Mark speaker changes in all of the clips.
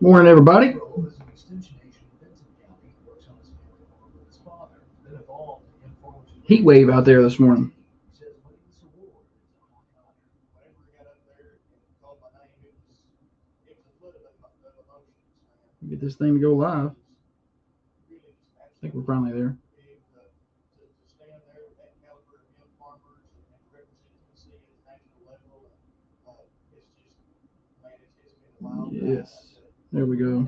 Speaker 1: Morning, everybody. Heat wave out there this morning. Get this thing to go live. I think we're finally there. Yes, there we go.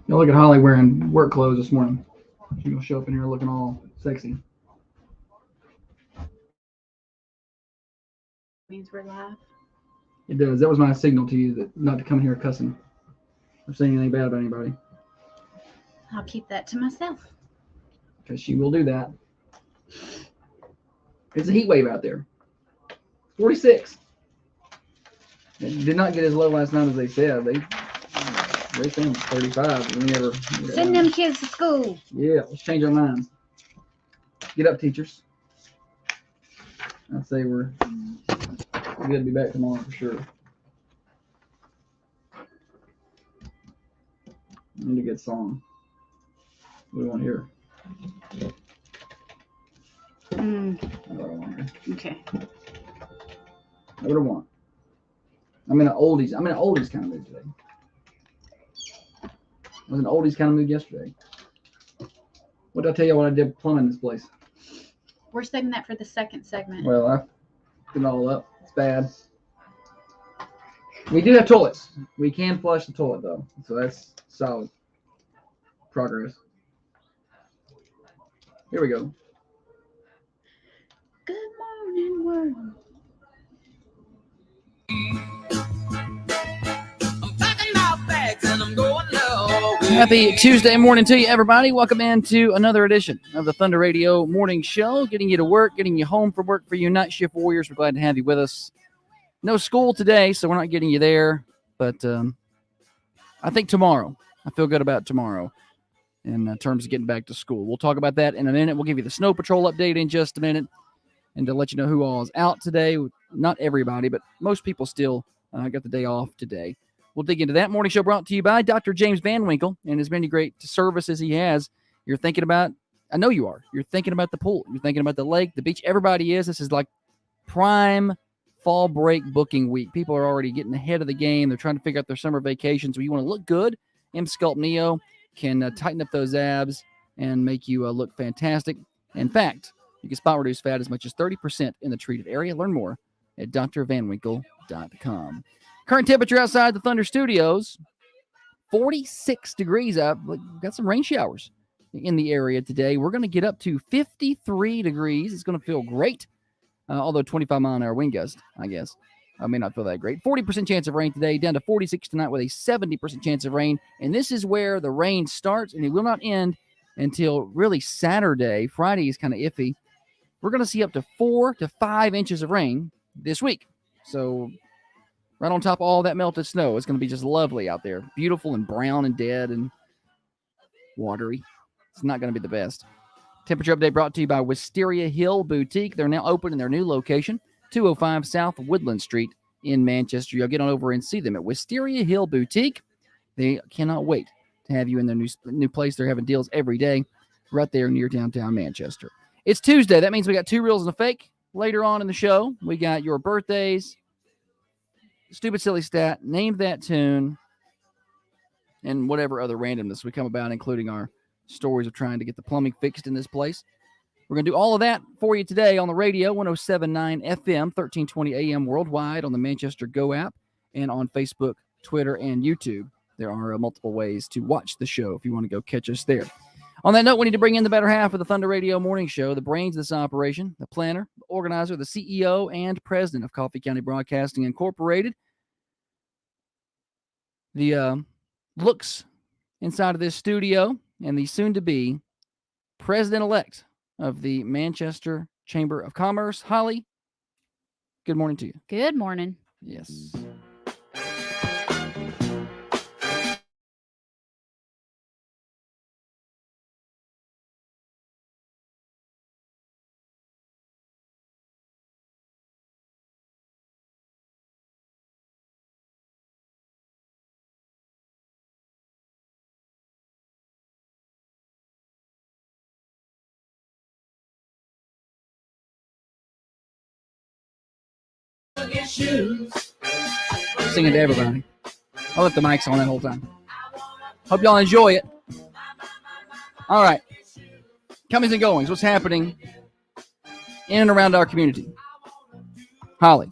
Speaker 1: Now look at Holly wearing work clothes this morning. She's gonna show up in here looking all sexy.
Speaker 2: Means we're live.
Speaker 1: It does. That was my signal to you that not to come here cussing or saying anything bad about anybody.
Speaker 2: I'll keep that to myself.
Speaker 1: Because she will do that. It's a heat wave out there. 46. It did not get as low last night as they said. They think 35.
Speaker 2: Send them kids to school.
Speaker 1: Yeah, let's change our minds. Get up, teachers. I'd say we're good to be back tomorrow for sure. I need a good song. What do we want here? What do I want here?
Speaker 2: Okay.
Speaker 1: What do I want? I'm in an oldies kind of mood today. I was in an oldies kind of mood yesterday. What did I tell you what I did plumbing this place?
Speaker 2: We're saving that for the second segment.
Speaker 1: Well, I put it all up. It's bad. We do have toilets. We can flush the toilet though, so that's solid progress. Here we go.
Speaker 2: Good morning, world.
Speaker 3: Happy Tuesday morning to you, everybody. Welcome into another edition of the Thunder Radio Morning Show, getting you to work, getting you home from work for you night shift warriors. We're glad to have you with us. No school today, so we're not getting you there, but I think tomorrow. I feel good about tomorrow in terms of getting back to school. We'll talk about that in a minute. We'll give you the snow patrol update in just a minute, and to let you know who all is out today. Not everybody, but most people still got the day off today. We'll dig into that. Morning show brought to you by Dr. James Van Winkle and as many great services he has. You're thinking about, I know you are, you're thinking about the pool. You're thinking about the lake, the beach. Everybody is. This is like prime fall break booking week. People are already getting ahead of the game. They're trying to figure out their summer vacations. So you want to look good. M-Sculpt Neo can tighten up those abs and make you look fantastic. In fact, you can spot reduce fat as much as 30% in the treated area. Learn more at drvanwinkle.com. Current temperature outside the Thunder Studios, 46 degrees up. We've got some rain showers in the area today. We're going to get up to 53 degrees. It's going to feel great, although 25-mile-an-hour wind gust, I guess. I may not feel that great. 40% chance of rain today, down to 46 tonight with a 70% chance of rain. And this is where the rain starts, and it will not end until really Saturday. Friday is kind of iffy. We're going to see up to 4 to 5 inches of rain this week. So right on top of all that melted snow. It's going to be just lovely out there. Beautiful and brown and dead and watery. It's not going to be the best. Temperature update brought to you by Wisteria Hill Boutique. They're now open in their new location, 205 South Woodland Street in Manchester. You'll get on over and see them at Wisteria Hill Boutique. They cannot wait to have you in their new place. They're having deals every day right there near downtown Manchester. It's Tuesday. That means we got two reels and a fake. Later on in the show, we got your birthdays, stupid silly stat, name that tune, and whatever other randomness we come about, including our stories of trying to get the plumbing fixed in this place. We're going to do all of that for you today on the radio, 107.9 FM, 1320 AM worldwide on the Manchester Go app and on Facebook, Twitter, and YouTube. There are multiple ways to watch the show if you want to go catch us there. On that note, we need to bring in the better half of the Thunder Radio Morning Show, the brains of this operation, the planner, the organizer, the CEO, and president of Coffee County Broadcasting Incorporated. The looks inside of this studio and the soon-to-be president-elect of the Manchester Chamber of Commerce. Holly, good morning to you.
Speaker 2: Good morning.
Speaker 3: Yes. Singing to everybody. I'll let the mics on that whole time. Hope y'all enjoy it. All right. Comings and goings. What's happening in and around our community? Holly.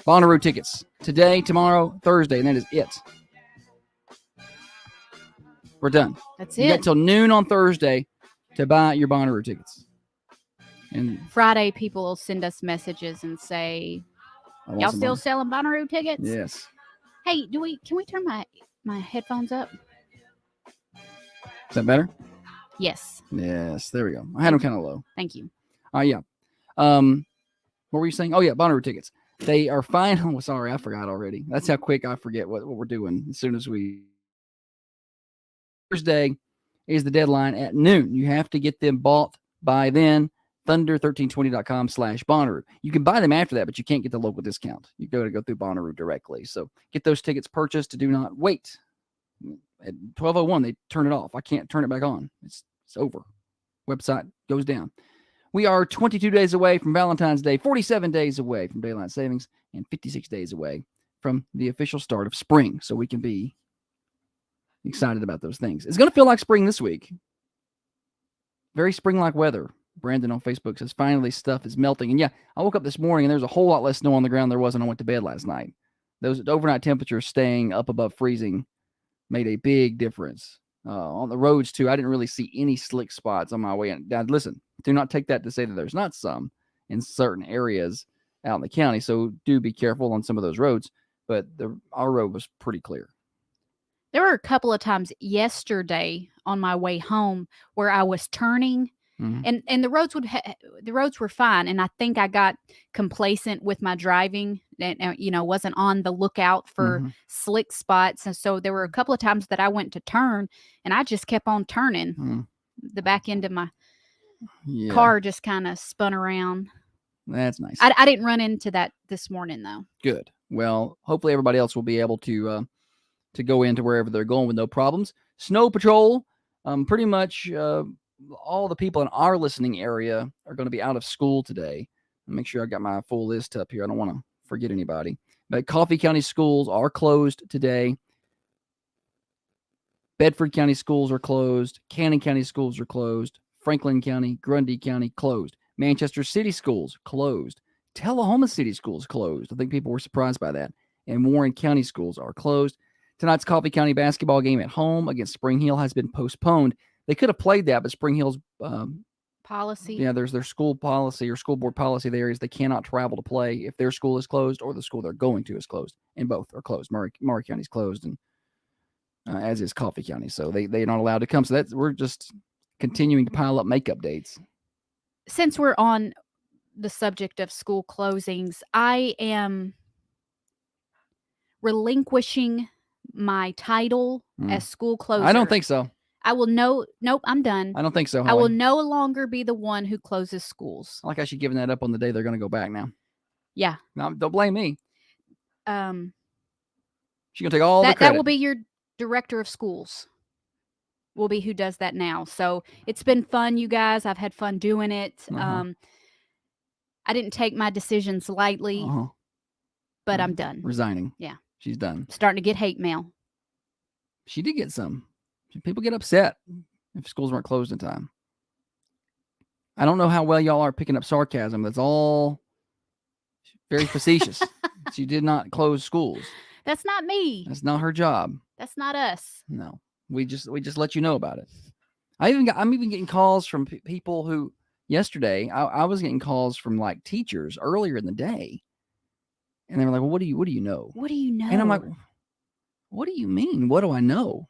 Speaker 3: Bonnaroo tickets. Today, tomorrow, Thursday, and that is it. We're done.
Speaker 2: That's
Speaker 3: You got
Speaker 2: it.
Speaker 3: till noon on Thursday to buy your Bonnaroo tickets. And
Speaker 2: Friday, people will send us messages and say,
Speaker 3: I want
Speaker 2: "Y'all
Speaker 3: some
Speaker 2: still
Speaker 3: money.
Speaker 2: selling Bonnaroo tickets?"
Speaker 3: Yes.
Speaker 2: Hey, can we turn my headphones up?
Speaker 3: Is that better?
Speaker 2: Yes.
Speaker 3: Yes. There we go. I had them kind of low.
Speaker 2: Thank you.
Speaker 3: Yeah. What were you saying? Oh, yeah. Bonnaroo tickets. They are fine. Oh, sorry. I forgot already. That's how quick I forget what we're doing as soon as we. Thursday is the deadline at noon. You have to get them bought by then. Thunder1320.com/Bonnaroo. You can buy them after that, but you can't get the local discount. You got to go through Bonnaroo directly. So get those tickets purchased. Do not wait. At 12:01, they turn it off. I can't turn it back on. It's over. Website goes down. We are 22 days away from Valentine's Day, 47 days away from daylight savings, and 56 days away from the official start of spring. So we can be excited about those things. It's going to feel like spring this week. Very spring-like weather. Brandon on Facebook says, finally stuff is melting. And yeah, I woke up this morning and there's a whole lot less snow on the ground than there was when I went to bed last night. Those overnight temperatures staying up above freezing made a big difference. On the roads, too, I didn't really see any slick spots on my way in. Now, listen, do not take that to say that there's not some in certain areas out in the county. So do be careful on some of those roads. But our road was pretty clear.
Speaker 2: There were a couple of times yesterday on my way home where I was turning, and the roads the roads were fine, and I think I got complacent with my driving, and wasn't on the lookout for slick spots, and so there were a couple of times that I went to turn, and I just kept on turning. The back end of my car just kind of spun around.
Speaker 3: That's nice.
Speaker 2: I didn't run into that this morning though.
Speaker 3: Good. Well, hopefully everybody else will be able to go into wherever they're going with no problems. Snow Patrol, pretty much all the people in our listening area are going to be out of school today. I'll make sure I got my full list up here. I don't want to forget anybody. But Coffee County schools are closed today. Bedford County schools are closed. Cannon County schools are closed. Franklin County, Grundy County closed. Manchester City schools closed. Tullahoma City schools closed. I think people were surprised by that. And Warren County schools are closed. Tonight's Coffee County basketball game at home against Spring Hill has been postponed. They could have played that, but Spring Hill's
Speaker 2: policy.
Speaker 3: Yeah, there's their school policy or school board policy there is they cannot travel to play if their school is closed or the school they're going to is closed. And both are closed. Murray County's closed, and as is Coffee County. So they're not allowed to come. So we're just continuing to pile up makeup dates.
Speaker 2: Since we're on the subject of school closings, I am relinquishing my title as school closer.
Speaker 3: I don't think so.
Speaker 2: I will nope, I'm done.
Speaker 3: I don't think so, Holly.
Speaker 2: I will no longer be the one who closes schools.
Speaker 3: I like how she's giving that up on the day they're going to go back now.
Speaker 2: Yeah.
Speaker 3: No, don't blame me.
Speaker 2: She's
Speaker 3: going to take all the credit.
Speaker 2: That will be your director of schools. Will be who does that now. So it's been fun, you guys. I've had fun doing it. I didn't take my decisions lightly, but I'm done.
Speaker 3: Resigning.
Speaker 2: Yeah.
Speaker 3: She's done.
Speaker 2: Starting to get hate mail.
Speaker 3: She did get some. People get upset if schools weren't closed in time. I don't know how well y'all are picking up sarcasm. That's all very facetious. She did not close schools.
Speaker 2: That's not me.
Speaker 3: That's not her job.
Speaker 2: That's not us.
Speaker 3: No. We just let you know about it. I'm even getting calls from people who yesterday I was getting calls from like teachers earlier in the day, and they were like, "Well, what do you know?
Speaker 2: What do you know?"
Speaker 3: And I'm like, "What do you mean? What do I know?"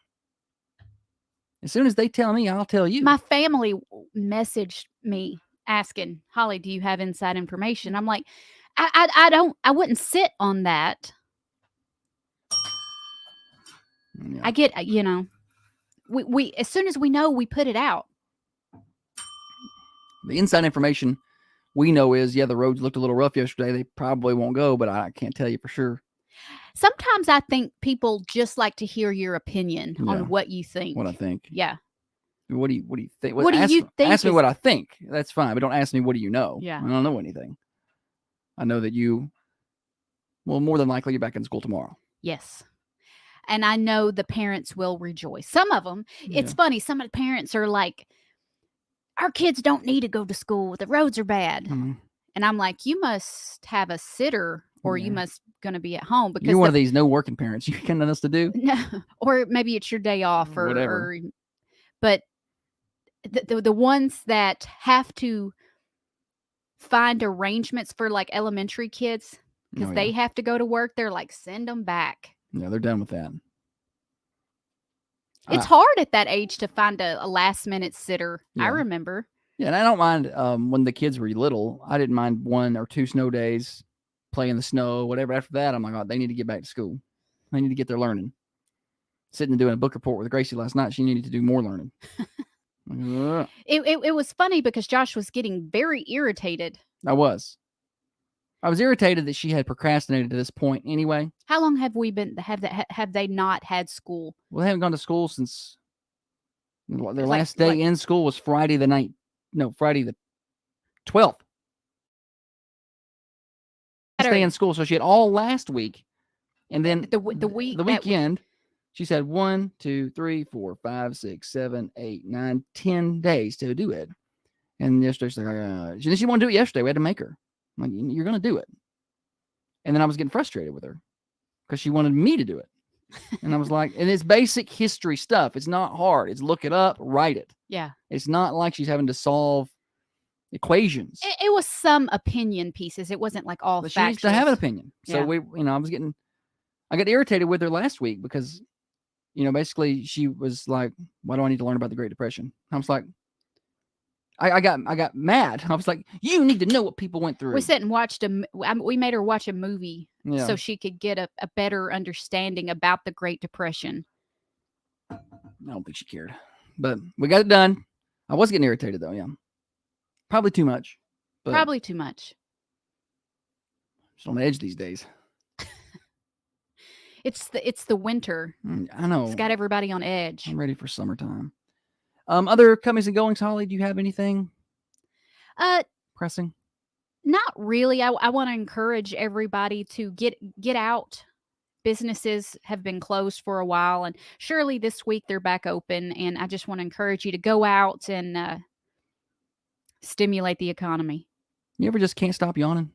Speaker 3: As soon as they tell me, I'll tell you.
Speaker 2: My family messaged me asking, Holly, do you have inside information? I'm like, I wouldn't sit on that.
Speaker 3: Yeah.
Speaker 2: I get, we as soon as we know, we put it out.
Speaker 3: The inside information we know is, the roads looked a little rough yesterday. They probably won't go, but I can't tell you for sure.
Speaker 2: Sometimes I think people just like to hear your opinion
Speaker 3: Yeah.
Speaker 2: on what you think.
Speaker 3: What I think.
Speaker 2: Yeah.
Speaker 3: What do you think?
Speaker 2: What do you think?
Speaker 3: Ask me what I think. That's fine, but don't ask me what do you know.
Speaker 2: Yeah.
Speaker 3: I don't know anything. I know that more than likely you're back in school tomorrow.
Speaker 2: Yes. And I know the parents will rejoice. Some of them, it's funny. Some of the parents are like, our kids don't need to go to school. The roads are bad.
Speaker 3: Mm-hmm.
Speaker 2: And I'm like, you must have a sitter, or you must going to be at home, because
Speaker 3: you're one of these no working parents. You got nothing else to do.
Speaker 2: No, or maybe it's your day off, or
Speaker 3: whatever.
Speaker 2: But the ones that have to find arrangements for like elementary kids because they have to go to work, they're like, send them back.
Speaker 3: Yeah, they're done with that.
Speaker 2: It's hard at that age to find a last minute sitter.
Speaker 3: Yeah.
Speaker 2: I remember.
Speaker 3: Yeah, and I don't mind when the kids were little. I didn't mind 1 or 2 snow days, play in the snow, whatever. After that, I'm like, oh, they need to get back to school. They need to get their learning. Sitting and doing a book report with Gracie last night, she needed to do more learning.
Speaker 2: It was funny because Josh was getting very irritated.
Speaker 3: I was irritated that she had procrastinated to this point anyway.
Speaker 2: How long have we been? Have they not had school?
Speaker 3: Well, they haven't gone to school since their last day in school was Friday the 12th. Stay in school, so she had all last week, and then the weekend. She's had 1, 2, 3, 4, 5, 6, 7, 8, 9, 10 days to do it. And yesterday, she's like, she wanted to do it yesterday. We had to make her. I'm like, you're going to do it. And then I was getting frustrated with her because she wanted me to do it. And I was like, and it's basic history stuff. It's not hard. It's look it up, write it.
Speaker 2: Yeah. It's
Speaker 3: not like she's having to solve equations.
Speaker 2: It was some opinion pieces. It wasn't like all factual.
Speaker 3: She needs to have an opinion. So I got irritated with her last week because, basically she was like, why do I need to learn about the Great Depression? I was like, I got mad. I was like, you need to know what people went through.
Speaker 2: We sat and watched we made her watch a movie so she could get a better understanding about the Great Depression.
Speaker 3: I don't think she cared, but we got it done. I was getting irritated though. Yeah. Probably too much.
Speaker 2: Probably too much.
Speaker 3: Just on edge these days.
Speaker 2: It's the winter.
Speaker 3: I know.
Speaker 2: It's got everybody on edge.
Speaker 3: I'm ready for summertime. Other comings and goings, Holly, do you have anything pressing?
Speaker 2: Not really. I want to encourage everybody to get out. Businesses have been closed for a while, and surely this week they're back open. And I just want to encourage you to go out and stimulate the economy.
Speaker 3: You ever just can't stop yawning?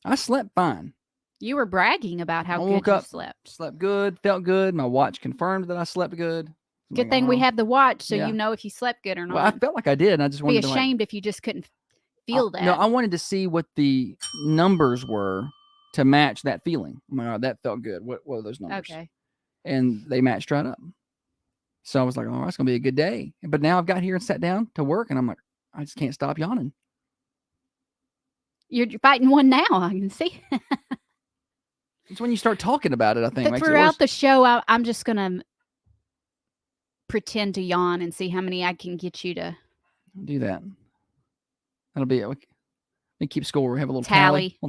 Speaker 3: I slept fine.
Speaker 2: You were bragging about how good you slept.
Speaker 3: Slept good, felt good. My watch confirmed that I slept good.
Speaker 2: Good thing we have the watch, so you know if you slept good or not.
Speaker 3: Well, I felt like I did. And I just wanted
Speaker 2: to be ashamed if you just couldn't feel that.
Speaker 3: No, I wanted to see what the numbers were to match that feeling. Oh my God, that felt good. What are those numbers?
Speaker 2: Okay.
Speaker 3: And they matched right up. So I was like, oh, that's going to be a good day. But now I've got here and sat down to work, and I'm like, I just can't stop yawning.
Speaker 2: You're fighting one now, I can see.
Speaker 3: It's when you start talking about it, I think.
Speaker 2: But throughout the show, I'm just going to pretend to yawn and see how many I can get you to
Speaker 3: do that. That'll be it. We keep score. We have a little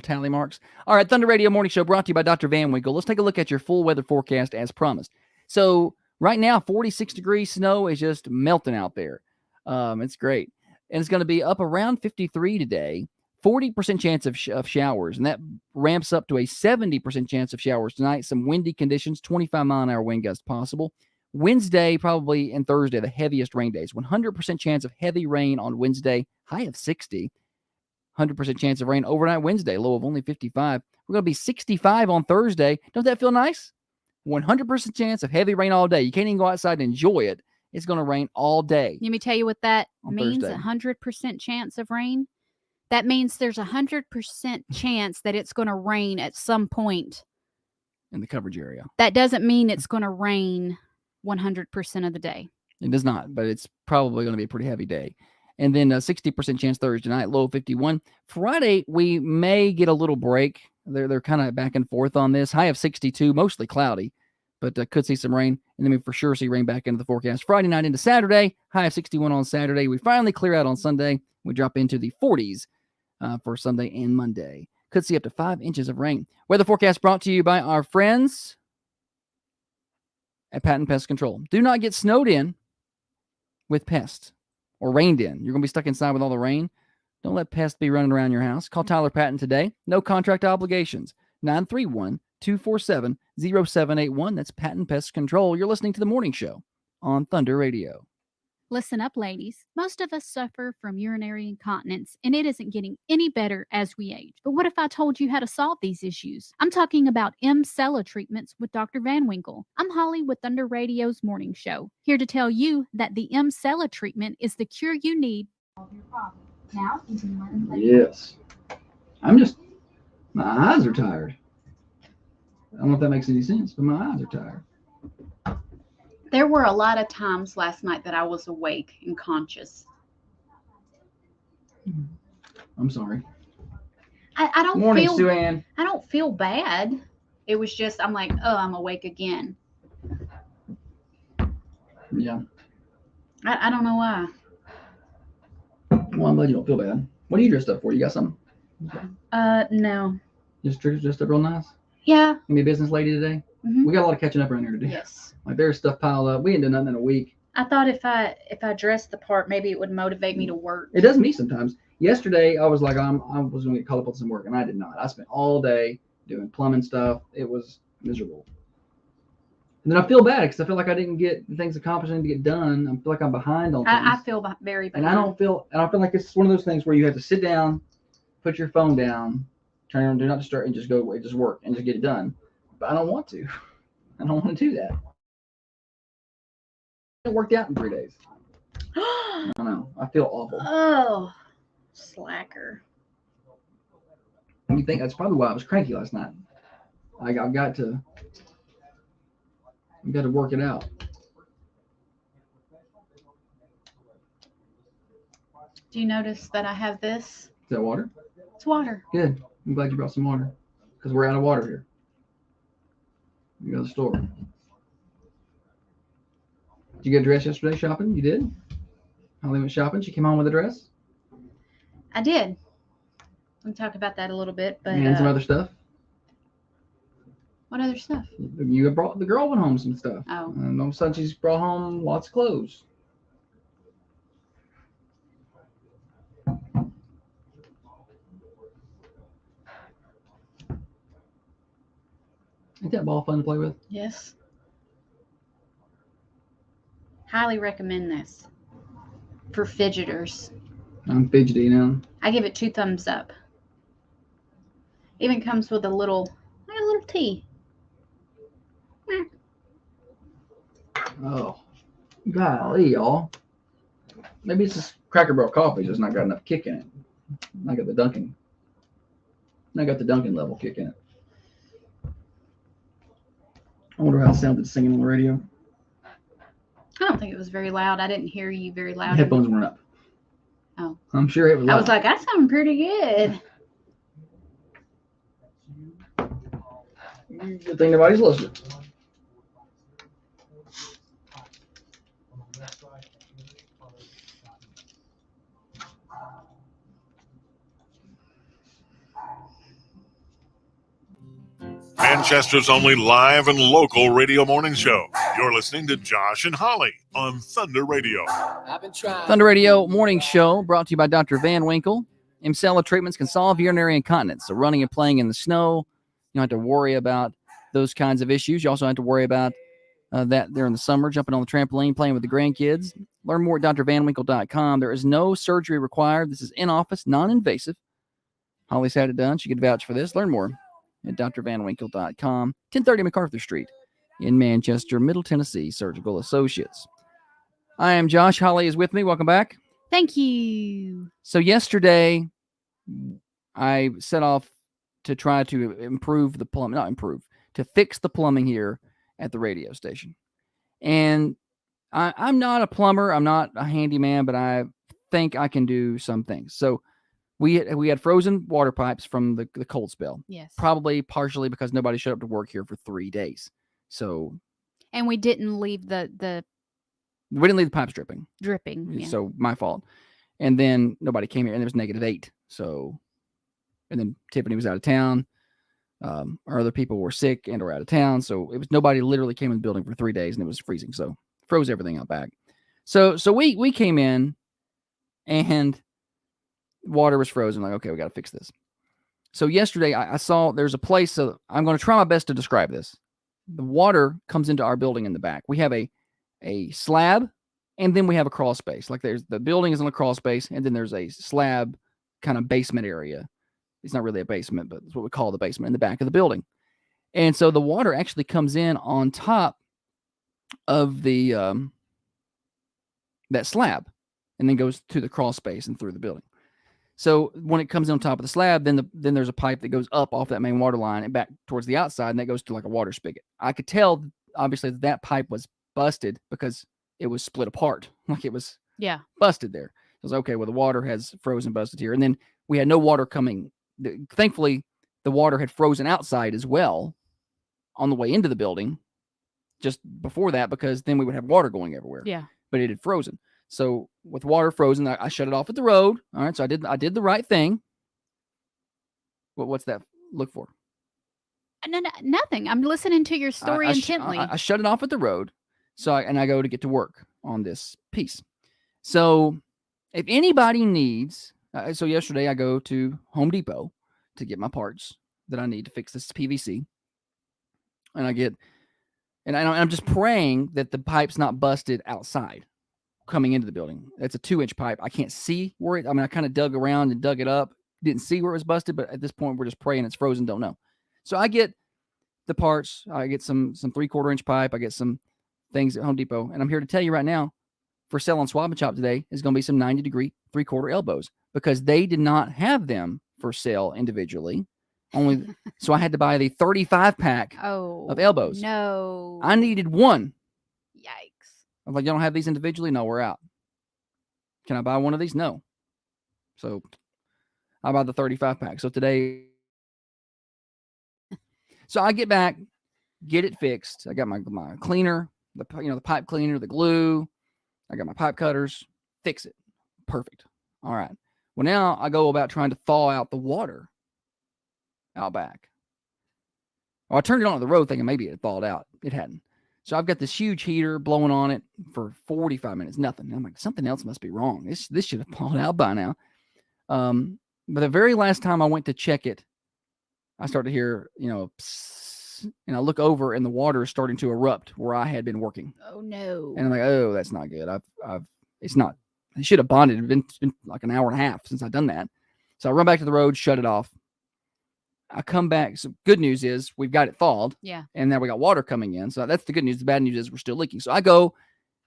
Speaker 3: tally marks. All right, Thunder Radio Morning Show brought to you by Dr. Van Winkle. Let's take a look at your full weather forecast as promised. So right now, 46 degrees, snow is just melting out there. It's great. And it's going to be up around 53 today. 40% chance of showers, and that ramps up to a 70% chance of showers tonight. Some windy conditions, 25-mile-an-hour wind gusts possible. Wednesday, probably, and Thursday, the heaviest rain days. 100% chance of heavy rain on Wednesday, high of 60. 100% chance of rain overnight Wednesday, low of only 55. We're going to be 65 on Thursday. Don't that feel nice? 100% chance of heavy rain all day. You can't even go outside and enjoy it. It's going to rain all day.
Speaker 2: Let me tell you what that means,
Speaker 3: Thursday.
Speaker 2: 100% chance of rain. That means there's 100% chance that it's going to rain at some point
Speaker 3: in the coverage area.
Speaker 2: That doesn't mean it's going to rain 100% of the day.
Speaker 3: It does not, but it's probably going to be a pretty heavy day. And then a 60% chance Thursday night, low 51. Friday, we may get a little break. They're kind of back and forth on this. High of 62, mostly cloudy, but could see some rain. And then we for sure see rain back into the forecast. Friday night into Saturday, high of 61 on Saturday. We finally clear out on Sunday. We drop into the 40s for Sunday and Monday. Could see up to 5 inches of rain. Weather forecast brought to you by our friends at Patent Pest Control. Do not get snowed in with pests or rained in. You're going to be stuck inside with all the rain. Don't let pests be running around your house. Call Tyler Patton today. No contract obligations. 931-247-0781. That's Patent Pest Control. You're listening to The Morning Show on Thunder Radio.
Speaker 2: Listen up, ladies. Most of us suffer from urinary incontinence, and it isn't getting any better as we age. But what if I told you how to solve these issues? I'm talking about Mcella treatments with Dr. Van Winkle. I'm Holly with Thunder Radio's Morning Show, here to tell you that the Mcella treatment is the cure you need to solve your problem. Now, you can learn.
Speaker 1: Yes. My eyes are tired. I don't know if that makes any sense, but my eyes are tired.
Speaker 4: There were a lot of times last night that I was awake and conscious.
Speaker 1: I'm sorry.
Speaker 4: I don't
Speaker 1: Morning,
Speaker 4: feel
Speaker 1: Sue Ann.
Speaker 4: I don't feel bad. It was just I'm like, oh, I'm awake again.
Speaker 1: Yeah.
Speaker 4: I don't know why.
Speaker 1: Well, I'm glad you don't feel bad. What are you dressed up for? You got something?
Speaker 4: No.
Speaker 1: Just dressed up real nice?
Speaker 4: Yeah.
Speaker 1: You be a business lady today?
Speaker 4: Mhm.
Speaker 1: We got a lot of catching up around here to do.
Speaker 4: Yes.
Speaker 1: Like there's stuff piled up. We ain't done nothing in a week.
Speaker 4: I thought if I dressed the part, maybe it would motivate me to work.
Speaker 1: It does me sometimes. Yesterday, I was like, I was going to get caught up on some work, and I did not. I spent all day doing plumbing stuff. It was miserable. And then I feel bad because I feel like I didn't get the things accomplished I need to get done. I feel like I'm behind on things.
Speaker 4: I feel very behind.
Speaker 1: And I feel like it's one of those things where you have to sit down, put your phone down, turn on do not disturb, and just go away, just work and just get it done. But I don't want to. I don't want to do that. It worked out in 3 days. I don't know. I feel awful.
Speaker 4: Oh, slacker.
Speaker 1: You think that's probably why I was cranky last night. I've got to work it out.
Speaker 4: Do you notice that I have this?
Speaker 1: Is that water?
Speaker 4: It's water.
Speaker 1: Good. I'm glad you brought some water because we're out of water here. You go to the store. Did you get a dress yesterday shopping? You did? Holly went shopping. She came home with a dress.
Speaker 4: I did. We'll talk about that a little bit, but
Speaker 1: And some other stuff.
Speaker 4: What other stuff?
Speaker 1: You brought the girl went home some stuff.
Speaker 4: Oh.
Speaker 1: And all of a sudden she's brought home lots of clothes. Ain't that ball fun to play with?
Speaker 4: Yes. Highly recommend this for fidgeters.
Speaker 1: I'm fidgety now.
Speaker 4: I give it 2 thumbs up. Even comes with a little tea.
Speaker 1: Oh, golly, y'all. Maybe it's just Cracker Barrel coffee, just not got enough kick in it. I got the Dunkin' level kick in it. I wonder how it sounded singing on the radio.
Speaker 4: I don't think it was very loud. I didn't hear you very
Speaker 1: The
Speaker 4: loud.
Speaker 1: headphones weren't up.
Speaker 4: Oh.
Speaker 1: I'm sure it was loud.
Speaker 4: I was like, that sounded pretty good.
Speaker 1: Good thing nobody's listening.
Speaker 5: Manchester's only live and local radio morning show. You're listening to Josh and Holly on Thunder Radio.
Speaker 3: Thunder Radio Morning Show brought to you by Dr. Van Winkle. Mcella treatments can solve urinary incontinence. So running and playing in the snow, you don't have to worry about those kinds of issues. You also don't have to worry about that during the summer, jumping on the trampoline, playing with the grandkids. Learn more at drvanwinkle.com. There is no surgery required. This is in-office, non-invasive. Holly's had it done. She could vouch for this. Learn more at drvanwinkle.com. 1030 MacArthur Street in Manchester, Middle Tennessee, Surgical Associates. I am Josh. Holly is with me. Welcome back.
Speaker 2: Thank you.
Speaker 3: So yesterday, I set off to try to to fix the plumbing here at the radio station. And I'm not a plumber. I'm not a handyman, but I think I can do some things. So we had frozen water pipes from the cold spell.
Speaker 2: Yes.
Speaker 3: Probably partially because nobody showed up to work here for 3 days. So
Speaker 2: And we didn't leave the
Speaker 3: we didn't leave the pipes dripping.
Speaker 2: Yeah.
Speaker 3: So my fault. And then nobody came here, and it was -8. So, and then Tiffany was out of town. Our other people were sick and or out of town. So it was nobody literally came in the building for 3 days, and it was freezing. So froze everything out back. So we came in, and water was frozen. Like, okay, we got to fix this. So yesterday I saw there's a place. So I'm going to try my best to describe this. The water comes into our building in the back. We have a slab, and then we have a crawl space. Like there's the building is on a crawl space, and then there's a slab kind of basement area. It's not really a basement, but it's what we call the basement in the back of the building. And so the water actually comes in on top of the that slab, and then goes to the crawl space and through the building. So when it comes in on top of the slab, then there's a pipe that goes up off that main water line and back towards the outside, and that goes to like a water spigot. I could tell, obviously, that pipe was busted because it was split apart, like it was busted there. I was like, okay, well, the water has frozen, busted here, and then we had no water coming. Thankfully, the water had frozen outside as well on the way into the building just before that, because then we would have water going everywhere.
Speaker 2: Yeah.
Speaker 3: But it had frozen. So with water frozen, I shut it off at the road. All right. So I did the right thing. What's that look for?
Speaker 2: No, nothing. I'm listening to your story intently.
Speaker 3: I shut it off at the road. So I go to get to work on this piece. So if anybody needs, so yesterday I go to Home Depot to get my parts that I need to fix this PVC. And I'm just praying that the pipe's not busted outside coming into the building. It's a 2-inch pipe. I can't see where I kind of dug around and dug it up. Didn't see where it was busted, but at this point we're just praying it's frozen. Don't know. So I get the parts. I get some 3/4-inch pipe. I get some things at Home Depot. And I'm here to tell you right now, for sale on Swap and Shop today is going to be some 90-degree 3/4 elbows, because they did not have them for sale individually. So I had to buy the 35-pack of elbows.
Speaker 2: No.
Speaker 3: I needed one.
Speaker 2: Yikes.
Speaker 3: I'm like, you don't have these individually? No, we're out. Can I buy one of these? No. So I bought the 35-pack. So today, so I get back, get it fixed. I got my cleaner, the pipe cleaner, the glue. I got my pipe cutters. Fix it. Perfect. All right. Well, now I go about trying to thaw out the water out back. Well, I turned it on at the road thinking maybe it had thawed out. It hadn't. So I've got this huge heater blowing on it for 45 minutes. Nothing. I'm like, something else must be wrong. This should have thawed out by now. But the very last time I went to check it, I started to hear, psst, and I look over and the water is starting to erupt where I had been working.
Speaker 2: Oh no.
Speaker 3: And I'm like, oh, that's not good. It's not. I should have bonded. It's been like an hour and a half since I've done that. So I run back to the road, shut it off. I come back. So good news is we've got it thawed.
Speaker 2: Yeah.
Speaker 3: And now we got water coming in. So that's the good news. The bad news is we're still leaking. So I go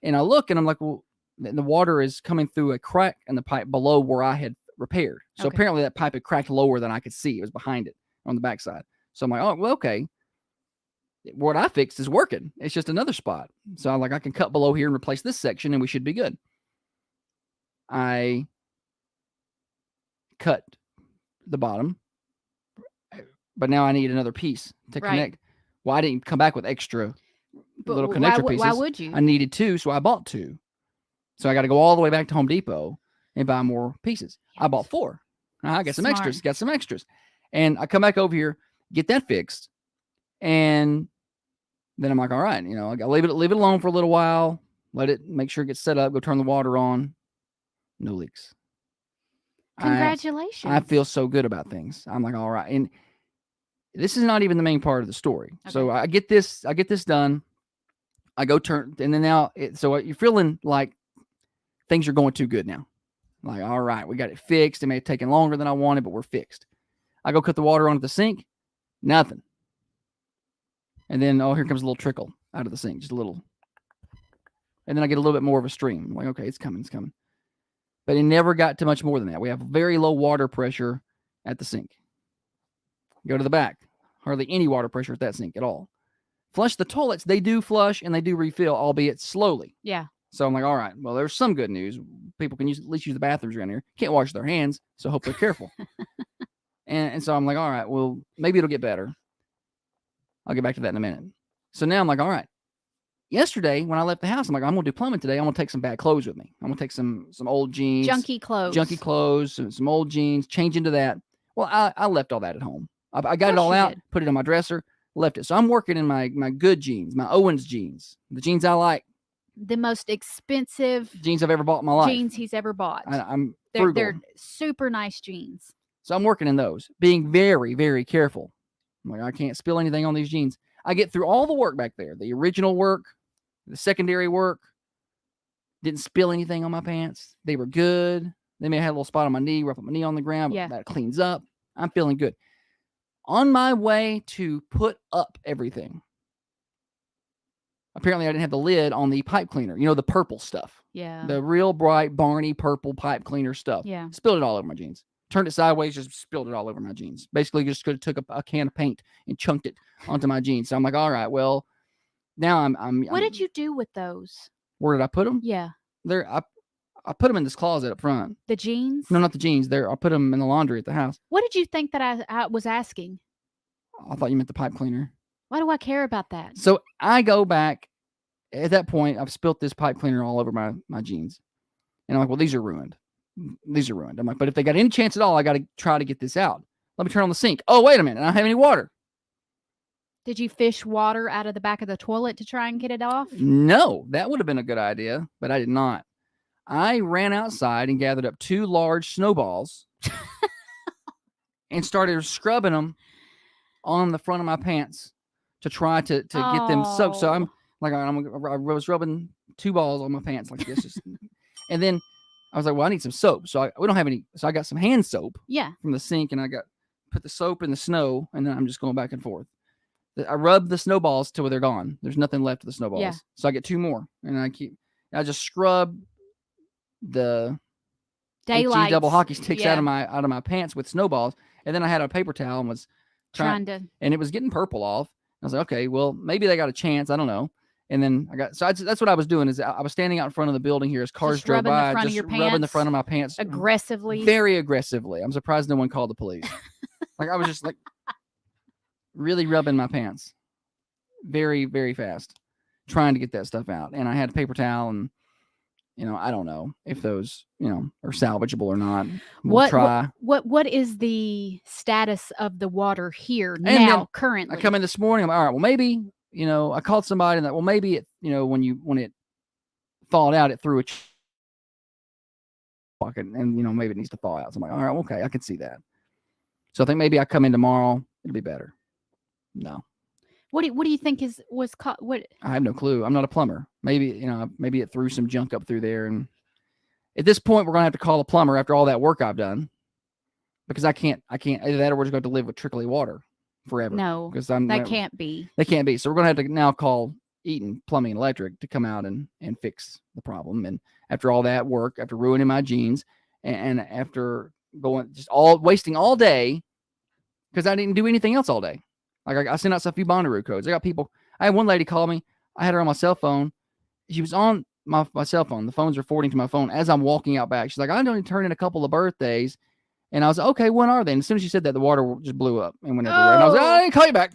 Speaker 3: and I look and I'm like, well, the water is coming through a crack in the pipe below where I had repaired. So apparently that pipe had cracked lower than I could see. It was behind it on the backside. So I'm like, oh, well, okay. What I fixed is working. It's just another spot. So I'm like, I can cut below here and replace this section and we should be good. I cut the bottom, but now I need another piece to connect. Well, I didn't come back with extra little connector pieces.
Speaker 2: Why would you?
Speaker 3: I needed 2, so I bought 2. So I got to go all the way back to Home Depot and buy more pieces. Yes. I bought 4. I got some extras. Got some extras. And I come back over here, get that fixed, and then I'm like, all right, I got to leave it alone for a little while, make sure it gets set up, go turn the water on. No leaks.
Speaker 2: Congratulations.
Speaker 3: I feel so good about things. I'm like, all right. And this is not even the main part of the story. Okay. So I get this done. I go turn, and then now, so you're feeling like things are going too good now. Like, all right, we got it fixed. It may have taken longer than I wanted, but we're fixed. I go cut the water onto the sink. Nothing. And then, here comes a little trickle out of the sink, just a little. And then I get a little bit more of a stream. I'm like, okay, it's coming. But it never got to much more than that. We have very low water pressure at the sink. Go to the back. Hardly any water pressure at that sink at all. Flush the toilets. They do flush and they do refill, albeit slowly.
Speaker 2: Yeah.
Speaker 3: So I'm like, all right, well, there's some good news. People can at least use the bathrooms around here. Can't wash their hands, so hope they're careful. and so I'm like, all right, well, maybe it'll get better. I'll get back to that in a minute. So now I'm like, all right. Yesterday, when I left the house, I'm like, I'm going to do plumbing today. I'm going to take some bad clothes with me. I'm going to take some old jeans.
Speaker 2: Junky clothes.
Speaker 3: Some old jeans, change into that. Well, I left all that at home. I got it all
Speaker 2: you
Speaker 3: out,
Speaker 2: did.
Speaker 3: put it on my dresser, left it. So I'm working in my good jeans, my Owens jeans, the jeans I like.
Speaker 2: The most expensive
Speaker 3: Jeans I've ever bought in my life.
Speaker 2: jeans he's ever bought.
Speaker 3: I'm frugal.
Speaker 2: They're super nice jeans.
Speaker 3: So I'm working in those, being very, very careful. I'm like, I can't spill anything on these jeans. I get through all the work back there, the original work, the secondary work. Didn't spill anything on my pants. They were good. They may have had a little spot on my knee, rough up my knee on the ground, but
Speaker 2: Yeah.
Speaker 3: that cleans up. I'm feeling good. On my way to put up everything, apparently I didn't have the lid on the pipe cleaner. You know, the purple stuff.
Speaker 2: Yeah.
Speaker 3: The real bright, Barney purple pipe cleaner stuff.
Speaker 2: Yeah.
Speaker 3: Spilled it all over my jeans. Turned it sideways, just spilled it all over my jeans. Basically, just could have took a can of paint and chunked it onto my jeans. So I'm like, all right, well, now I'm.
Speaker 2: What did you do with those?
Speaker 3: Where did I put them?
Speaker 2: Yeah.
Speaker 3: I put them in this closet up front.
Speaker 2: The jeans?
Speaker 3: No, not the jeans. I put them in the laundry at the house.
Speaker 2: What did you think that I was asking?
Speaker 3: I thought you meant the pipe cleaner.
Speaker 2: Why do I care about that?
Speaker 3: So I go back. At that point, I've spilt this pipe cleaner all over my jeans. And I'm like, well, these are ruined. These are ruined. I'm like, but if they got any chance at all, I got to try to get this out. Let me turn on the sink. Oh, wait a minute. I don't have any water.
Speaker 2: Did you fish water out of the back of the toilet to try and get it off?
Speaker 3: No, that would have been a good idea, but I did not. I ran outside and gathered up 2 large snowballs and started scrubbing them on the front of my pants to try to get them soaked. So I'm like, I was rubbing 2 balls on my pants like this. And then I was like, well, I need some soap. So we don't have any. So I got some hand soap from the sink, and I put the soap in the snow, and then I'm just going back and forth. I rub the snowballs till they're gone. There's nothing left of the snowballs.
Speaker 2: Yeah.
Speaker 3: So I get 2 more, and I just scrub the
Speaker 2: Daylight
Speaker 3: double hockey sticks out of my pants with snowballs, and then I had a paper towel and was trying to, and it was getting purple off. I was like, okay, well, maybe they got a chance. I don't know. And then that's what I was doing. Is I was standing out in front of the building here as cars
Speaker 2: just
Speaker 3: drove by,
Speaker 2: rubbing
Speaker 3: the front of my pants
Speaker 2: aggressively,
Speaker 3: very aggressively. I'm surprised no one called the police. Like I was just like really rubbing my pants, very, very fast, trying to get that stuff out. And I had a paper towel, and I don't know if those are salvageable or not. We'll try.
Speaker 2: What is the status of the water here
Speaker 3: And
Speaker 2: now
Speaker 3: then
Speaker 2: currently?
Speaker 3: I come in this morning. I'm all right. Well, maybe. I called somebody and that, well, maybe it, when it thawed out, it threw a bucket and, maybe it needs to thaw out. So I'm like, all right, okay, I can see that. So I think maybe I come in tomorrow. It'll be better. No.
Speaker 2: What do you think was caught? What?
Speaker 3: I have no clue. I'm not a plumber. Maybe, maybe it threw some junk up through there. And at this point, we're going to have to call a plumber after all that work I've done, because I can't, either that or we're just going to live with trickly water forever.
Speaker 2: No,
Speaker 3: because
Speaker 2: that can't be.
Speaker 3: They can't be. So we're going to have to now call Eaton Plumbing and Electric to come out and fix the problem. And after all that work, after ruining my jeans, and after wasting all day, because I didn't do anything else all day. Like I sent out a few Bonnaroo codes. I had one lady call me. I had her on my cell phone. She was on my cell phone. The phone's recording to my phone as I'm walking out back. She's like, I only turned in a couple of birthdays. And I was like, okay, when are they? And as soon as she said that, the water just blew up and went everywhere. And I was like, I didn't call you back.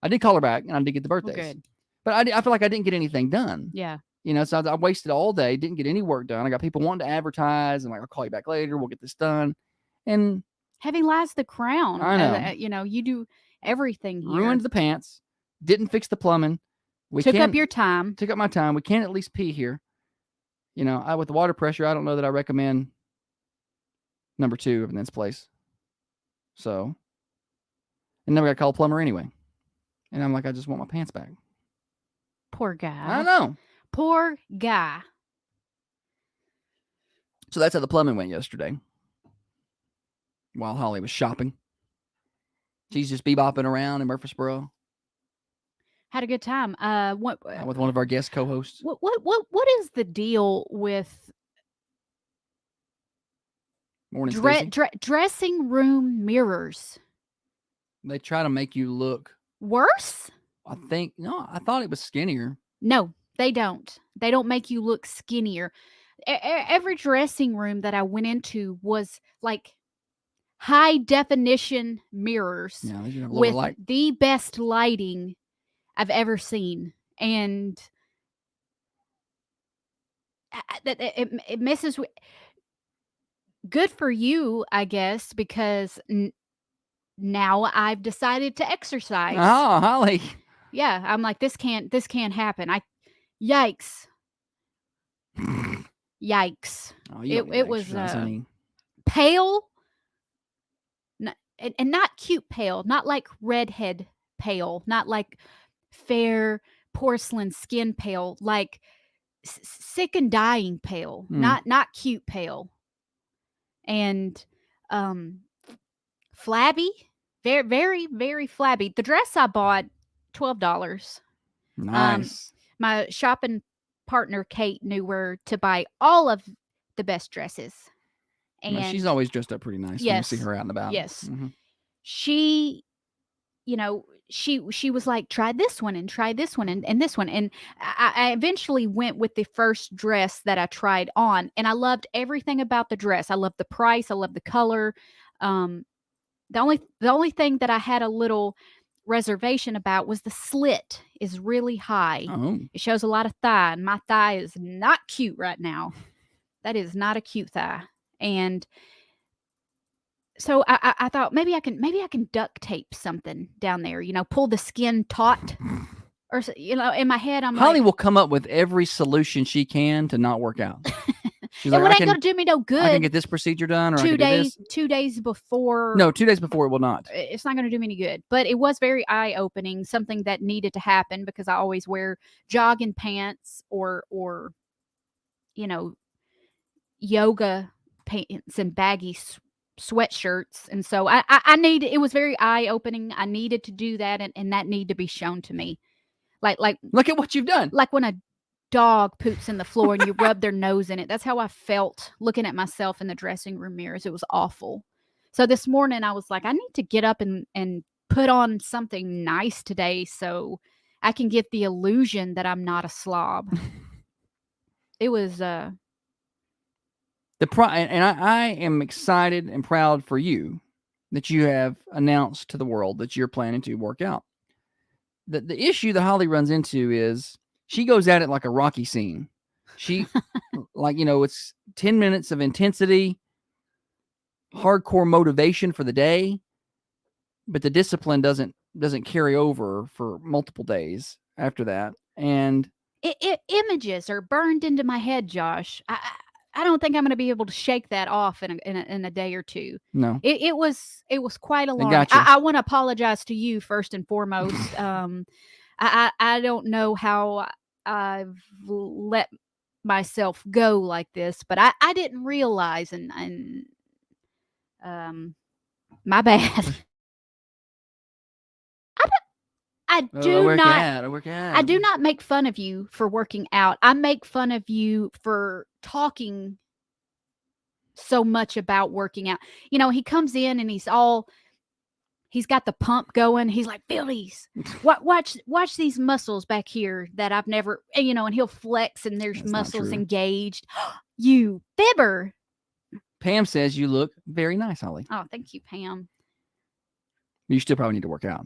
Speaker 3: I did call her back, and I did get the birthdays.
Speaker 2: Good.
Speaker 3: But I feel like I didn't get anything done.
Speaker 2: Yeah.
Speaker 3: So I wasted all day, didn't get any work done. I got people wanting to advertise. I'm like, I'll call you back later. We'll get this done. And
Speaker 2: having lies the crown.
Speaker 3: I know.
Speaker 2: You do everything here.
Speaker 3: Ruined the pants. Didn't fix the plumbing.
Speaker 2: Took up your time.
Speaker 3: Took up my time. We can't at least pee here. With the water pressure, I don't know that I recommend number 2 in this place. So, and then we got to call a plumber anyway. And I'm like, I just want my pants back.
Speaker 2: Poor guy.
Speaker 3: I know.
Speaker 2: Poor guy.
Speaker 3: So that's how the plumbing went yesterday. While Holly was shopping. She's just bebopping around in Murfreesboro.
Speaker 2: Had a good time.
Speaker 3: With one of our guest co-hosts.
Speaker 2: What is the deal with dressing room mirrors?
Speaker 3: They try to make you look
Speaker 2: worse.
Speaker 3: I thought it was skinnier.
Speaker 2: No, They don't make you look skinnier. Every dressing room that I went into was like high definition mirrors
Speaker 3: Yeah, they should have a little
Speaker 2: with
Speaker 3: light.
Speaker 2: the best lighting I've ever seen. And it messes with. Good for you, I guess, because now I've decided to exercise.
Speaker 3: Oh, Holly.
Speaker 2: Yeah, I'm like, this can't happen. Yikes. Yikes.
Speaker 3: Oh, you
Speaker 2: It was
Speaker 3: honey.
Speaker 2: pale, and not cute pale, not like redhead pale, not like fair porcelain skin pale, like sick and dying pale, not cute pale. And flabby, very, very, very flabby. The dress I bought, $12.
Speaker 3: Nice.
Speaker 2: My shopping partner Kate knew where to buy all of the best dresses, and
Speaker 3: She's always dressed up pretty nice when you see her out and about.
Speaker 2: Yes,
Speaker 3: mm-hmm.
Speaker 2: She, she was like, try this one and try this one and this one, and I eventually went with the first dress that I tried on, and I loved everything about the dress. I loved the price. I loved the color. The only thing that I had a little reservation about was the slit is really high.
Speaker 3: Oh.
Speaker 2: It shows a lot of thigh, and my thigh is not cute right now. That is not a cute thigh. And so I thought maybe I can duct tape something down there, pull the skin taut, or in my head I'm
Speaker 3: Holly
Speaker 2: like,
Speaker 3: will come up with every solution she can to not work out. She's
Speaker 2: it ain't gonna do me no good.
Speaker 3: I can get this procedure done, or
Speaker 2: 2 days, 2 days before.
Speaker 3: No, 2 days before it will not.
Speaker 2: It's not gonna do me any good. But it was very eye opening, something that needed to happen because I always wear jogging pants or yoga pants and baggy sweatshirts, and so I need. It was very eye opening. I needed to do that, and that needed to be shown to me. Like
Speaker 3: look at what you've done.
Speaker 2: Like when a dog poops in the floor and you rub their nose in it. That's how I felt looking at myself in the dressing room mirrors. It was awful. So this morning I was like, I need to get up and put on something nice today so I can get the illusion that I'm not a slob. It was and
Speaker 3: I am excited and proud for you that you have announced to the world that you're planning to work out. The issue that Holly runs into is she goes at it like a Rocky scene. She it's 10 minutes of intensity, hardcore motivation for the day, but the discipline doesn't carry over for multiple days after that. And
Speaker 2: images are burned into my head, Josh. I don't think I'm going to be able to shake that off in a day or two.
Speaker 3: No,
Speaker 2: it was quite alarming.
Speaker 3: Gotcha.
Speaker 2: I want to apologize to you first and foremost. I don't know how I've let myself go like this, but I didn't realize, and my bad. I do not make fun of you for working out. I make fun of you for talking so much about working out. He comes in and he's got the pump going. He's like, feel these. Watch these muscles back here that I've never, and he'll flex and there's
Speaker 3: That's
Speaker 2: muscles engaged. You fibber.
Speaker 3: Pam says you look very nice, Holly.
Speaker 2: Oh, thank you, Pam.
Speaker 3: You still probably need to work out.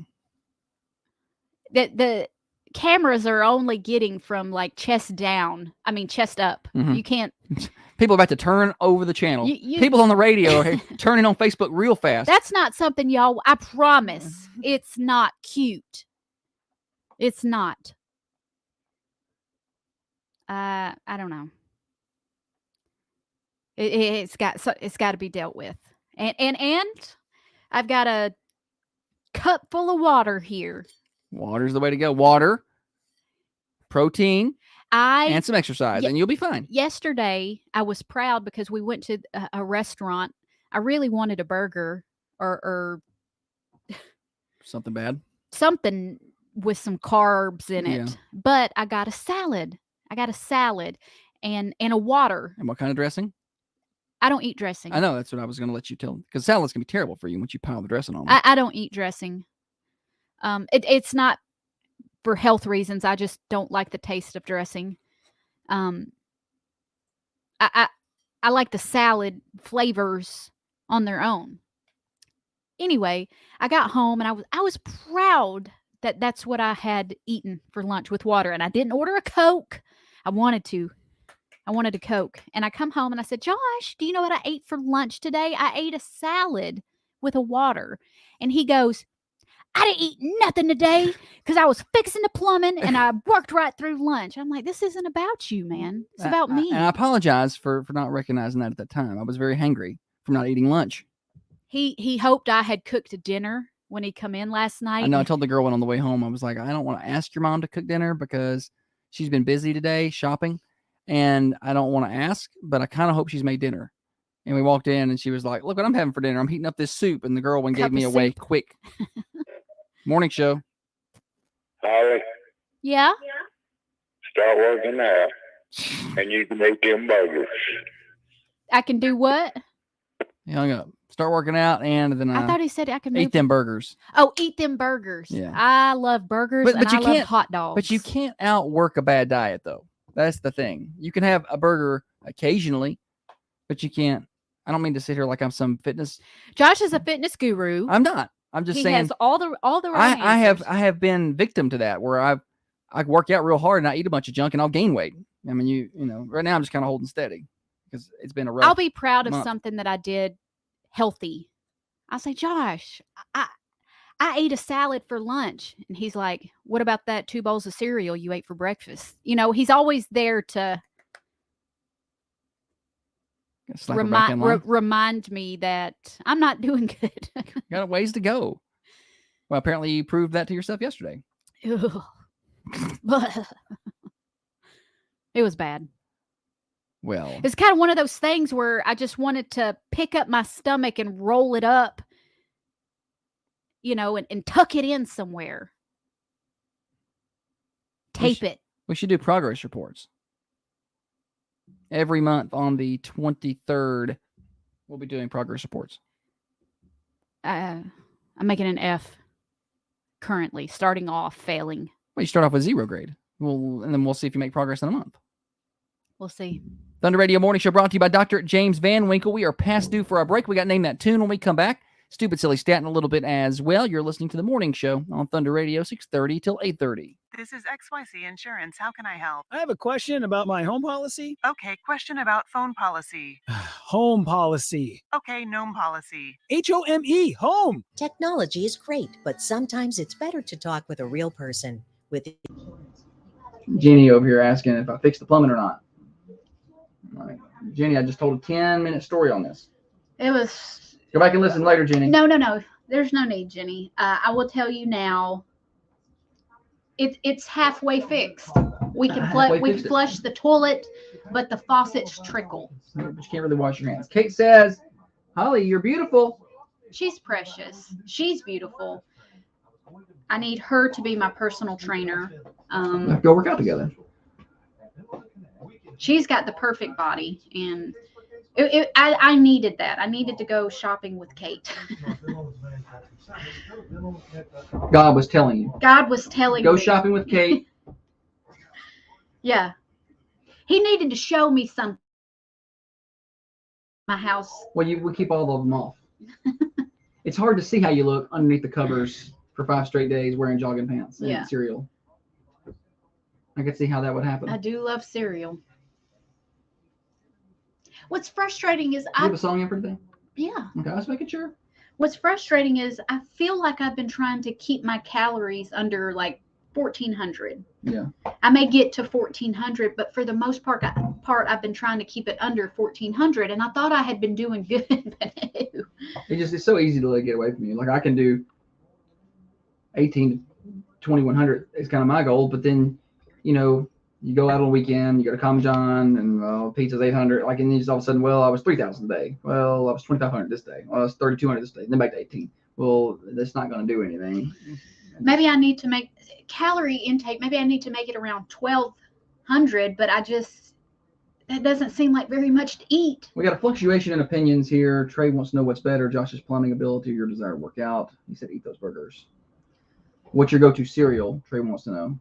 Speaker 2: The cameras are only getting from like chest down. I mean, chest up.
Speaker 3: Mm-hmm.
Speaker 2: You can't.
Speaker 3: People are about to turn over the channel. People on the radio are turning on Facebook real fast.
Speaker 2: That's not something, y'all. I promise. It's not cute. It's not. I don't know. It's got to be dealt with. And I've got a cup full of water here.
Speaker 3: Water's the way to go. Water, protein, and some exercise, and you'll be fine.
Speaker 2: Yesterday, I was proud because we went to a restaurant. I really wanted a burger or
Speaker 3: something bad.
Speaker 2: Something with some carbs in it. But I got a salad. And a water.
Speaker 3: And what kind of dressing?
Speaker 2: I don't eat dressing.
Speaker 3: I know. That's what I was going to let you tell. Because salad's going to be terrible for you once you pile the dressing on.
Speaker 2: I don't eat dressing. It's not for health reasons. I just don't like the taste of dressing. I like the salad flavors on their own. Anyway, I got home and I was proud that that's what I had eaten for lunch with water, and I didn't order a Coke. I wanted a Coke. And I come home and I said, "Josh, do you know what I ate for lunch today? I ate a salad with a water." And he goes, "I didn't eat nothing today because I was fixing the plumbing and I worked right through lunch." I'm like, "This isn't about you, man. It's about me."
Speaker 3: And I apologize for not recognizing that at that time. I was very hangry from not eating lunch.
Speaker 2: He hoped I had cooked dinner when he come in last night.
Speaker 3: I know. I told the girl on the way home, I was like, I don't want to ask your mom to cook dinner because she's been busy today shopping, and I don't want to ask, but I kind of hope she's made dinner. And we walked in, and she was like, "Look what I'm having for dinner. I'm heating up this soup." And the girl gave me away quick. Morning show.
Speaker 6: Holly,
Speaker 2: Yeah?
Speaker 6: start working out, and you can make them burgers.
Speaker 2: I can do what?
Speaker 3: He hung up. Start working out, and then
Speaker 2: I thought he said I can
Speaker 3: eat
Speaker 2: move.
Speaker 3: them burgers.
Speaker 2: Oh, eat them burgers.
Speaker 3: Yeah.
Speaker 2: I love burgers,
Speaker 3: But
Speaker 2: and
Speaker 3: you
Speaker 2: I love
Speaker 3: can't-
Speaker 2: hot dogs.
Speaker 3: But you can't outwork a bad diet, though. That's the thing. You can have a burger occasionally, but you can't. I don't mean to sit here like I'm some fitness.
Speaker 2: Josh is a fitness guru.
Speaker 3: I'm not. I'm just
Speaker 2: he
Speaker 3: saying.
Speaker 2: has all the right
Speaker 3: I
Speaker 2: answers.
Speaker 3: have been victim to that where I work out real hard and I eat a bunch of junk and I'll gain weight. I mean, you know, right now I'm just kind of holding steady because it's been a rough.
Speaker 2: I'll be proud of
Speaker 3: month.
Speaker 2: something that I did healthy. I'll say, "Josh, I ate a salad for lunch." And he's like, "What about that 2 bowls of cereal you ate for breakfast?" You know, he's always there to remind me that I'm not doing good.
Speaker 3: Got a ways to go. Well, apparently you proved that to yourself yesterday.
Speaker 2: It was bad.
Speaker 3: Well,
Speaker 2: It's kind of one of those things where I just wanted to pick up my stomach and roll it up, you know, and tuck it in somewhere. Tape it.
Speaker 3: we should do progress reports. Every month on the 23rd, we'll be doing progress reports.
Speaker 2: I'm making an F currently, starting off failing.
Speaker 3: Well, you start off with 0 grade. And then we'll see if you make progress in a month.
Speaker 2: We'll see.
Speaker 3: Thunder Radio Morning Show brought to you by Dr. James Van Winkle. We are past due for our break. We got Name That Tune when we come back. Stupid Silly Stat in a little bit as well. You're listening to the Morning Show on Thunder Radio, 6:30 till 8:30.
Speaker 7: This is XYZ Insurance. How can I help?
Speaker 8: I have a question about my home policy.
Speaker 7: Okay, question about phone policy.
Speaker 8: Home policy.
Speaker 7: Okay, gnome policy.
Speaker 8: HOME, home.
Speaker 9: Technology is great, but sometimes it's better to talk with a real person. With
Speaker 1: Jenny over here asking if I fixed the plumbing or not. All right. Jenny, I just told a 10-minute story on this.
Speaker 4: It was.
Speaker 1: Go back and listen later, Jenny.
Speaker 4: No. There's no need, Jenny. I will tell you now. It's halfway fixed. We can flush the toilet, but the faucets trickle.
Speaker 1: But you can't really wash your hands. Kate says, "Holly, you're beautiful."
Speaker 4: She's precious. She's beautiful. I need her to be my personal trainer.
Speaker 1: Go work out together.
Speaker 4: She's got the perfect body, and I needed that. I needed to go shopping with Kate.
Speaker 1: God was telling you.
Speaker 4: God was telling
Speaker 1: Go
Speaker 4: me.
Speaker 1: shopping with Kate.
Speaker 4: Yeah. He needed to show me something. My house.
Speaker 1: Well, we keep all of them off. It's hard to see how you look underneath the covers for 5 straight days wearing jogging pants and cereal. I could see how that would happen.
Speaker 4: I do love cereal. What's frustrating is
Speaker 1: Do you have a song in for today?
Speaker 4: Yeah.
Speaker 1: Okay, I was making sure.
Speaker 4: What's frustrating is I feel like I've been trying to keep my calories under like 1,400.
Speaker 1: Yeah.
Speaker 4: I may get to 1,400, but for the most part I've been trying to keep it under 1,400, and I thought I had been doing good. But no.
Speaker 1: It's so easy to let it get away from you. Like I can do 18 to 2,100 is kind of my goal, but then you go out on the weekend, you go to Common John, and pizza's 800. Like, and then just all of a sudden, I was 3,000 a day. Well, I was 2,500 this day. Well, I was 3,200 this day. Then back to 18. Well, that's not going to do anything.
Speaker 4: Maybe I need to make calorie intake. Maybe I need to make it around 1,200, but that doesn't seem like very much to eat.
Speaker 1: We got a fluctuation in opinions here. Trey wants to know what's better, Josh's plumbing ability or your desire to work out. He said eat those burgers. What's your go-to cereal? Trey wants to know.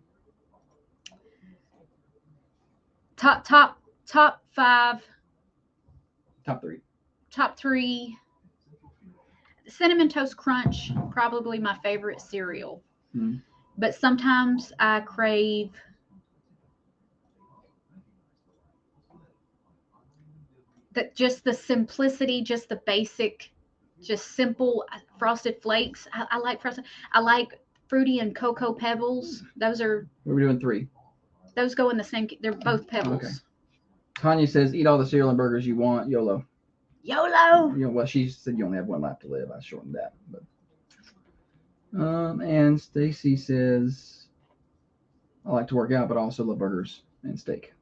Speaker 4: Top 5.
Speaker 1: Top
Speaker 4: 3. Cinnamon Toast Crunch, probably my favorite cereal.
Speaker 1: Hmm.
Speaker 4: But sometimes I crave just the simplicity, just the basic, just simple Frosted Flakes. I like Frosted. I like Fruity and Cocoa Pebbles. Those are.
Speaker 1: We're doing 3.
Speaker 4: Those go in the same. They're both Pebbles.
Speaker 1: Okay. Tanya says, eat all the cereal and burgers you want. YOLO.
Speaker 4: YOLO.
Speaker 1: Well, she said you only have one life to live. I shortened that. But and Stacy says, I like to work out, but I also love burgers and steak.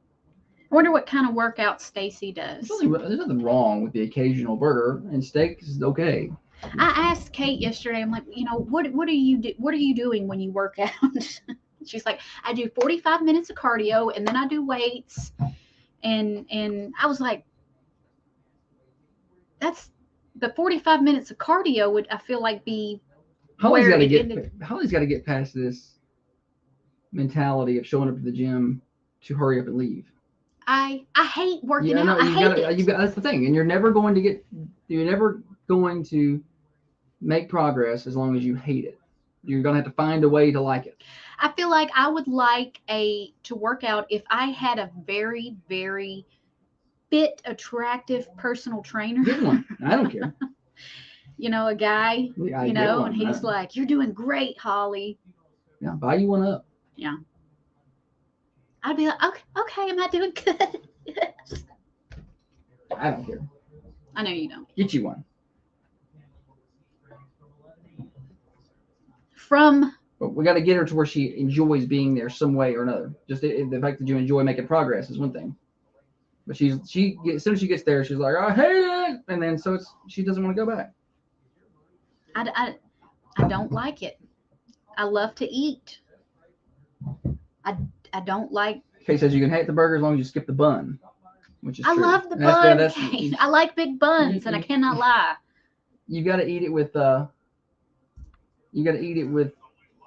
Speaker 4: I wonder what kind of workout Stacy does.
Speaker 1: There's nothing wrong with the occasional burger, and steak is okay.
Speaker 4: I asked Kate yesterday. I'm like, what are you doing when you work out? She's like, I do 45 minutes of cardio, and then I do weights, and I was like, that's the 45 minutes of cardio would, I feel like, be.
Speaker 1: Holly's got to get past this mentality of showing up to the gym to hurry up and leave.
Speaker 4: I hate working out. I hate it.
Speaker 1: That's the thing, and you're never going to make progress as long as you hate it. You're going to have to find a way to like it.
Speaker 4: I feel like I would like to work out if I had a very, very fit, attractive personal trainer.
Speaker 1: Get one. I don't care.
Speaker 4: A guy, and he's like, "You're doing great, Holly."
Speaker 1: Yeah, buy you one up.
Speaker 4: Yeah. I'd be like, okay, am I doing good?
Speaker 1: I don't care.
Speaker 4: I know you don't.
Speaker 1: Get you one. But we got to get her to where she enjoys being there some way or another. Just the fact that you enjoy making progress is one thing. But as soon as she gets there, she's like, I hate it, and then she doesn't want to go back.
Speaker 4: I don't like it. I love to eat. I don't like.
Speaker 1: Kate says you can hate the burger as long as you skip the bun, which is true.
Speaker 4: I love the bun, Kate. I like big buns, and I cannot lie.
Speaker 1: You got to eat it with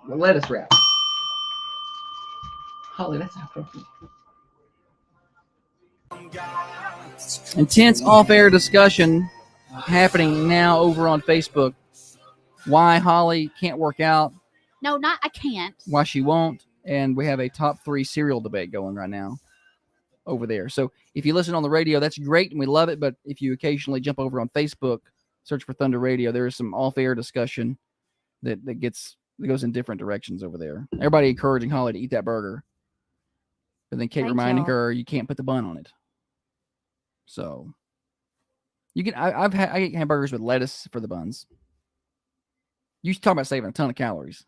Speaker 1: lettuce wrap. Holly, that's not appropriate.
Speaker 3: Intense off-air discussion happening now over on Facebook. Why Holly can't work out.
Speaker 2: No, I can't.
Speaker 3: Why she won't. And we have a top 3 cereal debate going right now over there. So if you listen on the radio, that's great and we love it. But if you occasionally jump over on Facebook, search for Thunder Radio, there is some off-air discussion that goes in different directions over there. Everybody encouraging Holly to eat that burger. But then Kate reminding her you can't put the bun on it. So you can I eat hamburgers with lettuce for the buns. You talk about saving a ton of calories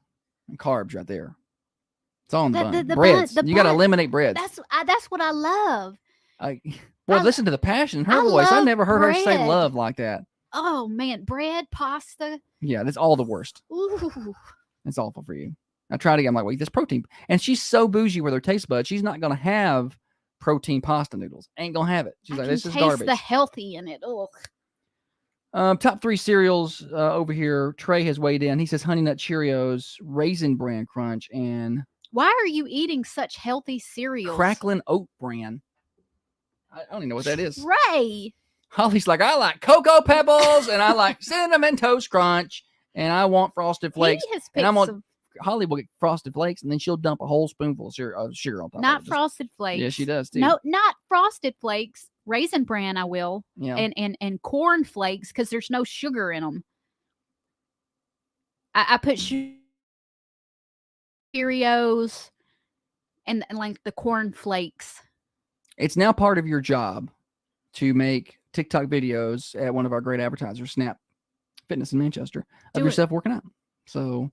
Speaker 3: and carbs right there. It's all in the bun. Breads. You got to eliminate breads.
Speaker 2: That's what I love.
Speaker 3: Listen to the passion in her voice. I never heard her say love like that.
Speaker 2: Oh man, bread, pasta.
Speaker 3: Yeah, that's all the worst.
Speaker 2: Ooh.
Speaker 3: It's awful for you. I tried to get. I'm like, wait, this protein. And she's so bougie with her taste buds. She's not gonna have protein pasta noodles. Ain't gonna have it. She's like, this is garbage.
Speaker 2: Taste the healthy in it. Ugh.
Speaker 3: Top 3 cereals over here. Trey has weighed in. He says Honey Nut Cheerios, Raisin Bran Crunch, and
Speaker 2: why are you eating such healthy cereals?
Speaker 3: Cracklin' Oat Bran. I don't even know what that is.
Speaker 2: Ray.
Speaker 3: Holly's like, I like Cocoa Pebbles and I like Cinnamon Toast Crunch and I want Frosted Flakes. And Holly will get Frosted Flakes and then she'll dump a whole spoonful of sugar on top.
Speaker 2: Not Frosted Flakes.
Speaker 3: Yeah, she does too.
Speaker 2: No, not Frosted Flakes. Raisin Bran, I will.
Speaker 3: Yeah.
Speaker 2: And Corn Flakes because there's no sugar in them. I put Cheerios and like the Corn Flakes.
Speaker 3: It's now part of your job to make TikTok videos at one of our great advertisers, Snap Fitness in Manchester, of yourself working out. So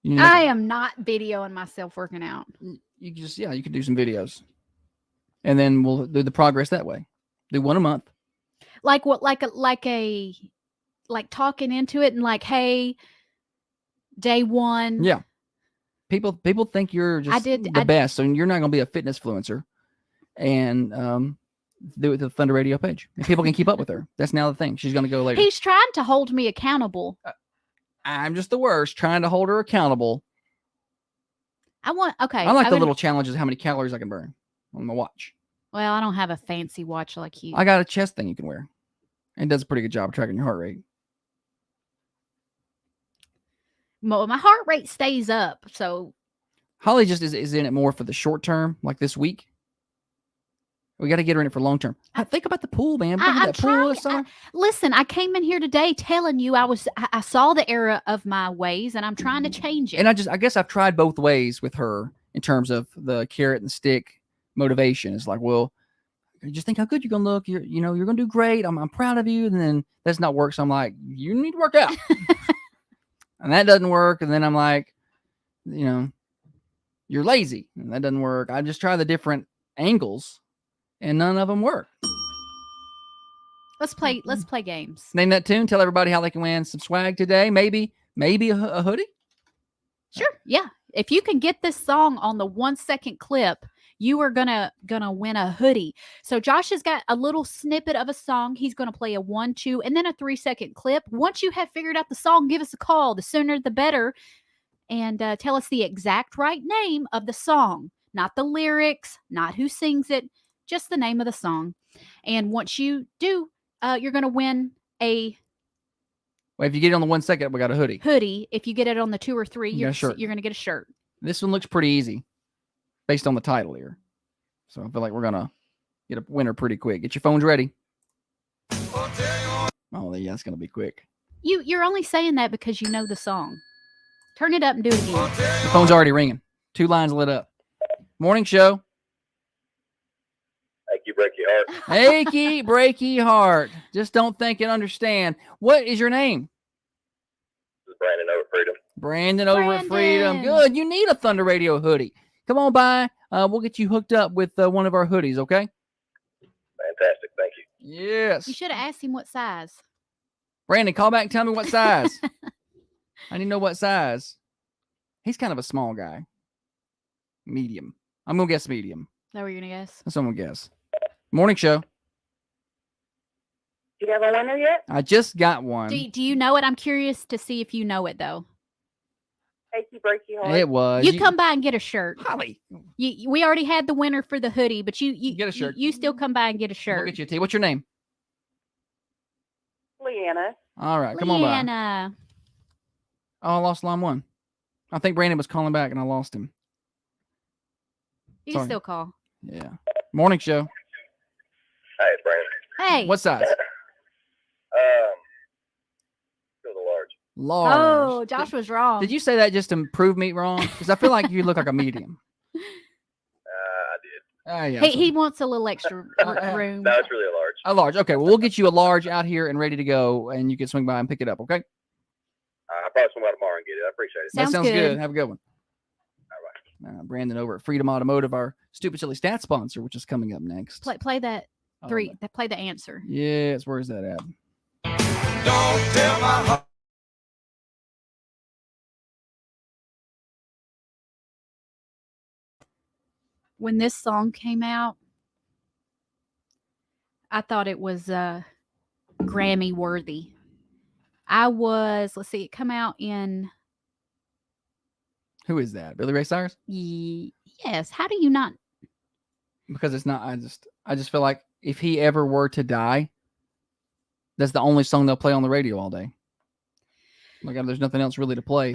Speaker 2: I am not videoing myself working out.
Speaker 3: You can do some videos. And then we'll do the progress that way. Do one a month.
Speaker 2: Like talking into it and like, hey, day 1.
Speaker 3: Yeah. People think you're just the best, so you're not going to be a fitness influencer. And do it to the Thunder Radio page. And people can keep up with her. That's now the thing. She's going to go later.
Speaker 2: He's trying to hold me accountable.
Speaker 3: I'm just the worst, trying to hold her accountable.
Speaker 2: I like
Speaker 3: the little challenges, how many calories I can burn on my watch.
Speaker 2: Well, I don't have a fancy watch like you.
Speaker 3: I got a chest thing you can wear. It does a pretty good job of tracking your heart rate.
Speaker 2: My heart rate stays up, so
Speaker 3: Holly just is in it more for the short term, like this week. We got to get her in it for long term. Think about the pool, man.
Speaker 2: I'm
Speaker 3: that pool this summer.
Speaker 2: Listen, I came in here today telling you I saw the error of my ways, and I'm trying to change it.
Speaker 3: And I guess I've tried both ways with her in terms of the carrot and stick motivation. It's like, well, just think how good you're gonna look. You're gonna do great. I'm proud of you. And then that's not work. So I'm like, you need to work out, and that doesn't work. And then I'm like, you're lazy, and that doesn't work. I just try the different angles, and none of them work.
Speaker 2: Let's play games.
Speaker 3: Name that tune. Tell everybody how they can win some swag today. Maybe a hoodie.
Speaker 2: Sure. Yeah. If you can get this song on the 1 second clip, you are gonna win a hoodie. So Josh has got a little snippet of a song. He's gonna play a 1, 2, and then a 3 second clip. Once you have figured out the song, give us a call. The sooner the better. And tell us the exact right name of the song, not the lyrics, not who sings it, just the name of the song. And once you do, you're gonna win a.
Speaker 3: Well, if you get it on the 1 second, we got a hoodie.
Speaker 2: If you get it on the 2 or 3, you're going to get a shirt.
Speaker 3: This one looks pretty easy based on the title here. So I feel like we're going to get a winner pretty quick. Get your phones ready. Oh, yeah, it's going to be quick.
Speaker 2: You're only saying that because you know the song. Turn it up and do it again.
Speaker 3: The phone's already ringing. 2 lines lit up. Morning show.
Speaker 6: Achy breaky heart.
Speaker 3: Achy breaky heart. Just don't think and understand. What is your name?
Speaker 6: This is Brandon over at Freedom.
Speaker 3: Brandon over at Freedom. Good. You need a Thunder Radio hoodie. Come on by. We'll get you hooked up with one of our hoodies, okay?
Speaker 6: Fantastic. Thank you.
Speaker 3: Yes.
Speaker 2: You should have asked him what size.
Speaker 3: Brandon, call back and tell me what size. I need to know what size. He's kind of a small guy. Medium. I'm going to guess medium.
Speaker 2: Is that what you're going to guess?
Speaker 3: That's what I'm going to guess. Morning show.
Speaker 10: Do you have a winner yet?
Speaker 3: I just got one.
Speaker 2: Do you know it? I'm curious to see if you know it, though.
Speaker 10: Achy breaky heart.
Speaker 3: It was.
Speaker 2: You come by and get a shirt.
Speaker 3: Holly.
Speaker 2: We already had the winner for the hoodie, but you
Speaker 3: get a shirt.
Speaker 2: You still come by and get a shirt.
Speaker 3: We'll get you a tee. What's your name?
Speaker 10: Leanna.
Speaker 3: All right, come on by.
Speaker 2: Leanna.
Speaker 3: Oh, I lost line 1. I think Brandon was calling back and I lost him.
Speaker 2: You can still call.
Speaker 3: Yeah. Morning show.
Speaker 6: Hey, it's Brandon.
Speaker 2: Hey.
Speaker 3: What size?
Speaker 6: Still the large.
Speaker 3: Large.
Speaker 2: Oh, Josh was wrong.
Speaker 3: Did you say that just to prove me wrong? Because I feel like you look like a medium.
Speaker 6: I did.
Speaker 3: Yeah.
Speaker 2: He wants a little extra room.
Speaker 6: No, it's really a large.
Speaker 3: A large. Okay, well, we'll get you a large out here and ready to go, and you can swing by and pick it up, okay?
Speaker 6: I'll probably swing by tomorrow and get it. I appreciate it.
Speaker 3: That sounds
Speaker 2: good.
Speaker 3: good. Have a good one.
Speaker 6: All right.
Speaker 3: Brandon over at Freedom Automotive, our Stupid Silly Stat sponsor, which is coming up next.
Speaker 2: Play that
Speaker 3: Oh,
Speaker 2: three. Play the answer.
Speaker 3: Yes, where's that at?
Speaker 11: Don't tell my heart.
Speaker 2: When this song came out, I thought it was Grammy worthy. Let's see, it come out in.
Speaker 3: Who is that? Billy Ray Cyrus?
Speaker 2: Yes. How do you not?
Speaker 3: Because it's not. I just feel like if he ever were to die, that's the only song they'll play on the radio all day. Like there's nothing else really to play.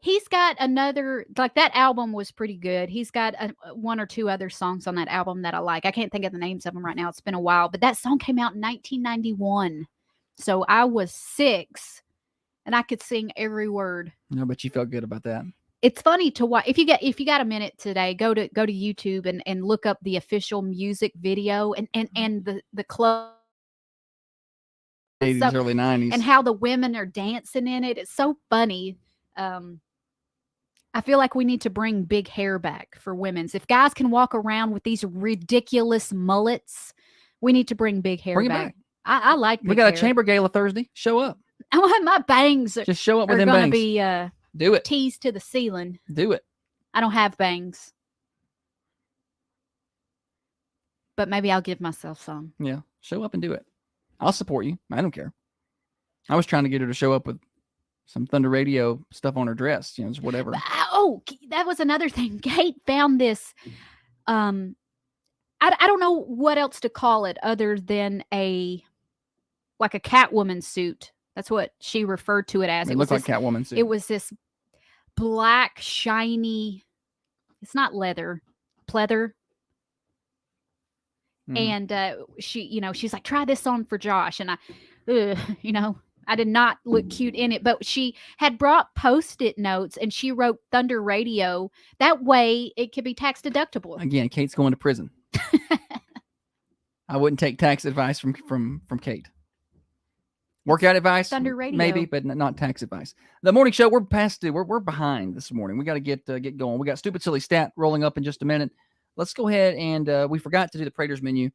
Speaker 2: He's got another, like that album was pretty good. He's got one or two other songs on that album that I like. I can't think of the names of them right now. It's been a while, but that song came out in 1991. So I was 6 and I could sing every word.
Speaker 3: No, but you felt good about that.
Speaker 2: It's funny to watch. If you got a minute today, go to YouTube and look up the official music video and the club.
Speaker 3: 80s, early 90s.
Speaker 2: And how the women are dancing in it. It's so funny. I feel like we need to bring big hair back for women's. If guys can walk around with these ridiculous mullets, we need to bring big hair back. I like big
Speaker 3: We got
Speaker 2: hair.
Speaker 3: a chamber gala Thursday. Show up.
Speaker 2: I want my bangs.
Speaker 3: Just show up with
Speaker 2: are
Speaker 3: them
Speaker 2: gonna
Speaker 3: bangs.
Speaker 2: be
Speaker 3: Do it.
Speaker 2: teased to the ceiling.
Speaker 3: Do it.
Speaker 2: I don't have bangs. But maybe I'll give myself some.
Speaker 3: Yeah. Show up and do it. I'll support you. I don't care. I was trying to get her to show up with some Thunder Radio stuff on her dress, just whatever.
Speaker 2: That was another thing. Kate found this. I don't know what else to call it other than a Catwoman suit. That's what she referred to it as.
Speaker 3: It looked like Catwoman suit.
Speaker 2: It was this black, shiny. It's not leather, pleather. And she's like, try this on for Josh. And I did not look cute in it, but she had brought Post-it notes and she wrote Thunder Radio. That way it could be tax deductible.
Speaker 3: Again, Kate's going to prison. I wouldn't take tax advice from Kate. Workout advice,
Speaker 2: Thunder Radio.
Speaker 3: Maybe, but not tax advice. The morning show, we're behind this morning. We got to get going. We got Stupid Silly Stat rolling up in just a minute. Let's go ahead and we forgot to do the Prater's menu,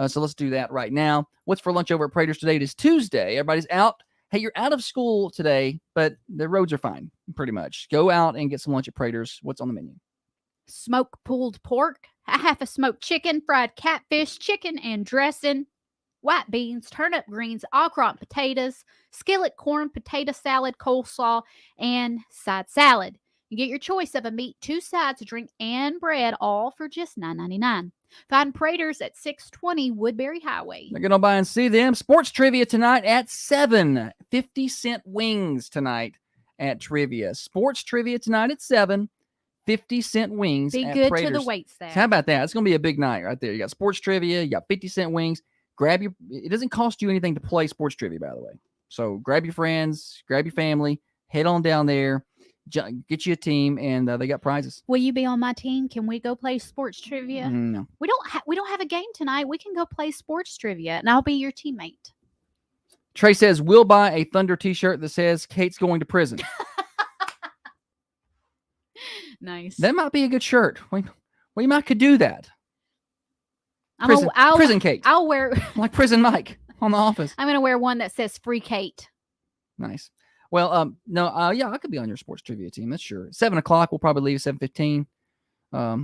Speaker 3: so let's do that right now. What's for lunch over at Prater's today? It is Tuesday. Everybody's out. Hey, you're out of school today, but the roads are fine, pretty much. Go out and get some lunch at Prater's. What's on the menu?
Speaker 2: Smoked pulled pork, a half a smoked chicken, fried catfish, chicken and dressing, white beans, turnip greens, au gratin potatoes, skillet corn, potato salad, coleslaw, and side salad. You get your choice of a meat, 2 sides, a drink, and bread, all for just $9.99. Find Prater's at 620 Woodbury Highway.
Speaker 3: They're going to buy and see them. Sports trivia tonight at 7. 50-cent wings tonight at trivia. Sports trivia tonight at 7. 50-cent wings
Speaker 2: Be
Speaker 3: at
Speaker 2: good
Speaker 3: Prater's.
Speaker 2: to the wait staff.
Speaker 3: So how about that? It's going to be a big night right there. You got sports trivia. You got 50-cent wings. It doesn't cost you anything to play sports trivia, by the way. So grab your friends, grab your family, head on down there. Get you a team, and they got prizes.
Speaker 2: Will you be on my team? Can we go play sports trivia?
Speaker 3: No.
Speaker 2: We don't have a game tonight. We can go play sports trivia, and I'll be your teammate.
Speaker 3: Trey says, we'll buy a Thunder t-shirt that says Kate's going to prison.
Speaker 2: Nice.
Speaker 3: That might be a good shirt. We might could do that. Prison Kate.
Speaker 2: I'll wear
Speaker 3: like Prison Mike on The Office.
Speaker 2: I'm going to wear one that says Free Kate.
Speaker 3: Nice. Well, no, yeah, I could be on your sports trivia team. That's sure. 7 o'clock. We'll probably leave at 7:15. It's a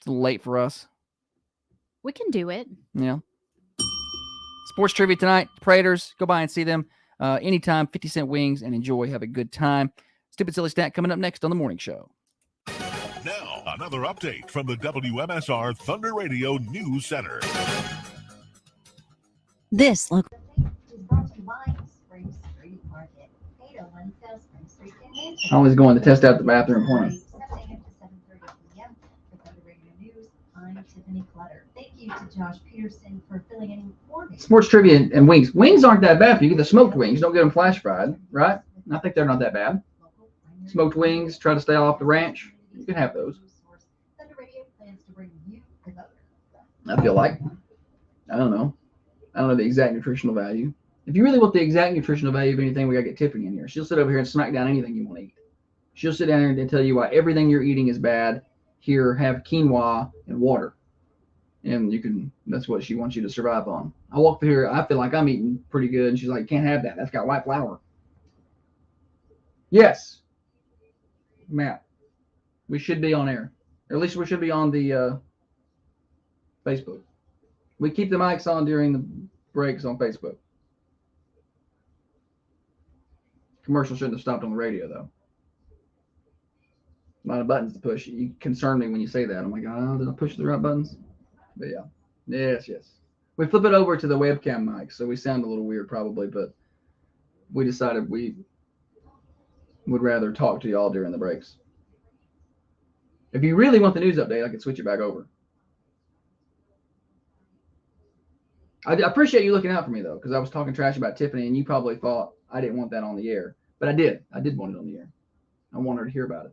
Speaker 3: little late for us.
Speaker 2: We can do it.
Speaker 3: Yeah. Sports trivia tonight. Prater's. Go by and see them anytime. 50-cent wings and enjoy. Have a good time. Stupid Silly Stat coming up next on the morning show.
Speaker 5: Now, another update from the WMSR Thunder Radio News Center.
Speaker 9: This look.
Speaker 1: I always going to test out the bathroom for him.
Speaker 12: Thank you to Josh Peterson for filling in for me.
Speaker 1: Sports trivia and wings. Wings aren't that bad. You get the smoked wings. Don't get them flash fried, right? I think they're not that bad. Smoked wings. Try to stay off the ranch. You can have those. I feel like. I don't know the exact nutritional value. If you really want the exact nutritional value of anything, we got to get Tiffany in here. She'll sit over here and smack down anything you want to eat. She'll sit down here and tell you why everything you're eating is bad. Here, have quinoa and water. And that's what she wants you to survive on. I walk through here, I feel like I'm eating pretty good. And she's like, can't have that. That's got white flour. Yes. Matt, we should be on air. Or at least we should be on the Facebook. We keep the mics on during the breaks on Facebook. Commercial shouldn't have stopped on the radio, though. A lot of buttons to push. You concern me when you say that. I'm like, oh, did I push the right buttons? But yeah. Yes. We flip it over to the webcam mic, so we sound a little weird probably, but we decided we would rather talk to y'all during the breaks. If you really want the news update, I can switch it back over. I appreciate you looking out for me, though, because I was talking trash about Tiffany, and you probably thought I didn't want that on the air. But I did. I did want it on the air. I want her to hear about it.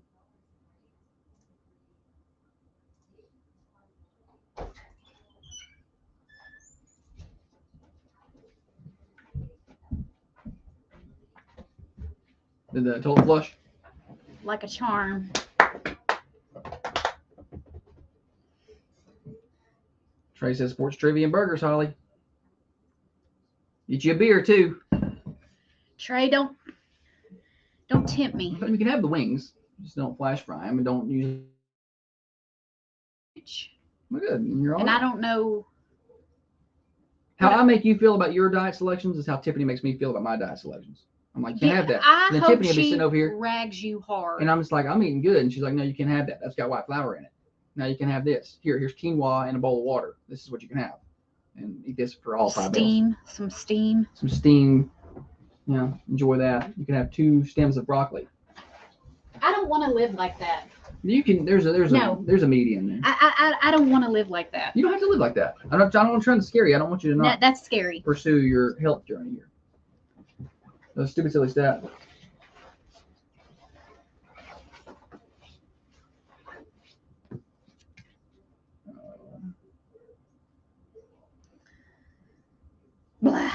Speaker 1: Did the toilet flush?
Speaker 4: Like a charm.
Speaker 1: Trey says sports trivia and burgers, Holly. Get you a beer, too.
Speaker 4: Trey, don't tempt me.
Speaker 1: You can have the wings. Just don't flash fry them and don't use. Well, good. You're all
Speaker 4: and
Speaker 1: right.
Speaker 4: I don't know.
Speaker 1: How I make you feel about your diet selections is how Tiffany makes me feel about my diet selections. I'm like, can't have that.
Speaker 4: I
Speaker 1: And then
Speaker 4: hope
Speaker 1: Tiffany will be
Speaker 4: she
Speaker 1: sitting over here,
Speaker 4: rags you hard.
Speaker 1: and I'm just like, I'm eating good, and she's like, no, you can't have that. That's got white flour in it. Now you can have this. Here's quinoa and a bowl of water. This is what you can have, and eat this for all 5 meals.
Speaker 4: Some steam.
Speaker 1: Some steam. You know, enjoy that. You can have 2 stems of broccoli.
Speaker 4: I don't want to live like that.
Speaker 1: You can. There's a medium there.
Speaker 4: I don't want to live like that.
Speaker 1: You don't have to live like that. I don't want to try to scare you. I don't want you to not
Speaker 4: That's scary.
Speaker 1: pursue your health journey here. Those stupid silly stat.
Speaker 4: Blah.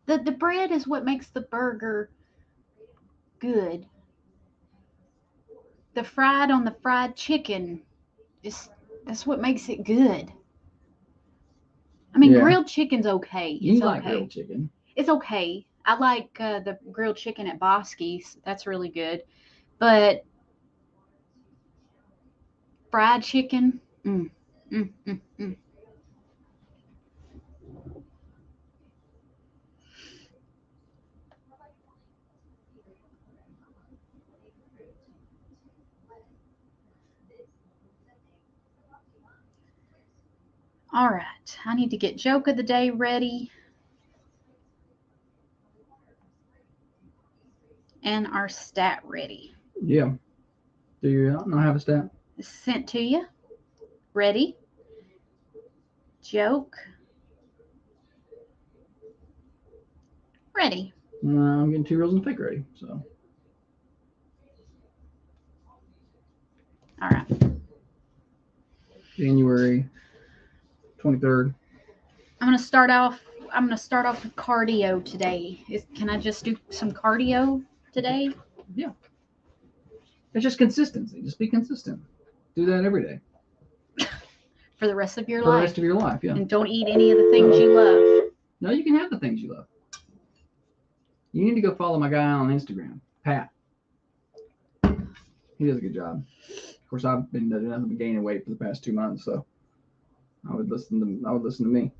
Speaker 4: The bread is what makes the burger good. The fried on the fried chicken that's what makes it good. I mean, grilled chicken's okay.
Speaker 1: You like grilled chicken?
Speaker 4: It's okay. I like the grilled chicken at Bosky's. That's really good. But fried chicken, All right, I need to get joke of the day ready. And our stat ready.
Speaker 1: Yeah. Do you not have a stat?
Speaker 4: It's sent to you. Ready? Joke. Ready.
Speaker 1: I'm getting 2 reels and a fake ready. So.
Speaker 4: All right.
Speaker 1: January 23rd.
Speaker 4: I'm gonna start off with cardio today. Can I just do some cardio today?
Speaker 1: Yeah. It's just consistency. Just be consistent. Do that every day.
Speaker 4: For the rest of your
Speaker 1: For
Speaker 4: life.
Speaker 1: the rest of your life, yeah.
Speaker 4: And don't eat any of the things you love.
Speaker 1: No, you can have the things you love. You need to go follow my guy on Instagram, Pat. He does a good job. Of course, I've been doing nothing but gaining weight for the past 2 months, so I would listen to me.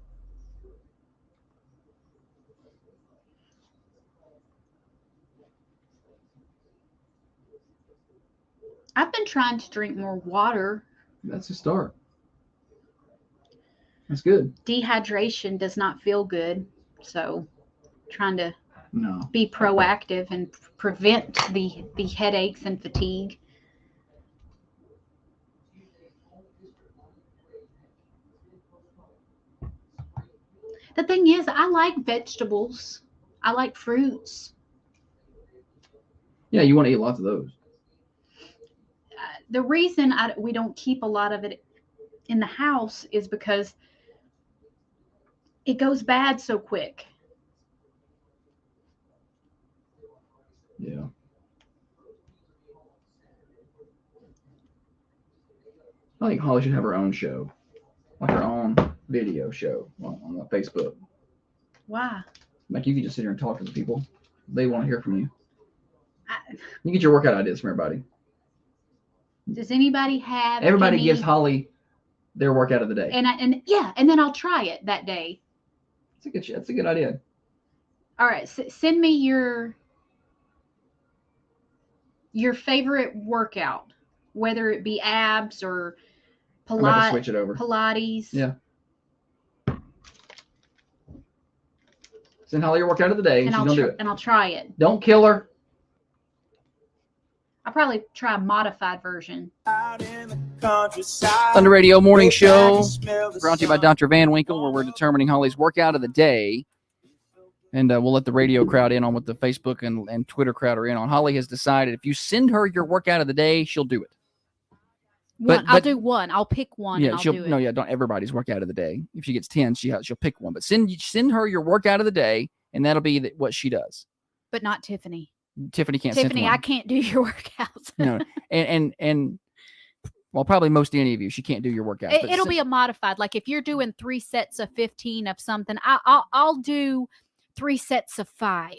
Speaker 4: I've been trying to drink more water.
Speaker 1: That's a start. That's good.
Speaker 4: Dehydration does not feel good, so trying to be proactive and prevent the headaches and fatigue. The thing is, I like vegetables. I like fruits.
Speaker 1: Yeah, you want to eat lots of those.
Speaker 4: The reason we don't keep a lot of it in the house is because it goes bad so quick.
Speaker 1: Yeah. I think Holly should have her own show, like her own video show on Facebook.
Speaker 4: Why?
Speaker 1: Like you could just sit here and talk to the people. They want to hear from you. You get your workout ideas from everybody.
Speaker 4: Does anybody have?
Speaker 1: Everybody gives Holly their workout of the day.
Speaker 4: And then I'll try it that day.
Speaker 1: That's a good idea.
Speaker 4: All right, send me your favorite workout, whether it be abs or
Speaker 1: I'm about to switch it over.
Speaker 4: Pilates.
Speaker 1: Yeah. Send Holly your workout of the day, and she's gonna do it.
Speaker 4: And I'll try it.
Speaker 1: Don't kill her.
Speaker 4: I'll probably try a modified version.
Speaker 3: Thunder Radio Morning Show, brought to you by Dr. Van Winkle, where we're determining Holly's workout of the day. And we'll let the radio crowd in on what the Facebook and Twitter crowd are in on. Holly has decided if you send her your workout of the day, she'll do it.
Speaker 2: I'll do one. I'll pick one.
Speaker 3: Yeah,
Speaker 2: and I'll do it.
Speaker 3: No, yeah, don't everybody's workout of the day. If she gets 10, she'll pick one. But send her your workout of the day, and that'll be what she does.
Speaker 2: But not Tiffany.
Speaker 3: Tiffany can't send
Speaker 2: Tiffany,
Speaker 3: one.
Speaker 2: I can't do your workouts.
Speaker 3: No, and well, probably most any of you, she can't do your workouts.
Speaker 2: It'll be a modified. Like if you're doing 3 sets of 15 of something, I'll do 3 sets of 5.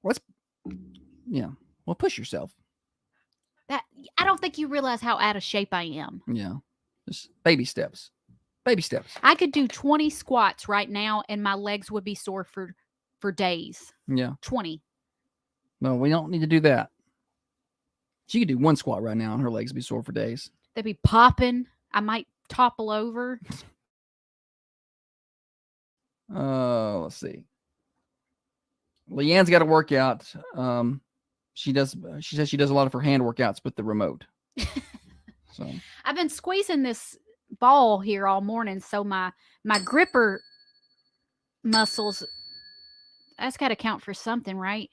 Speaker 3: Well, push yourself.
Speaker 2: That I don't think you realize how out of shape I am.
Speaker 3: Yeah, just baby steps. Baby steps.
Speaker 2: I could do 20 squats right now, and my legs would be sore for days.
Speaker 3: Yeah.
Speaker 2: 20.
Speaker 3: No, we don't need to do that. She could do one squat right now, and her legs would be sore for days.
Speaker 2: They'd be popping. I might topple over.
Speaker 3: Let's see. Leanne's got a workout. She says she does a lot of her hand workouts with the remote. So
Speaker 2: I've been squeezing this ball here all morning, so my gripper muscles, that's got to count for something, right?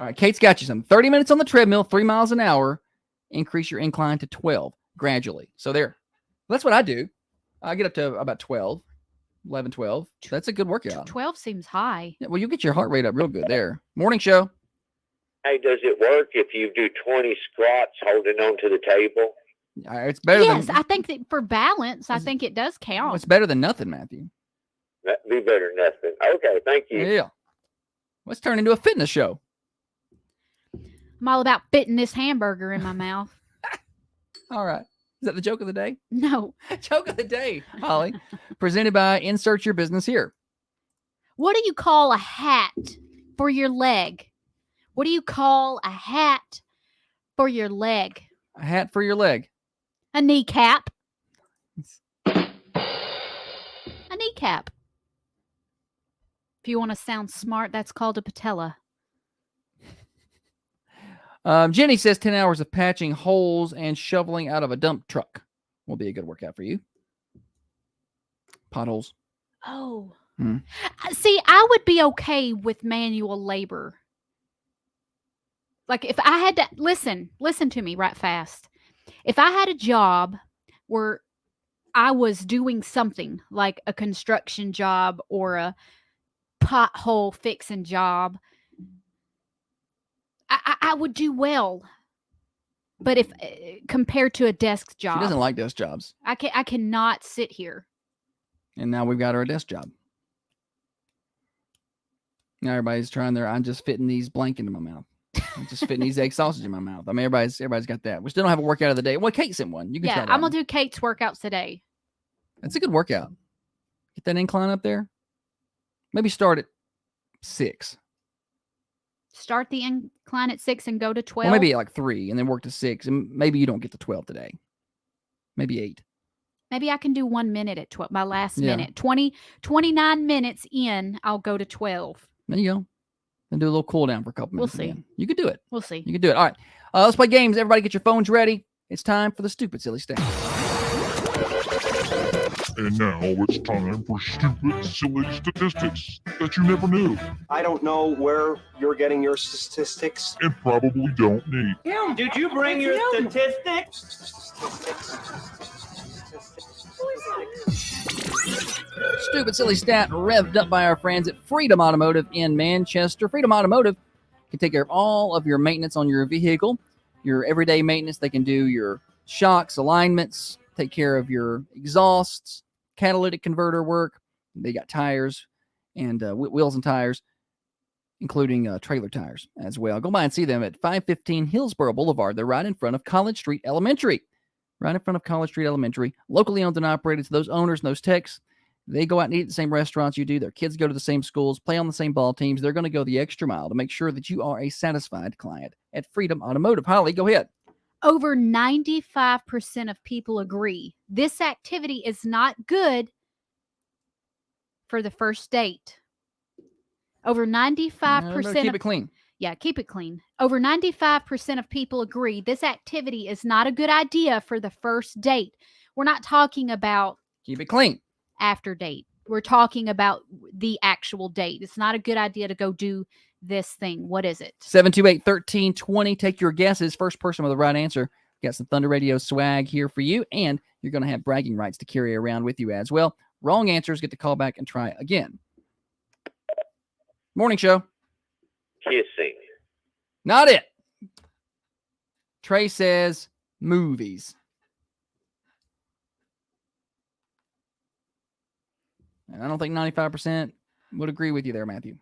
Speaker 3: all right, Kate's got you some. 30 minutes on the treadmill, 3 miles an hour. Increase your incline to 12 gradually. So there. That's what I do. I get up to about 12, 11, 12. That's a good workout.
Speaker 2: 12 seems high.
Speaker 3: Yeah, well, you get your heart rate up real good there. Morning show.
Speaker 6: Hey, does it work if you do 20 squats holding on to the table?
Speaker 3: It's better
Speaker 2: Yes,
Speaker 3: than
Speaker 2: I think that for balance, I think it does count.
Speaker 3: it's better than nothing, Matthew.
Speaker 6: That'd be better than nothing. Okay, thank you.
Speaker 3: Yeah. Let's turn into a fitness show.
Speaker 2: I'm all about fitting this hamburger in my mouth.
Speaker 3: All right. Is that the joke of the day?
Speaker 2: No.
Speaker 3: Joke of the day, Holly. Presented by Insert Your Business Here.
Speaker 2: What do you call a hat for your leg? What do you call a hat for your leg?
Speaker 3: A hat for your leg.
Speaker 2: A kneecap. A kneecap. If you want to sound smart, that's called a patella.
Speaker 3: Jenny says 10 hours of patching holes and shoveling out of a dump truck will be a good workout for you. Potholes.
Speaker 2: Oh.
Speaker 3: Hmm.
Speaker 2: See, I would be okay with manual labor. Like if I had to listen to me right fast. If I had a job where I was doing something like a construction job or a pothole fixing job, I would do well. But if compared to a desk job,
Speaker 3: She doesn't like desk jobs.
Speaker 2: I cannot sit here.
Speaker 3: And now we've got her a desk job. Now everybody's trying I'm just fitting these blank into my mouth. I'm just fitting these egg sausage in my mouth. I mean, everybody's got that. We still don't have a workout of the day. Well, Kate sent one. You can try that.
Speaker 2: I'm gonna do Kate's workouts today.
Speaker 3: That's a good workout. Get that incline up there. Maybe start at 6.
Speaker 2: Start the incline at 6 and go to 12.
Speaker 3: Well, maybe like 3 and then work to 6. And maybe you don't get to 12 today. Maybe 8.
Speaker 2: Maybe I can do 1 minute at 12, my last minute. 29 minutes in, I'll go to 12.
Speaker 3: There you go. Then do a little cool down for a couple minutes.
Speaker 2: We'll see.
Speaker 3: Again. You could do it.
Speaker 2: We'll see.
Speaker 3: You can do it. All right. Let's play games. Everybody get your phones ready. It's time for the stupid, silly stats.
Speaker 5: And now it's time for stupid, silly statistics that you never knew
Speaker 13: I don't know where you're getting your statistics.
Speaker 5: and probably don't need.
Speaker 8: Kim, did you bring your statistics?
Speaker 3: Stupid, silly stat revved up by our friends at Freedom Automotive in Manchester. Freedom Automotive can take care of all of your maintenance on your vehicle, your everyday maintenance. They can do your shocks, alignments, take care of your exhausts, catalytic converter work. They got tires and wheels and tires, including trailer tires as well. Go by and see them at 515 Hillsborough Boulevard. They're right in front of College Street Elementary. Right in front of College Street Elementary. Locally owned and operated. So those owners and those techs, they go out and eat at the same restaurants you do. Their kids go to the same schools, play on the same ball teams. They're going to go the extra mile to make sure that you are a satisfied client at Freedom Automotive. Holly, go ahead.
Speaker 2: Over 95% of people agree this activity is not good for the first date. Over 95%.
Speaker 3: Keep it clean.
Speaker 2: Yeah, keep it clean. Over 95% of people agree this activity is not a good idea for the first date. We're not talking about
Speaker 3: keep it clean
Speaker 2: after date. We're talking about the actual date. It's not a good idea to go do this thing. What is it?
Speaker 3: 728-1320. Take your guesses. First person with the right answer. Got some Thunder Radio swag here for you, and you're going to have bragging rights to carry around with you as well. Wrong answers get to call back and try again. Morning show.
Speaker 6: Kissing.
Speaker 3: Not it. Trey says movies. And I don't think 95% would agree with you there, Matthew.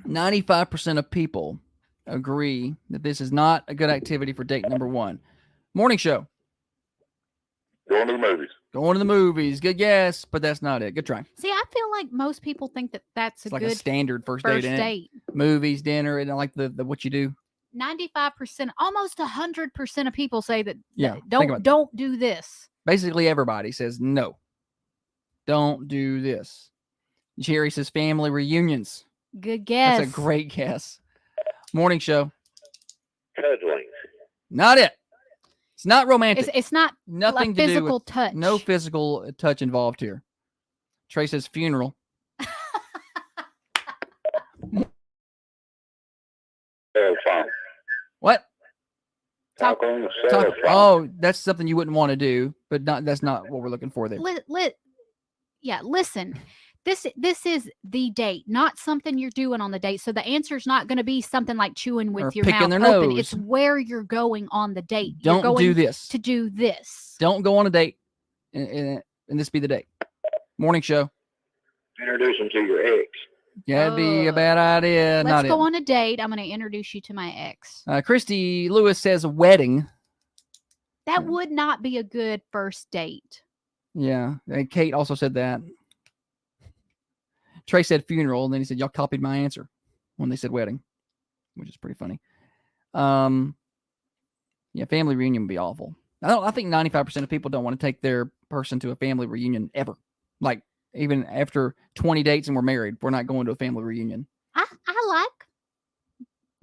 Speaker 3: 95% of people agree that this is not a good activity for date number 1. Morning show.
Speaker 6: Going to the movies.
Speaker 3: Going to the movies. Good guess, but that's not it. Good try.
Speaker 2: See, I feel like most people think that that's
Speaker 3: It's
Speaker 2: a
Speaker 3: like
Speaker 2: good
Speaker 3: a standard first
Speaker 2: first
Speaker 3: date,
Speaker 2: date.
Speaker 3: Movies, dinner, and like the what you do.
Speaker 2: 95%, almost 100% of people say that.
Speaker 3: Yeah,
Speaker 2: don't do this.
Speaker 3: Basically, everybody says no. Don't do this. Jerry says family reunions.
Speaker 2: Good guess.
Speaker 3: That's a great guess. Morning show.
Speaker 6: Cuddling.
Speaker 3: Not it. It's not romantic.
Speaker 2: It's not
Speaker 3: nothing
Speaker 2: like
Speaker 3: to
Speaker 2: physical
Speaker 3: do with,
Speaker 2: touch.
Speaker 3: No physical touch involved here. Trey says funeral. What?
Speaker 6: Talk on the cell phone.
Speaker 3: Oh, that's something you wouldn't want to do, but that's not what we're looking for there.
Speaker 2: Listen. This is the date, not something you're doing on the date. So the answer is not going to be something like chewing with your mouth open.
Speaker 3: Nose.
Speaker 2: It's where you're going on the date.
Speaker 3: Don't
Speaker 2: you're going
Speaker 3: do this.
Speaker 2: To do this.
Speaker 3: Don't go on a date and this be the date. Morning show.
Speaker 6: Introduce them to your ex.
Speaker 3: Yeah, that'd be a bad idea.
Speaker 2: Let's go on a date. I'm going to introduce you to my ex.
Speaker 3: Christy Lewis says wedding.
Speaker 2: That would not be a good first date.
Speaker 3: Yeah. And Kate also said that. Trey said funeral, and then he said, y'all copied my answer when they said wedding, which is pretty funny. Yeah, family reunion would be awful. I think 95% of people don't want to take their person to a family reunion ever. Like, even after 20 dates and we're married, we're not going to a family reunion.
Speaker 2: I like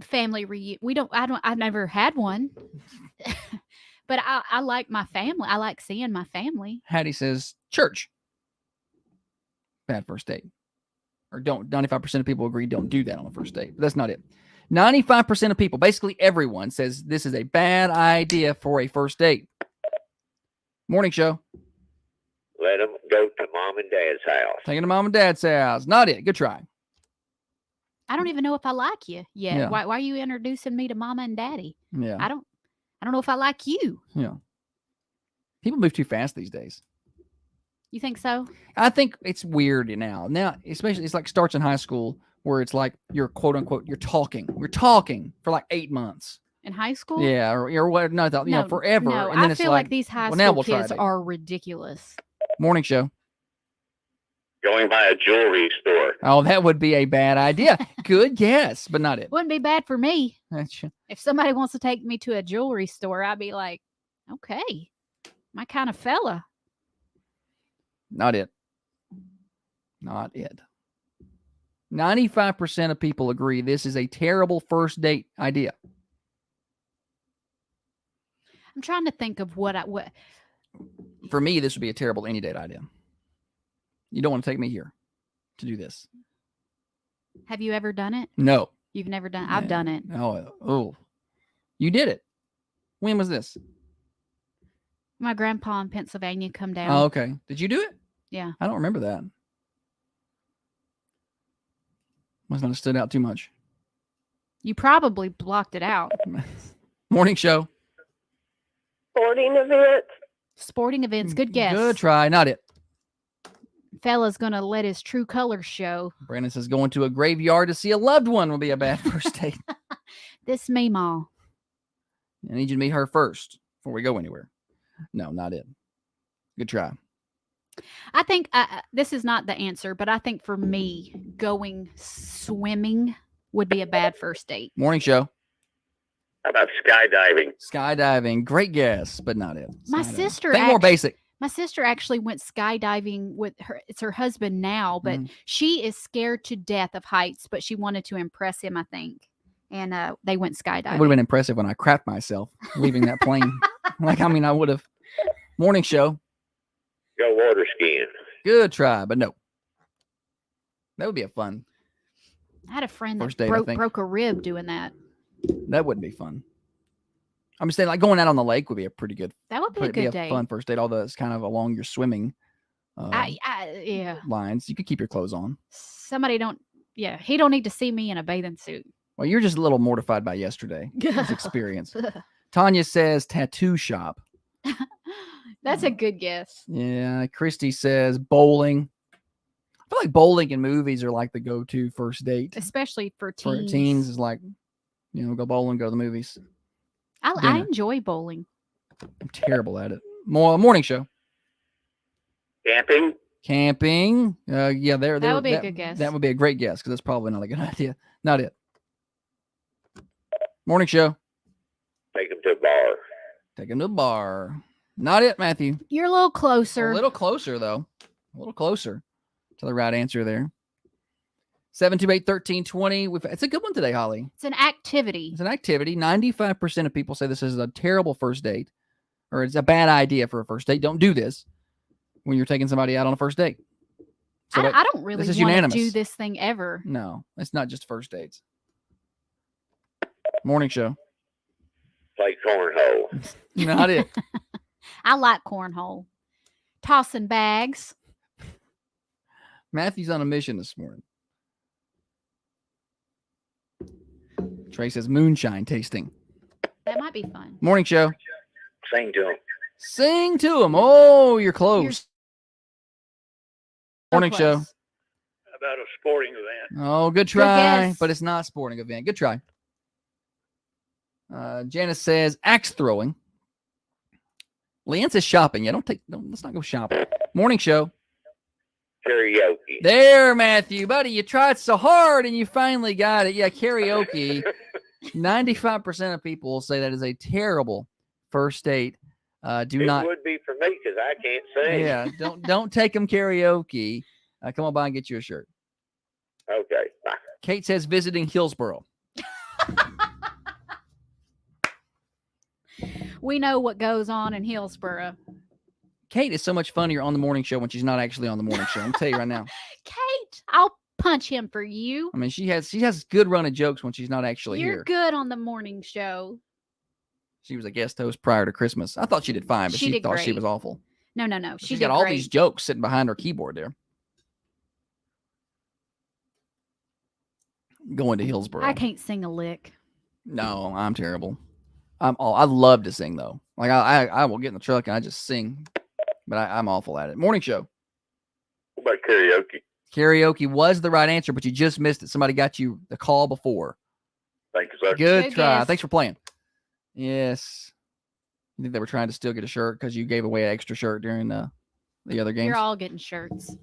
Speaker 2: family reunion. I've never had one. But I like my family. I like seeing my family.
Speaker 3: Hattie says church. Bad first date. Or don't. 95% of people agree don't do that on the first date. But that's not it. 95% of people, basically everyone, says this is a bad idea for a first date. Morning show.
Speaker 6: Let them go to mom and dad's house.
Speaker 3: Taking to mom and dad's house. Not it. Good try.
Speaker 2: I don't even know if I like you yet.
Speaker 3: Yeah.
Speaker 2: Why are you introducing me to mama and daddy?
Speaker 3: Yeah.
Speaker 2: I don't know if I like you.
Speaker 3: Yeah. People move too fast these days.
Speaker 2: You think so?
Speaker 3: I think it's weird now. Now, especially it's like starts in high school where it's like you're quote unquote you're talking for like 8 months.
Speaker 2: In high school?
Speaker 3: Yeah, or what? No, forever.
Speaker 2: No,
Speaker 3: and then
Speaker 2: I feel like these high school kids are ridiculous.
Speaker 3: Morning show.
Speaker 6: Going by a jewelry store.
Speaker 3: Oh, that would be a bad idea. Good guess, but not it.
Speaker 2: Wouldn't be bad for me.
Speaker 3: Gotcha.
Speaker 2: If somebody wants to take me to a jewelry store, I'd be like, okay, my kind of fella.
Speaker 3: Not it. Not it. 95% of people agree this is a terrible first date idea.
Speaker 2: I'm trying to think of what.
Speaker 3: For me, this would be a terrible any date idea. You don't want to take me here to do this.
Speaker 2: Have you ever done it?
Speaker 3: No.
Speaker 2: You've never done it? I've done it.
Speaker 3: Oh. You did it. When was this?
Speaker 2: My grandpa in Pennsylvania come down.
Speaker 3: Oh, okay. Did you do it?
Speaker 2: Yeah.
Speaker 3: I don't remember that. Must not have stood out too much.
Speaker 2: You probably blocked it out.
Speaker 3: Morning show.
Speaker 10: Sporting events.
Speaker 2: Good guess.
Speaker 3: Good try. Not it.
Speaker 2: Fella's going to let his true colors show.
Speaker 3: Brandon says going to a graveyard to see a loved one will be a bad first date.
Speaker 2: This Meemaw.
Speaker 3: I need you to meet her first before we go anywhere. No, not it. Good try.
Speaker 2: I think this is not the answer, but I think for me, going swimming would be a bad first date.
Speaker 3: Morning show.
Speaker 6: How about skydiving?
Speaker 3: Skydiving. Great guess, but not it.
Speaker 2: My sister.
Speaker 3: Think more basic.
Speaker 2: My sister actually went skydiving with her. It's her husband now, but she is scared to death of heights, but she wanted to impress him, I think. And they went skydiving.
Speaker 3: It would have been impressive when I crapped myself leaving that plane. I would have. Morning show.
Speaker 6: Go water skiing.
Speaker 3: Good try, but no. That would be a fun.
Speaker 2: I had a friend
Speaker 3: first
Speaker 2: that
Speaker 3: date,
Speaker 2: broke a rib doing that.
Speaker 3: That wouldn't be fun. I'm just saying, like going out on the lake would be a pretty good.
Speaker 2: That would be a good date.
Speaker 3: Fun first date. Although it's kind of along your swimming.
Speaker 2: Yeah.
Speaker 3: Lines. You could keep your clothes on.
Speaker 2: He don't need to see me in a bathing suit.
Speaker 3: Well, you're just a little mortified by yesterday's experience. Tanya says tattoo shop.
Speaker 2: That's a good guess.
Speaker 3: Yeah. Christy says bowling. I feel like bowling and movies are like the go-to first date.
Speaker 2: Especially for teens.
Speaker 3: For teens is like, go bowling, go to the movies.
Speaker 2: I enjoy bowling.
Speaker 3: I'm terrible at it. Morning show.
Speaker 6: Camping?
Speaker 3: Camping. Yeah,
Speaker 2: That would be a good guess.
Speaker 3: That would be a great guess because that's probably not a good idea. Not it. Morning show.
Speaker 6: Take them to a bar.
Speaker 3: Take him to a bar. Not it, Matthew.
Speaker 2: You're a little closer.
Speaker 3: A little closer, though. A little closer to the right answer there. 728-1320. It's a good one today, Holly.
Speaker 2: It's an activity.
Speaker 3: It's an activity. 95% of people say this is a terrible first date or it's a bad idea for a first date. Don't do this when you're taking somebody out on a first date. So
Speaker 2: I don't really
Speaker 3: this is
Speaker 2: want
Speaker 3: unanimous.
Speaker 2: to do this thing ever.
Speaker 3: No, it's not just first dates. Morning show.
Speaker 6: Play cornhole.
Speaker 3: Not it.
Speaker 2: I like cornhole. Tossing bags.
Speaker 3: Matthew's on a mission this morning. Trey says moonshine tasting.
Speaker 2: That might be fun.
Speaker 3: Morning show.
Speaker 6: Sing to them.
Speaker 3: Sing to him. Oh, you're close. Morning show.
Speaker 6: About a sporting event.
Speaker 3: Oh, good try,
Speaker 2: guess.
Speaker 3: but it's not a sporting event. Good try. Janice says axe throwing. Leanne says shopping. Yeah, let's not go shopping. Morning show.
Speaker 6: Karaoke.
Speaker 3: There, Matthew, buddy, you tried so hard and you finally got it. Yeah, karaoke. 95% of people will say that is a terrible first date. It
Speaker 6: would be for me because I can't sing.
Speaker 3: Yeah, don't take them karaoke. Come on by and get you a shirt.
Speaker 6: Okay. Bye.
Speaker 3: Kate says visiting Hillsboro.
Speaker 2: We know what goes on in Hillsboro.
Speaker 3: Kate is so much funnier on the morning show when she's not actually on the morning show. I'm tell you right now.
Speaker 2: Kate, I'll punch him for you.
Speaker 3: I mean, she has good run of jokes when she's not actually
Speaker 2: You're
Speaker 3: here.
Speaker 2: good on the morning show.
Speaker 3: She was a guest host prior to Christmas. I thought she did fine, but she thought she was awful.
Speaker 2: No.
Speaker 3: She's got all these jokes sitting behind her keyboard there. Going to Hillsboro.
Speaker 2: I can't sing a lick.
Speaker 3: No, I'm terrible. I love to sing though. Like I will get in the truck and I just sing, but I'm awful at it. Morning show.
Speaker 6: What about karaoke?
Speaker 3: Karaoke was the right answer, but you just missed it. Somebody got you the call before.
Speaker 6: Thank you, sir.
Speaker 3: Good try. Guess. Thanks for playing. Yes. You think they were trying to still get a shirt because you gave away an extra shirt during the other games?
Speaker 2: You're all getting shirts.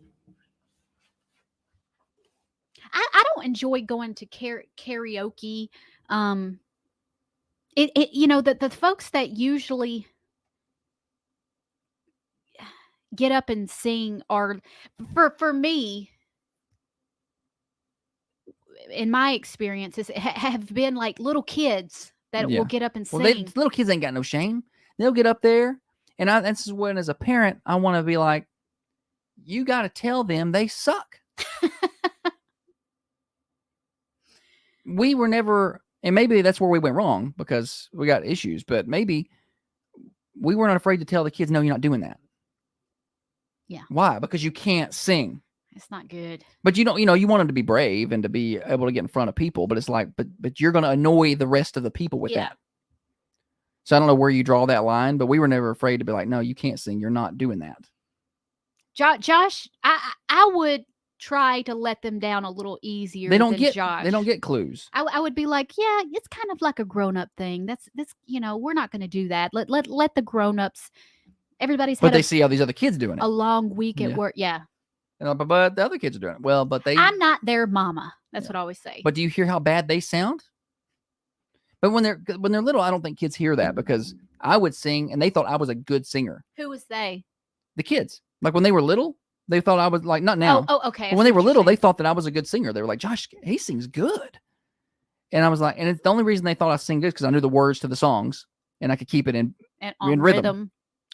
Speaker 2: I don't enjoy going to karaoke. The folks that usually get up and sing are, for me, in my experiences, have been like little kids that will get up and sing.
Speaker 3: Little kids ain't got no shame. They'll get up there, and this is when, as a parent, I want to be like, you got to tell them they suck. We were never, and maybe that's where we went wrong because we got issues, but maybe we weren't afraid to tell the kids, no, you're not doing that.
Speaker 2: Yeah.
Speaker 3: Why? Because you can't sing.
Speaker 2: It's not good.
Speaker 3: But you want them to be brave and to be able to get in front of people, but it's like, but you're going to annoy the rest of the people with that. So I don't know where you draw that line, but we were never afraid to be like, no, you can't sing. You're not doing that.
Speaker 2: Josh, I would try to let them down a little easier.
Speaker 3: They don't get
Speaker 2: Josh.
Speaker 3: They don't get clues.
Speaker 2: I would be like, yeah, it's kind of like a grown-up thing. That's we're not going to do that. Let the grown-ups. Everybody's
Speaker 3: but they see all these other kids doing it.
Speaker 2: A long week at work. Yeah.
Speaker 3: But the other kids are doing it. Well, but
Speaker 2: I'm not their mama. That's what I always say.
Speaker 3: But do you hear how bad they sound? But when they're little, I don't think kids hear that because I would sing and they thought I was a good singer.
Speaker 2: Who was they?
Speaker 3: The kids. Like when they were little, they thought I was like, not now.
Speaker 2: Oh, okay.
Speaker 3: But when they were little, they thought that I was a good singer. They were like, Josh, he sings good. And I was like, and it's the only reason they thought I sing good because I knew the words to the songs and I could keep it in rhythm.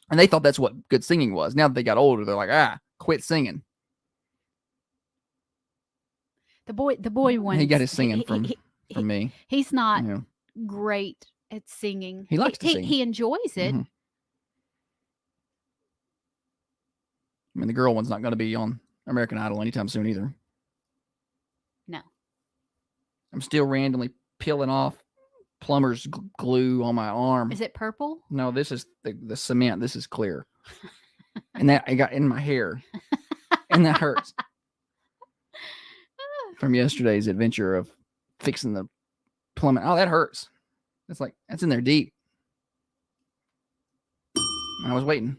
Speaker 3: And they thought that's what good singing was. Now that they got older, they're like, quit singing.
Speaker 2: The boy one.
Speaker 3: He got his singing from me.
Speaker 2: He's not great at singing.
Speaker 3: He likes to sing.
Speaker 2: He enjoys it.
Speaker 3: Mm-hmm. I mean, the girl one's not going to be on American Idol anytime soon either.
Speaker 2: No.
Speaker 3: I'm still randomly peeling off plumber's glue on my arm.
Speaker 2: Is it purple?
Speaker 3: No, this is the cement. This is clear. And that I got in my hair. And that hurts. From yesterday's adventure of fixing the plumbing. Oh, that hurts. It's like, that's in there deep. I was waiting.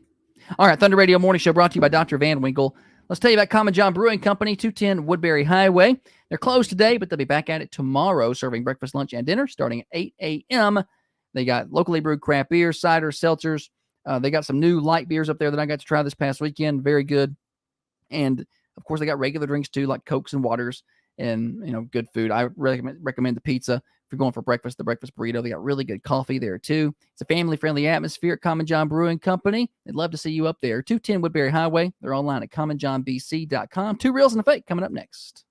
Speaker 3: All right, Thunder Radio Morning Show brought to you by Dr. Van Winkle. Let's tell you about Common John Brewing Company, 210 Woodbury Highway. They're closed today, but they'll be back at it tomorrow, serving breakfast, lunch, and dinner starting at 8 a.m. They got locally brewed craft beer, cider, seltzers. They got some new light beers up there that I got to try this past weekend. Very good. And, of course, they got regular drinks, too, like Cokes and waters and, good food. I recommend the pizza. If you're going for breakfast, the breakfast burrito. They got really good coffee there, too. It's a family-friendly atmosphere at Common John Brewing Company. They'd love to see you up there. 210 Woodbury Highway. They're online at commonjohnbc.com. 2 Reels and a Fake coming up next.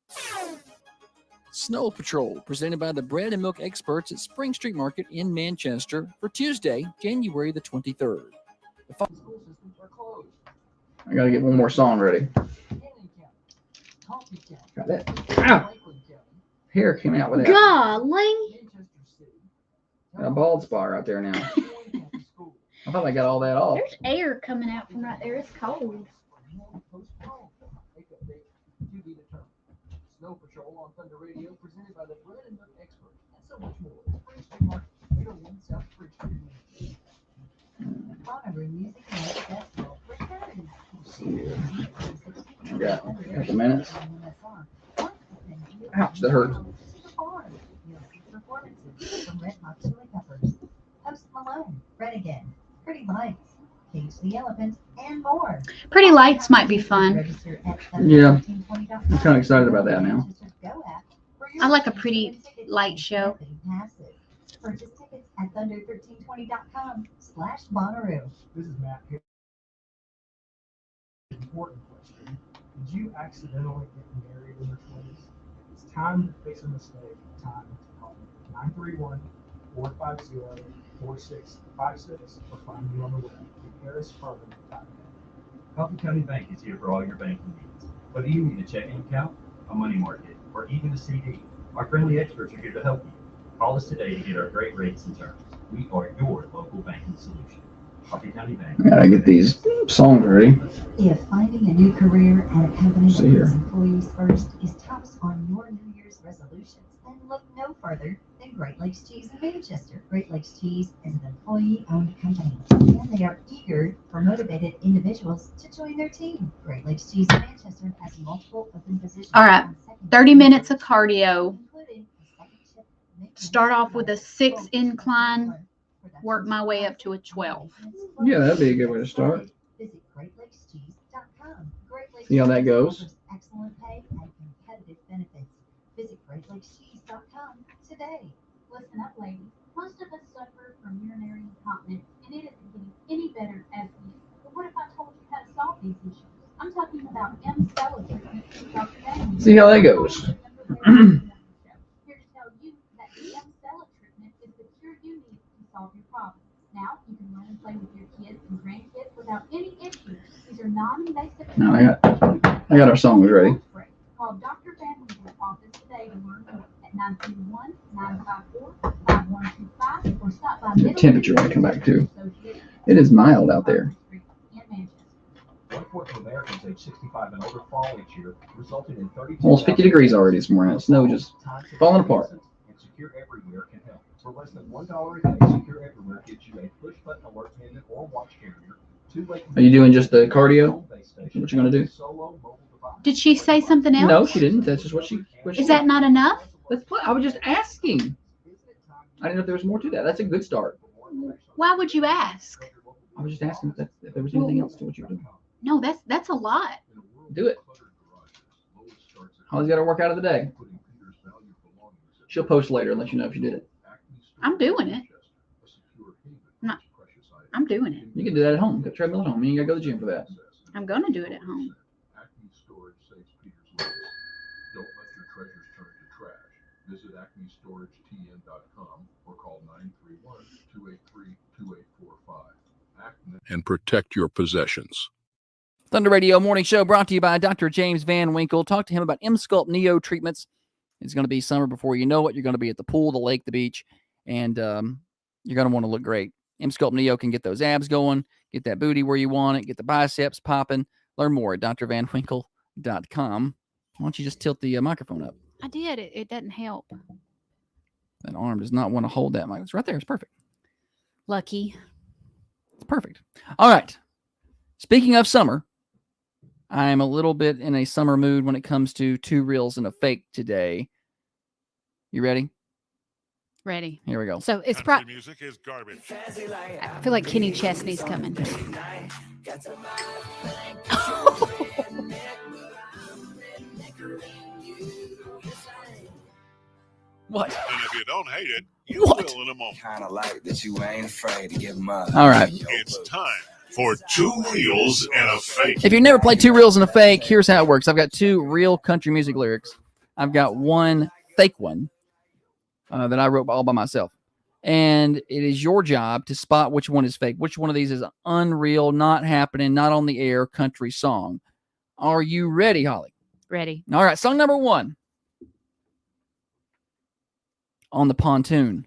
Speaker 3: Snow Patrol, presented by the bread and milk experts at Spring Street Market in Manchester for Tuesday, January the 23rd. The school systems are closed.
Speaker 1: I got to get one more song ready. Got that. Ow! Hair came out with that.
Speaker 4: Golly.
Speaker 1: Got a bald spot right there now. I thought I got all that off.
Speaker 4: There's air coming out from right there. It's cold.
Speaker 3: Snow Patrol on Thunder Radio, presented by the bread and milk experts, and so much more. Spring Street Market, 801 South Spring Street.
Speaker 12: Bonnaroo Music and Festival returns.
Speaker 1: Got a couple minutes. Ouch, that hurts.
Speaker 12: Performances from Red Hot Chili Peppers, Post Malone, Red Again, Pretty Lights, Cage the Elephant, and more.
Speaker 4: Pretty Lights might be fun.
Speaker 1: Yeah, I'm kind of excited about that now.
Speaker 4: I like a Pretty Light show.
Speaker 12: Purchase tickets at thunder1320.com/Bonnaroo.
Speaker 13: This is Matt here. Important question. Did you accidentally get married in your 20s? It's time to fix a mistake. Time to call 931-450-4656 or find me on the web at harrisfarming.com.
Speaker 14: Coffee County Bank is here for all your banking needs. Whether you need a checking account, a money market, or even a CD, our friendly experts are here to help you. Call us today to get our great rates and terms. We are your local banking solution. Coffee County Bank.
Speaker 1: I gotta get these songs ready.
Speaker 12: If finding a new career at a company
Speaker 1: See
Speaker 12: that
Speaker 1: here.
Speaker 12: puts employees first is tops on your New Year's resolutions, then look no further than Great Lakes Cheese in Manchester. Great Lakes Cheese is an employee-owned company, and they are eager for motivated individuals to join their team. Great Lakes Cheese in Manchester has multiple open positions.
Speaker 4: All right, 30 minutes of cardio. Start off with a 6 incline, work my way up to a 12.
Speaker 1: Yeah, that'd be a good way to start. See how that goes.
Speaker 12: Excellent pay and competitive benefits. Visit GreatLakesCheese.com today.
Speaker 15: Listen up, ladies. Most of us suffer from urinary incontinence, and it isn't getting any better as we age. But what if I told you how to solve these issues? I'm talking about M-Stella treatment with Dr. Daniel.
Speaker 1: See how that goes.
Speaker 15: Here to tell you that the M-Stella treatment is the cure you need to solve your problems. Now you can learn and play with your kids and grandkids without any issues. These are non-invasive.
Speaker 1: Now I got our songs ready.
Speaker 15: Call Dr. Van Winkle's office today to learn more at 931-954-5125 or stop by
Speaker 1: The temperature might come back too. It is mild out there.
Speaker 14: 1/4 of Americans age 65 and older fall each year, resulting in 32.
Speaker 1: Almost 50 degrees already this morning. Snow just falling apart.
Speaker 14: And Secure Everywhere can help. For less than $1 a day, Secure Everywhere gets you a push-button alert pendant or watch carrier.
Speaker 1: Are you doing just the cardio? What you gonna do?
Speaker 4: Did she say something else?
Speaker 1: No, she didn't. That's just what she
Speaker 4: Is that not enough?
Speaker 1: That's what I was just asking. I didn't know if there was more to that. That's a good start.
Speaker 4: Why would you ask?
Speaker 1: I was just asking if there was anything else to what you were doing.
Speaker 4: No, that's a lot.
Speaker 1: Do it. Holly's got her workout of the day. She'll post later and let you know if you did it.
Speaker 4: I'm doing it. I'm doing it.
Speaker 1: You can do that at home. Got a treadmill at home. You ain't gotta go to the gym for that.
Speaker 4: I'm gonna do it at home.
Speaker 5: Don't let your treasures turn to trash. Visit acmestoragetn.com or call 931-283-2845. And protect your possessions.
Speaker 3: Thunder Radio Morning Show brought to you by Dr. James Van Winkle. Talk to him about M-Sculpt Neo treatments. It's going to be summer before you know it. You're going to be at the pool, the lake, the beach, and you're going to want to look great. M-Sculpt Neo can get those abs going, get that booty where you want it, get the biceps popping. Learn more at drvanwinkle.com. Why don't you just tilt the microphone up?
Speaker 2: I did. It doesn't help.
Speaker 3: That arm does not want to hold that mic. It's right there. It's perfect.
Speaker 2: Lucky.
Speaker 3: It's perfect. All right. Speaking of summer, I'm a little bit in a summer mood when it comes to 2 reels and a fake today. You ready?
Speaker 2: Ready.
Speaker 3: Here we go.
Speaker 2: So it's
Speaker 5: Country music is garbage.
Speaker 2: I feel like Kenny Chesney's coming.
Speaker 3: What?
Speaker 5: And if you don't hate it, you
Speaker 3: What?
Speaker 5: will in a moment.
Speaker 11: Kind of like that you ain't afraid to give them up.
Speaker 3: All right.
Speaker 5: It's time for 2 reels and a fake.
Speaker 3: If you've never played 2 reels and a fake, here's how it works. I've got 2 real country music lyrics. I've got 1 fake one that I wrote all by myself. And it is your job to spot which one is fake. Which one of these is unreal, not happening, not on the air country song. Are you ready, Holly?
Speaker 2: Ready.
Speaker 3: All right, song number 1. On the pontoon,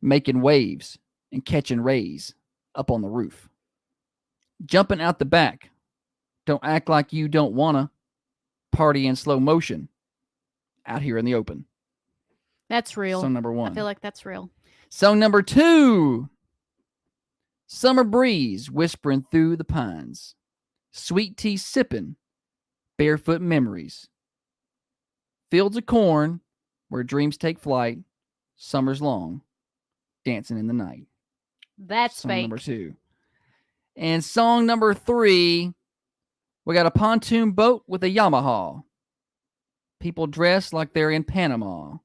Speaker 3: making waves and catching rays up on the roof. Jumping out the back. Don't act like you don't wanna. Party in slow motion out here in the open.
Speaker 2: That's real.
Speaker 3: Song number 1.
Speaker 2: I feel like that's real.
Speaker 3: Song number 2. Summer breeze whispering through the pines. Sweet tea sipping. Barefoot memories. Fields of corn where dreams take flight. Summer's long. Dancing in the night.
Speaker 2: That's
Speaker 3: Song
Speaker 2: fake.
Speaker 3: number 2. And song number 3. We got a pontoon boat with a Yamaha. People dressed like they're in Panama.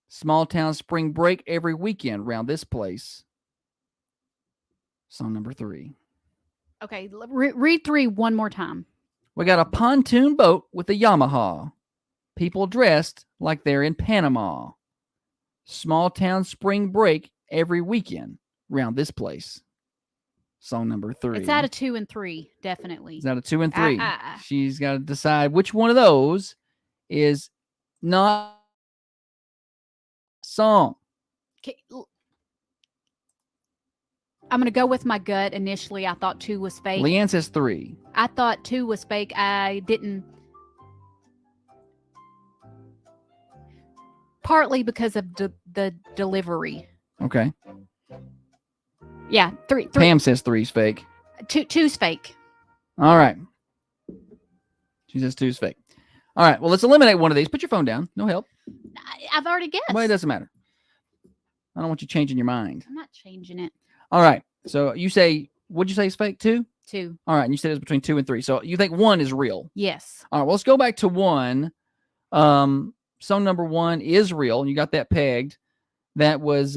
Speaker 3: Small town spring break every weekend round this place. Song number 3.
Speaker 2: Okay, read 3 one more time.
Speaker 3: We got a pontoon boat with a Yamaha. People dressed like they're in Panama. Small town spring break every weekend round this place. Song number 3.
Speaker 2: It's out of 2 and 3, definitely.
Speaker 3: It's out of 2 and 3. She's got to decide which one of those is not song.
Speaker 2: Okay, I'm going to go with my gut. Initially, I thought 2 was fake.
Speaker 3: Leanne says 3.
Speaker 2: I thought 2 was fake. I didn't. Partly because of the delivery.
Speaker 3: Okay.
Speaker 2: Yeah, 3.
Speaker 3: Pam says 3's fake.
Speaker 2: 2's fake.
Speaker 3: All right. She says 2's fake. All right. Well, let's eliminate one of these. Put your phone down. No help.
Speaker 2: I've already guessed.
Speaker 3: Well, it doesn't matter. I don't want you changing your mind.
Speaker 2: I'm not changing it.
Speaker 3: All right. So you say, what'd you say is fake? 2?
Speaker 2: 2.
Speaker 3: All right. And you said it was between 2 and 3. So you think 1 is real?
Speaker 2: Yes.
Speaker 3: All right. Well, let's go back to 1. Song number 1 is real. And you got that pegged. That was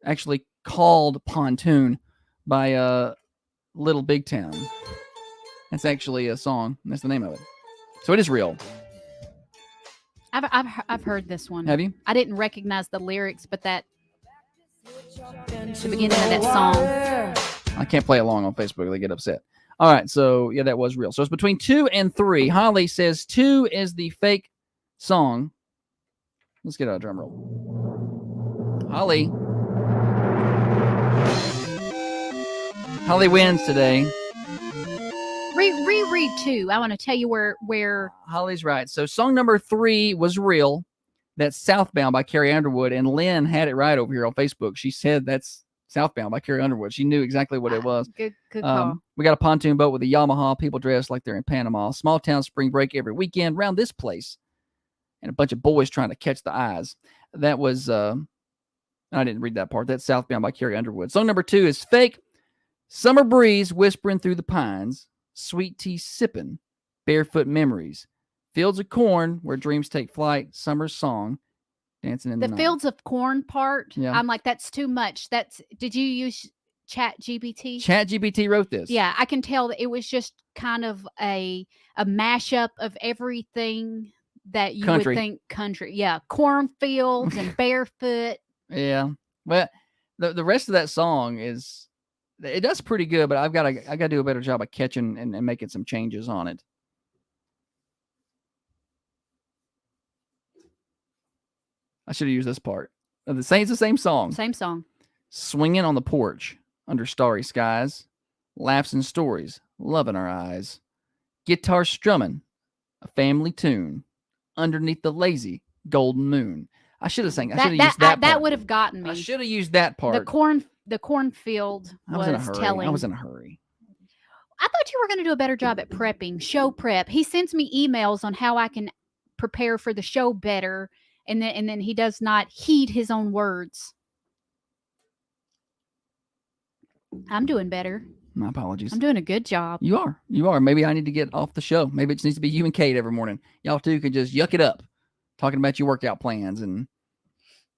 Speaker 3: actually called Pontoon by Little Big Town. That's actually a song. That's the name of it. So it is real.
Speaker 2: I've heard this one.
Speaker 3: Have you?
Speaker 2: I didn't recognize the lyrics, but the beginning of that song.
Speaker 3: I can't play along on Facebook. They get upset. All right. So, yeah, that was real. So it's between 2 and 3. Holly says 2 is the fake song. Let's get a drum roll. Holly. Holly wins today.
Speaker 2: Reread 2. I want to tell you where
Speaker 3: Holly's right. So song number 3 was real. That's Southbound by Carrie Underwood. And Lynn had it right over here on Facebook. She said that's Southbound by Carrie Underwood. She knew exactly what it was.
Speaker 2: Good call.
Speaker 3: We got a pontoon boat with a Yamaha. People dressed like they're in Panama. Small town spring break every weekend around this place. And a bunch of boys trying to catch the eyes. That was, I didn't read that part. That's Southbound by Carrie Underwood. Song number 2 is fake. Summer breeze whispering through the pines. Sweet tea sipping. Barefoot memories. Fields of corn where dreams take flight. Summer song. Dancing in the night.
Speaker 2: fields of corn part.
Speaker 3: Yeah.
Speaker 2: I'm like, that's too much. Did you use Chat GPT?
Speaker 3: Chat GPT wrote this.
Speaker 2: Yeah, I can tell that it was just kind of a mashup of everything that you would think country. Yeah, cornfields and barefoot.
Speaker 3: Yeah, but the rest of that song is, it does pretty good. But I got to do a better job of catching and making some changes on it. I should have used this part. It's the same song.
Speaker 2: Same song.
Speaker 3: Swinging on the porch under starry skies, laughs and stories, love in our eyes. Guitar strumming, a family tune, underneath the lazy golden moon. I should have sang. I should have used that part.
Speaker 2: That would have gotten me.
Speaker 3: I should have used that part.
Speaker 2: The cornfield was telling.
Speaker 3: I was in a hurry.
Speaker 2: I thought you were going to do a better job at prepping, show prep. He sends me emails on how I can prepare for the show better, and then he does not heed his own words. I'm doing better.
Speaker 3: My apologies.
Speaker 2: I'm doing a good job.
Speaker 3: You are. Maybe I need to get off the show. Maybe it just needs to be you and Kate every morning. Y'all two can just yuck it up, talking about your workout plans and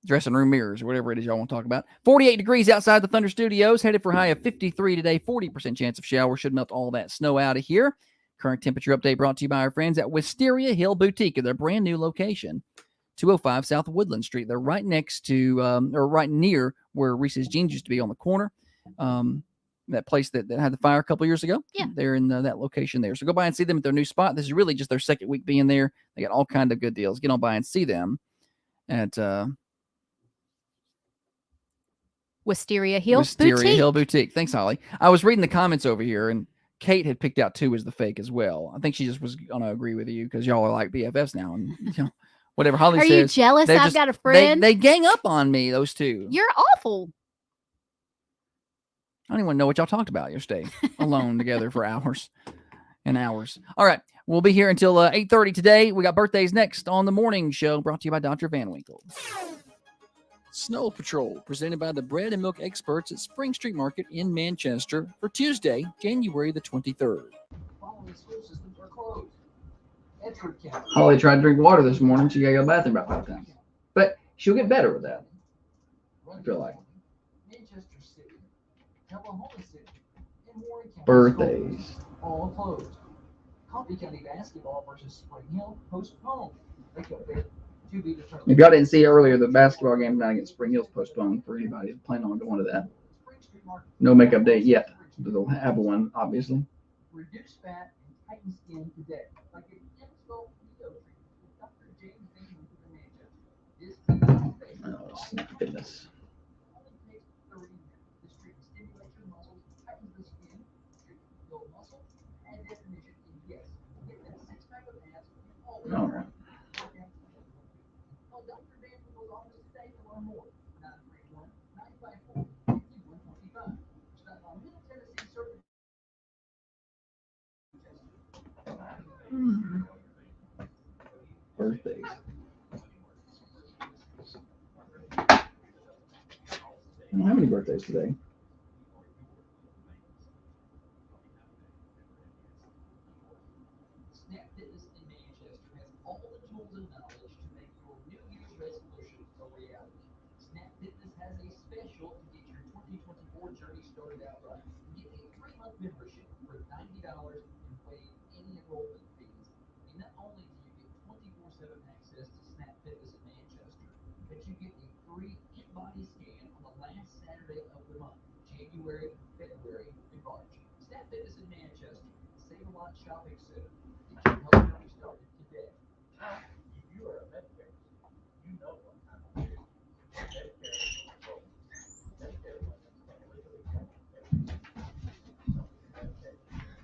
Speaker 3: dressing room mirrors or whatever it is y'all want to talk about. 48 degrees outside the Thunder Studios, headed for a high of 53 today. 40% chance of showers. Should melt all that snow out of here. Current temperature update brought to you by our friends at Wisteria Hill Boutique at their brand new location, 205 South Woodland Street. They're right next to, or right near where Reese's Jeans used to be on the corner. That place that had the fire a couple years ago.
Speaker 2: Yeah.
Speaker 3: They're in that location there. So go by and see them at their new spot. This is really just their second week being there. They got all kinds of good deals. Get on by and see them at
Speaker 2: Wisteria Hill
Speaker 3: Wisteria Hill Boutique. Thanks, Holly. I was reading the comments over here, and Kate had picked out 2 as the fake as well. I think she just was going to agree with you because y'all are like BFFs now. And, whatever Holly says.
Speaker 2: Are you jealous I've got a friend?
Speaker 3: They gang up on me, those 2.
Speaker 2: You're awful.
Speaker 3: I don't even know what y'all talked about yesterday. Alone together for hours and hours. All right. We'll be here until 8:30 today. We got birthdays next on the morning show, brought to you by Dr. Van Winkle. Snow Patrol, presented by the bread and milk experts at Spring Street Market in Manchester for Tuesday, January the 23rd.
Speaker 1: Holly tried to drink water this morning. She got to go to the bathroom about 5 times. But she'll get better with that. I feel like. Birthdays.
Speaker 16: All closed. Coffee County basketball versus Spring Hill postponed.
Speaker 1: If y'all didn't see earlier, the basketball game tonight against Spring Hill's postponed for anybody who's planning on going to that. No makeup date yet. They'll have one, obviously.
Speaker 16: Reduce fat and tighten skin today. Like an insult video treatment with Dr. James Van Winkle in Manchester.
Speaker 1: Oh, snap goodness. All right. Birthdays. I don't have any birthdays today.
Speaker 16: Snap Fitness in Manchester has all the tools and knowledge to make your New Year's resolution a reality. Snap Fitness has a special to get your 2024 journey started out right. Get a 3-month membership for $90 and waive any enrollment fees. And not only do you get 24/7 access to Snap Fitness in Manchester, but you get a free in-body scan on the last Saturday of the month, January, February, and March. Snap Fitness in Manchester, Save-A-Lot Shopping Center. Get your health journey started today. If you are a Medicare, you know what kind of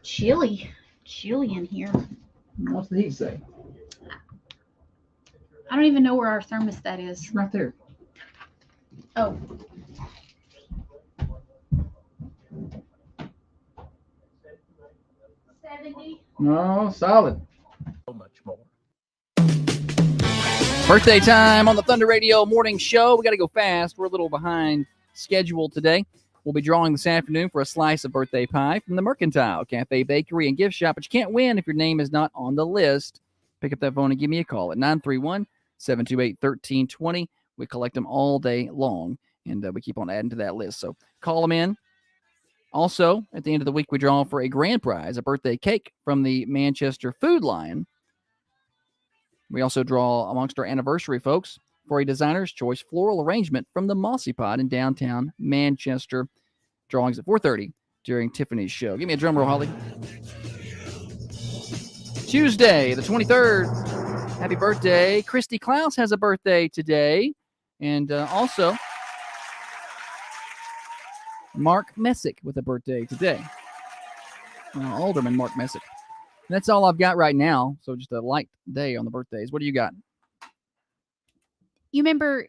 Speaker 4: Chilly in here.
Speaker 1: What's the heat say?
Speaker 4: I don't even know where our thermostat is.
Speaker 1: It's right there.
Speaker 4: Oh.
Speaker 1: No, solid.
Speaker 16: So much more.
Speaker 3: Birthday time on the Thunder Radio morning show. We got to go fast. We're a little behind schedule today. We'll be drawing this afternoon for a slice of birthday pie from the Mercantile Cafe, Bakery, and Gift Shop. But you can't win if your name is not on the list. Pick up that phone and give me a call at 931-728-1320. We collect them all day long, and we keep on adding to that list. So call them in. Also, at the end of the week, we draw for a grand prize, a birthday cake from the Manchester Food Lion. We also draw amongst our anniversary folks for a designer's choice floral arrangement from the Mossy Pod in downtown Manchester. Drawings at 4:30 during Tiffany's show. Give me a drum roll, Holly. Tuesday, the 23rd. Happy birthday. Christy Klaus has a birthday today. And also, Mark Messick with a birthday today. Alderman Mark Messick. And that's all I've got right now. So just a light day on the birthdays. What do you got?
Speaker 2: You remember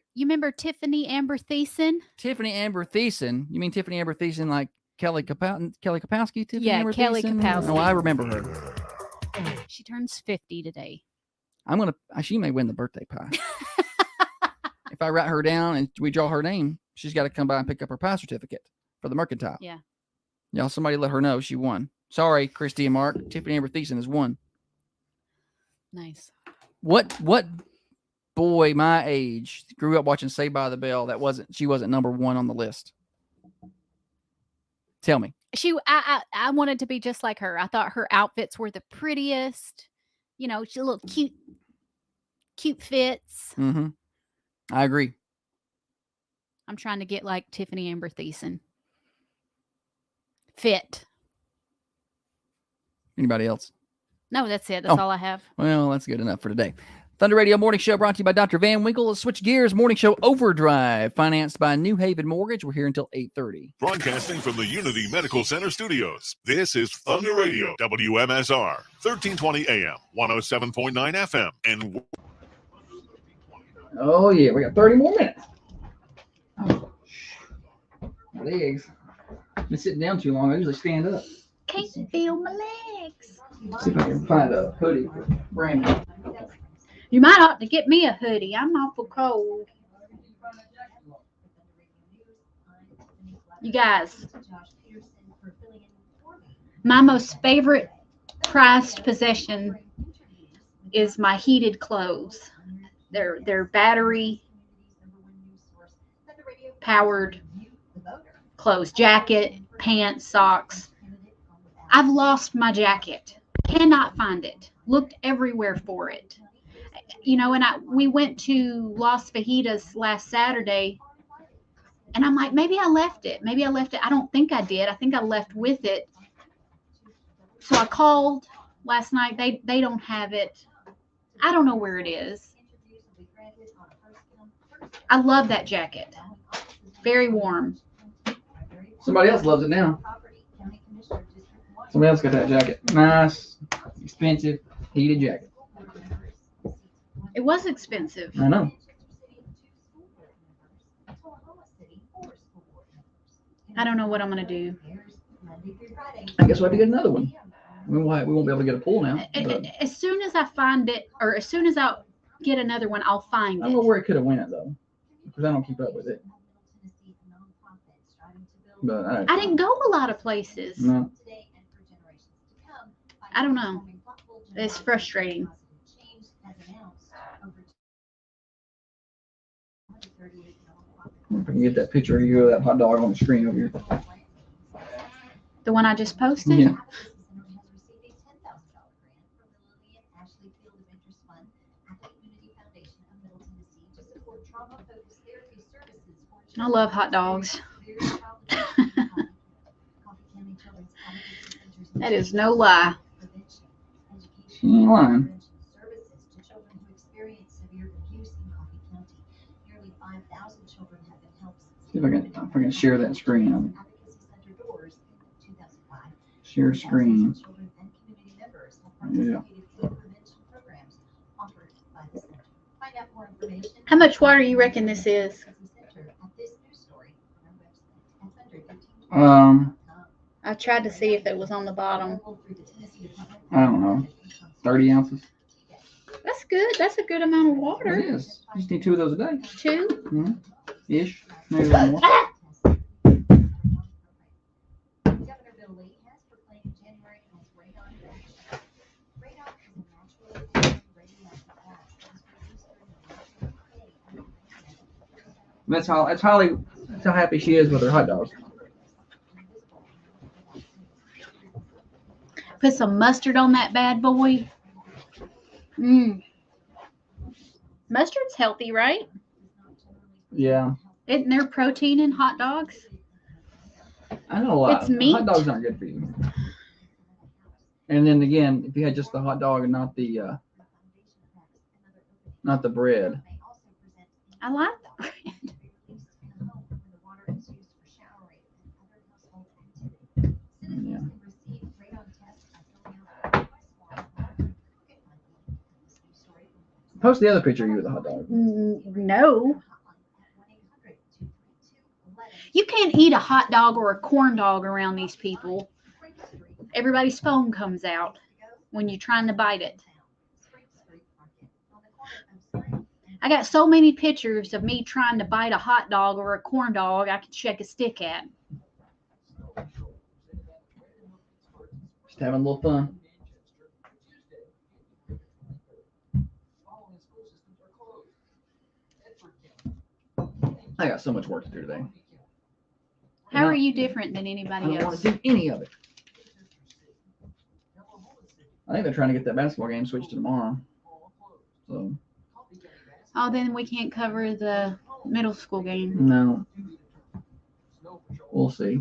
Speaker 2: Tiffany Amber Thiessen?
Speaker 3: Tiffany Amber Thiessen? You mean Tiffany Amber Thiessen like Kelly Kapowski? Tiffany
Speaker 2: Yeah,
Speaker 3: Amber
Speaker 2: Kelly
Speaker 3: Thiessen?
Speaker 2: Kapowski.
Speaker 3: Oh, I remember her.
Speaker 2: She turns 50 today.
Speaker 3: She may win the birthday pie. If I write her down and we draw her name, she's got to come by and pick up her pie certificate for the Mercantile.
Speaker 2: Yeah.
Speaker 3: Y'all, somebody let her know she won. Sorry, Christy and Mark. Tiffany Amber Thiessen has won.
Speaker 2: Nice.
Speaker 3: What boy my age grew up watching Saved by the Bell she wasn't number one on the list? Tell me.
Speaker 2: I wanted to be just like her. I thought her outfits were the prettiest. You know, she little cute fits.
Speaker 3: Mm-hmm. I agree.
Speaker 2: I'm trying to get like Tiffany Amber Thiessen. Fit.
Speaker 3: Anybody else?
Speaker 2: No, that's it. That's all I have.
Speaker 3: Well, that's good enough for today. Thunder Radio Morning Show brought to you by Dr. Van Winkle. Let's switch gears. Morning Show Overdrive, financed by New Haven Mortgage. We're here until 8:30.
Speaker 5: Broadcasting from the Unity Medical Center studios, this is Thunder Radio, WMSR, 1320 AM, 107.9 FM, and...
Speaker 1: Oh, yeah, we got 30 more minutes. Oh, my legs. I've been sitting down too long. I usually stand up.
Speaker 4: Can't feel my legs.
Speaker 1: See if I can find a hoodie for Brandon.
Speaker 4: You might ought to get me a hoodie. I'm awful cold. You guys, my most favorite prized possession is my heated clothes. They're battery powered clothes, jacket, pants, socks. I've lost my jacket. Cannot find it. Looked everywhere for it. You know, and we went to Las Fajitas last Saturday, and I'm like, maybe I left it. I don't think I did. I think I left with it. So I called last night. They don't have it. I don't know where it is. I love that jacket. Very warm.
Speaker 1: Somebody else loves it now. Somebody else got that jacket. Nice, expensive, heated jacket.
Speaker 4: It was expensive.
Speaker 1: I know.
Speaker 4: I don't know what I'm going to do.
Speaker 1: I guess we'll have to get another one. We won't be able to get a pool now.
Speaker 4: As soon as I find it, or as soon as I get another one, I'll find
Speaker 1: I don't know
Speaker 4: it.
Speaker 1: where it could have went, though, because I don't keep up with it. But
Speaker 4: I didn't go a lot of places.
Speaker 1: No.
Speaker 4: I don't know. It's frustrating.
Speaker 1: If I can get that picture of you of that hot dog on the screen over here.
Speaker 4: The one I just posted?
Speaker 1: Yeah.
Speaker 4: I love hot dogs. That is no lie.
Speaker 1: She ain't lying. See if I can share that screen. Share screen. Yeah.
Speaker 4: How much water you reckon this is? I tried to see if it was on the bottom.
Speaker 1: I don't know. 30 ounces.
Speaker 4: That's good. That's a good amount of water.
Speaker 1: It is. You just need 2 of those a day.
Speaker 4: 2?
Speaker 1: Mm-hmm. Ish. Maybe a little more. That's how happy she is with her hot dogs.
Speaker 4: Put some mustard on that bad boy. Mustard's healthy, right?
Speaker 1: Yeah.
Speaker 4: Isn't there protein in hot dogs?
Speaker 1: I know a lot.
Speaker 4: It's meat.
Speaker 1: Hot dogs aren't good for you. And then again, if you had just the hot dog and not the bread.
Speaker 4: I like the bread.
Speaker 1: Yeah. Post the other picture of you with the hot dog.
Speaker 4: No. You can't eat a hot dog or a corn dog around these people. Everybody's phone comes out when you're trying to bite it. I got so many pictures of me trying to bite a hot dog or a corn dog I could shake a stick at.
Speaker 1: Just having a little fun. I got so much work to do today.
Speaker 4: How are you different than
Speaker 1: I
Speaker 4: anybody
Speaker 1: don't want
Speaker 4: else?
Speaker 1: to do any of it. I think they're trying to get that basketball game switched to tomorrow. So.
Speaker 4: Oh, then we can't cover the middle school game.
Speaker 1: No. We'll see.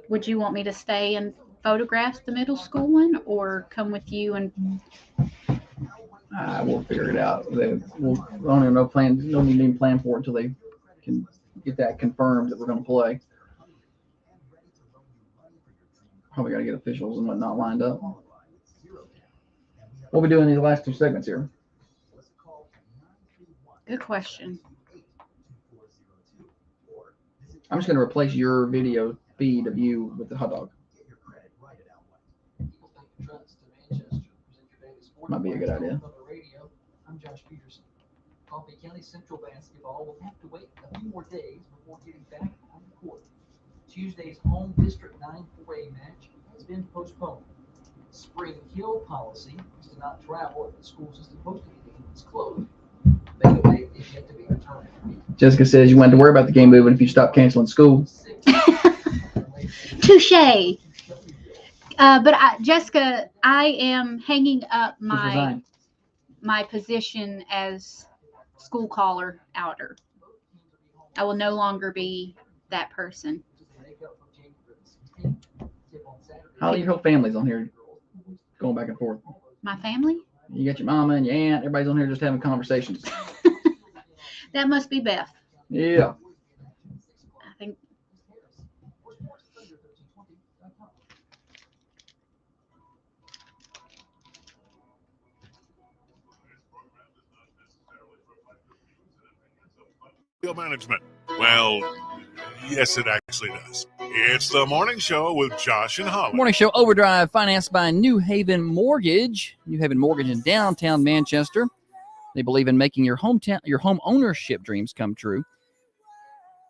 Speaker 4: Would you want me to stay and photograph the middle school one, or come with you and?
Speaker 1: We'll figure it out. We don't even know plan. Don't even plan for it until they can get that confirmed that we're going to play. Probably got to get officials and whatnot lined up. What are we doing these last two segments here?
Speaker 4: Good question.
Speaker 1: I'm just going to replace your video feed of you with the hot dog. Might be a good idea.
Speaker 16: I'm Josh Peterson. Coffee County Central basketball will have to wait a few more days before getting back on the court. Tuesday's home District 9 4A match has been postponed. Spring Hill policy is to not travel if the school system hosting a game is closed. Beta date is yet to be determined.
Speaker 1: Jessica says you won't have to worry about the game moving if you stop canceling school.
Speaker 4: Touche. But Jessica, I am hanging up my position as school caller outer. I will no longer be that person.
Speaker 1: Holly, your whole family's on here going back and forth.
Speaker 4: My family?
Speaker 1: You got your mama and your aunt. Everybody's on here just having conversations.
Speaker 4: That must be Beth.
Speaker 1: Yeah.
Speaker 4: I think.
Speaker 5: Management. Well, yes, it actually does. It's the morning show with Josh and Holly.
Speaker 3: Morning show Overdrive, financed by New Haven Mortgage. New Haven Mortgage in downtown Manchester. They believe in making your home ownership dreams come true.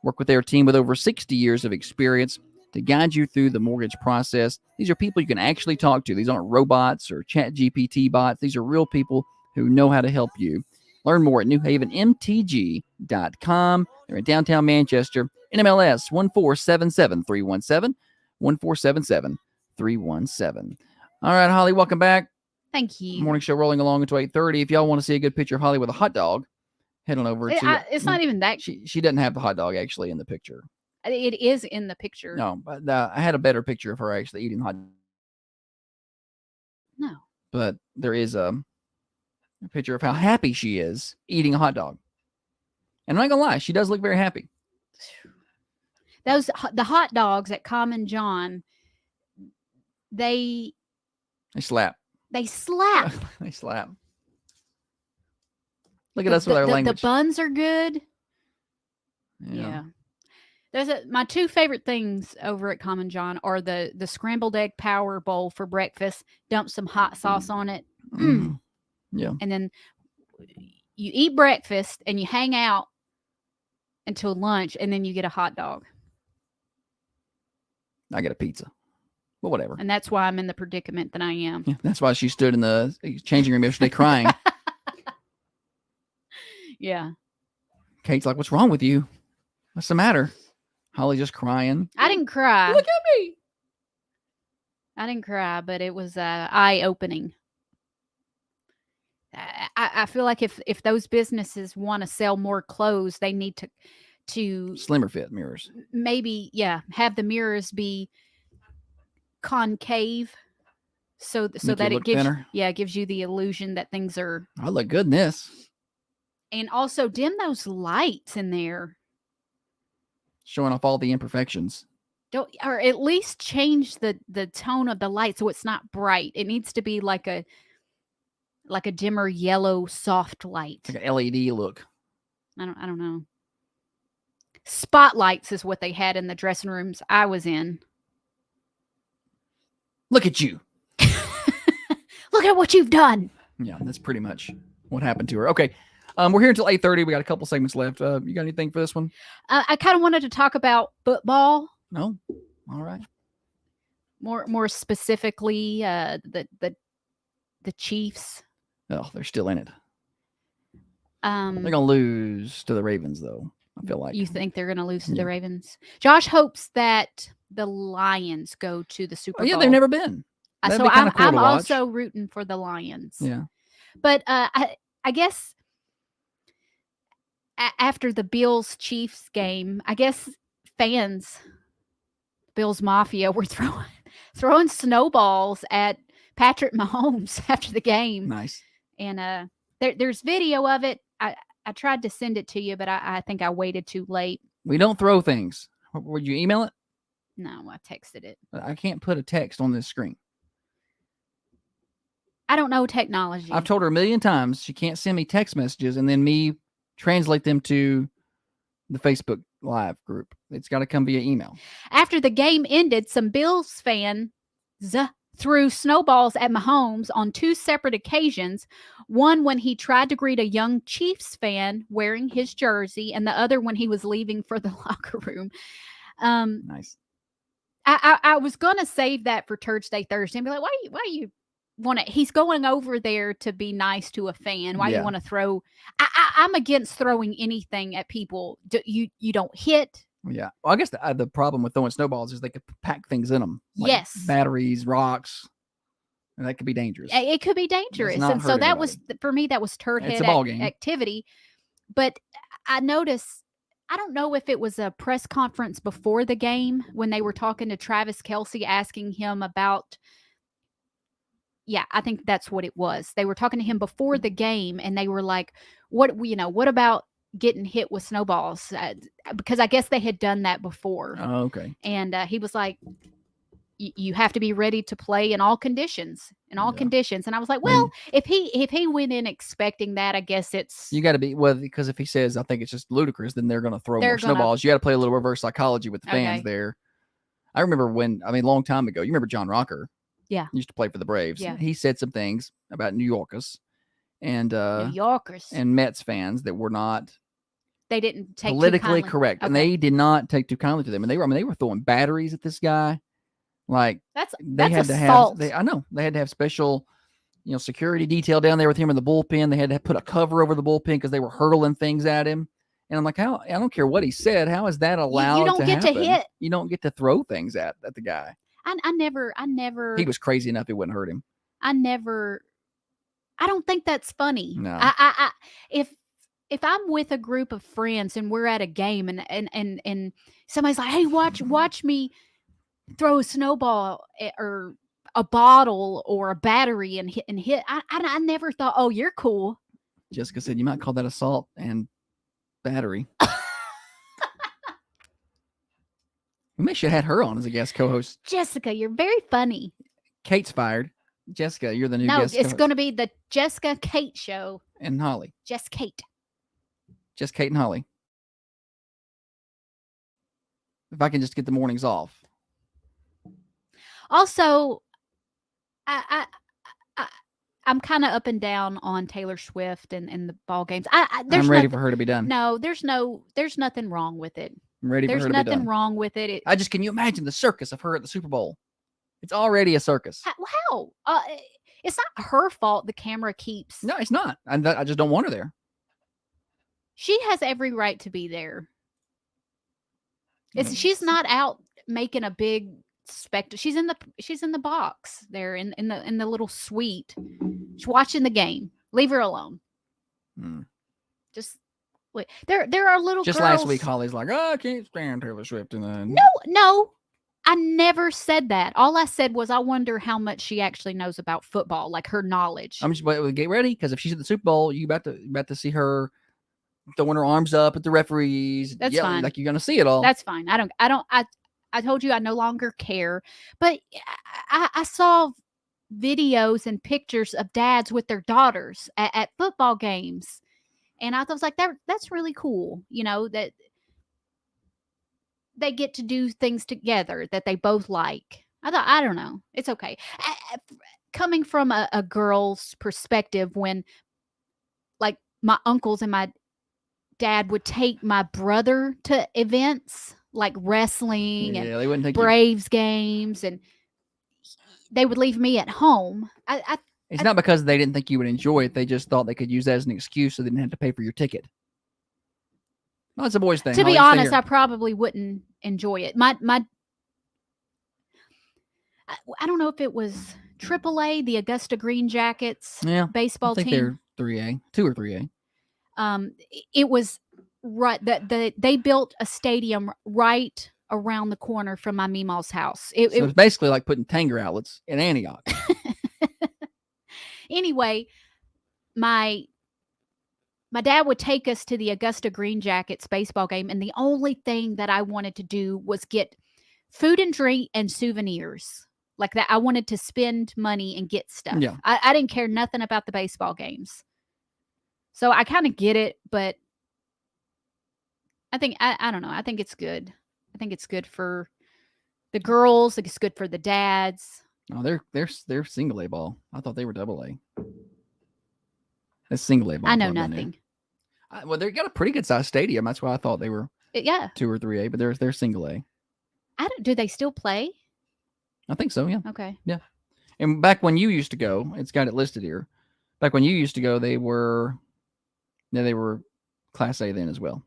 Speaker 3: Work with their team with over 60 years of experience to guide you through the mortgage process. These are people you can actually talk to. These aren't robots or chat GPT bots. These are real people who know how to help you. Learn more at newhavenmtg.com. They're in downtown Manchester. NMLS 1477317. 1477317. All right, Holly, welcome back.
Speaker 2: Thank you.
Speaker 3: Morning show rolling along until 8:30. If y'all want to see a good picture of Holly with a hot dog, head on over to...
Speaker 2: It's not even that...
Speaker 3: She doesn't have the hot dog actually in the picture.
Speaker 2: It is in the picture.
Speaker 3: No, but I had a better picture of her actually eating hot dog.
Speaker 2: No.
Speaker 3: But there is a picture of how happy she is eating a hot dog. And I'm not going to lie, she does look very happy.
Speaker 2: The hot dogs at Common John, they
Speaker 3: slap.
Speaker 2: They slap.
Speaker 3: They slap. Look at us with our language.
Speaker 2: The buns are good. Yeah. My two favorite things over at Common John are the scrambled egg power bowl for breakfast. Dump some hot sauce on it.
Speaker 3: Yeah.
Speaker 2: And then you eat breakfast and you hang out until lunch, and then you get a hot dog.
Speaker 3: I get a pizza. Well, whatever.
Speaker 2: And that's why I'm in the predicament that I am.
Speaker 3: Yeah, that's why she stood in the changing room yesterday crying.
Speaker 2: Yeah.
Speaker 3: Kate's like, "What's wrong with you? What's the matter?" Holly just crying.
Speaker 2: I didn't cry.
Speaker 3: Look at me.
Speaker 2: I didn't cry, but it was eye-opening. I feel like if those businesses want to sell more clothes, they need to
Speaker 3: slimmer fit mirrors.
Speaker 2: Maybe, have the mirrors be concave so that it gives
Speaker 3: thinner.
Speaker 2: It gives you the illusion that things are.
Speaker 3: I look good in this.
Speaker 2: And also dim those lights in there.
Speaker 3: Showing off all the imperfections.
Speaker 2: Or at least change the tone of the light so it's not bright. It needs to be like a dimmer yellow soft light.
Speaker 3: Like an LED look.
Speaker 2: I don't know. spotlights is what they had in the dressing rooms I was in.
Speaker 3: Look at you.
Speaker 2: Look at what you've done.
Speaker 3: Yeah, that's pretty much what happened to her. Okay. We're here until 8:30. We got a couple segments left. You got anything for this one?
Speaker 2: I kind of wanted to talk about football.
Speaker 3: No. All right.
Speaker 2: More specifically, the Chiefs.
Speaker 3: Oh, they're still in it.
Speaker 2: They're
Speaker 3: gonna lose to the Ravens, though. I feel like.
Speaker 2: You think they're gonna lose to the Ravens? Josh hopes that the Lions go to the Super Bowl.
Speaker 3: Yeah, they've never been. That'd
Speaker 2: So
Speaker 3: be kinda cool
Speaker 2: I'm
Speaker 3: to watch.
Speaker 2: also rooting for the Lions.
Speaker 3: Yeah.
Speaker 2: But I guess after the Bills Chiefs game, I guess fans, Bills Mafia, were throwing snowballs at Patrick Mahomes after the game.
Speaker 3: Nice.
Speaker 2: And there's video of it. I tried to send it to you, but I think I waited too late.
Speaker 3: We don't throw things. Would you email it?
Speaker 2: No, I texted it.
Speaker 3: I can't put a text on this screen.
Speaker 2: I don't know technology.
Speaker 3: I've told her a million times she can't send me text messages and then me translate them to the Facebook Live group. It's got to come via email.
Speaker 2: After the game ended, some Bills fans threw snowballs at Mahomes on two separate occasions. One when he tried to greet a young Chiefs fan wearing his jersey, and the other when he was leaving for the locker room.
Speaker 3: Nice.
Speaker 2: I was gonna save that for Church Day Thursday and be like, why you want to? He's going over there to be nice to a fan. Why you want to throw? I'm against throwing anything at people. You don't hit.
Speaker 3: Yeah. Well, I guess the problem with throwing snowballs is they could pack things in them. Like
Speaker 2: yes.
Speaker 3: Batteries, rocks. And that could be dangerous.
Speaker 2: It could be dangerous. And so that was, for me, that was turd head activity. But I noticed, I don't know if it was a press conference before the game when they were talking to Travis Kelce, asking him about, I think that's what it was. They were talking to him before the game and they were like, what about getting hit with snowballs? Because I guess they had done that before.
Speaker 3: Oh, okay.
Speaker 2: And he was like, you have to be ready to play in all conditions, conditions. And I was like, well, if he went in expecting that, I guess it's,
Speaker 3: you got to be, because if he says, I think it's just ludicrous, then they're going to throw more snowballs. You got to play a little reverse psychology with the fans there. I remember a long time ago, you remember John Rocker?
Speaker 2: Yeah.
Speaker 3: He used to play for the Braves.
Speaker 2: Yeah.
Speaker 3: He said some things about New Yorkers and Mets fans that were not,
Speaker 2: they didn't take
Speaker 3: politically correct. Okay. And they did not take too kindly to them. And they were throwing batteries at this guy. Like they had
Speaker 2: assault.
Speaker 3: I know they had to have special, security detail down there with him in the bullpen. They had to put a cover over the bullpen because they were hurling things at him. And I'm like, I don't care what he said. How is that allowed?
Speaker 2: You don't get
Speaker 3: happen?
Speaker 2: To hit.
Speaker 3: You don't get to throw things at the guy.
Speaker 2: I never.
Speaker 3: He was crazy enough it wouldn't hurt him.
Speaker 2: I don't think that's funny.
Speaker 3: No.
Speaker 2: If I'm with a group of friends and we're at a game and somebody's like, hey, watch me throw a snowball or a bottle or a battery and hit. I never thought, oh, you're cool.
Speaker 3: Jessica said you might call that assault and battery. We may should have had her on as a guest co-host.
Speaker 2: Jessica, you're very funny.
Speaker 3: Kate's fired. Jessica, you're the new guest.
Speaker 2: No, it's going to be the Jessica Kate show.
Speaker 3: And Holly.
Speaker 2: Just Kate
Speaker 3: and Holly. If I can just get the mornings off.
Speaker 2: Also, I'm kind of up and down on Taylor Swift and the ball games.
Speaker 3: I'm ready for her to be done.
Speaker 2: No, there's nothing wrong with it.
Speaker 3: I'm ready for her to be done.
Speaker 2: There's nothing wrong with it.
Speaker 3: Can you imagine the circus of her at the Super Bowl? It's already a circus.
Speaker 2: How? It's not her fault the camera keeps.
Speaker 3: No, it's not. I just don't want her there.
Speaker 2: She has every right to be there. She's not out making a big spectacle. She's in the box there in the little suite. She's watching the game. Leave her alone. Just wait. There are little
Speaker 3: just
Speaker 2: girls.
Speaker 3: Last week, Holly's like, oh, I can't stand Taylor Swift.
Speaker 2: No. I never said that. All I said was I wonder how much she actually knows about football, like her knowledge.
Speaker 3: I'm just get ready because if she's at the Super Bowl, you about to see her throwing her arms up at the referees.
Speaker 2: That's fine.
Speaker 3: Like you're gonna see it all.
Speaker 2: That's fine. I told you I no longer care. But I saw videos and pictures of dads with their daughters at football games, and I was like, that's really cool. That they get to do things together that they both like. I don't know. It's okay. Coming from a girl's perspective, when like my uncles and my dad would take my brother to events like wrestling and
Speaker 3: they wouldn't take you.
Speaker 2: Braves games, and they would leave me at home.
Speaker 3: It's not because they didn't think you would enjoy it. They just thought they could use that as an excuse so they didn't have to pay for your ticket. Well, it's a boys' thing.
Speaker 2: To be
Speaker 3: Holly,
Speaker 2: honest, I probably wouldn't enjoy it. I don't know if it was AAA, the Augusta Green Jackets baseball
Speaker 3: I think
Speaker 2: team.
Speaker 3: They're 3A, 2 or 3A.
Speaker 2: It was right that they built a stadium right around the corner from my Meemaw's house.
Speaker 3: So it's basically like putting Tanger outlets in Antioch.
Speaker 2: Anyway, my dad would take us to the Augusta Green Jackets baseball game, and the only thing that I wanted to do was get food and drink and souvenirs. Like that, I wanted to spend money and get stuff.
Speaker 3: Yeah.
Speaker 2: I didn't care nothing about the baseball games. So I kind of get it, but I think I don't know. I think it's good. I think it's good for the girls. It's good for the dads.
Speaker 3: Oh, they're single A ball. I thought they were double A. That's single A ball.
Speaker 2: I know nothing.
Speaker 3: Well, they got a pretty good sized stadium. That's why I thought they were 2 or 3A, but they're single A.
Speaker 2: Do they still play?
Speaker 3: I think so. Yeah.
Speaker 2: Okay.
Speaker 3: Yeah. And back when you used to go, it's got it listed here. Back when you used to go, they were Class A then as well.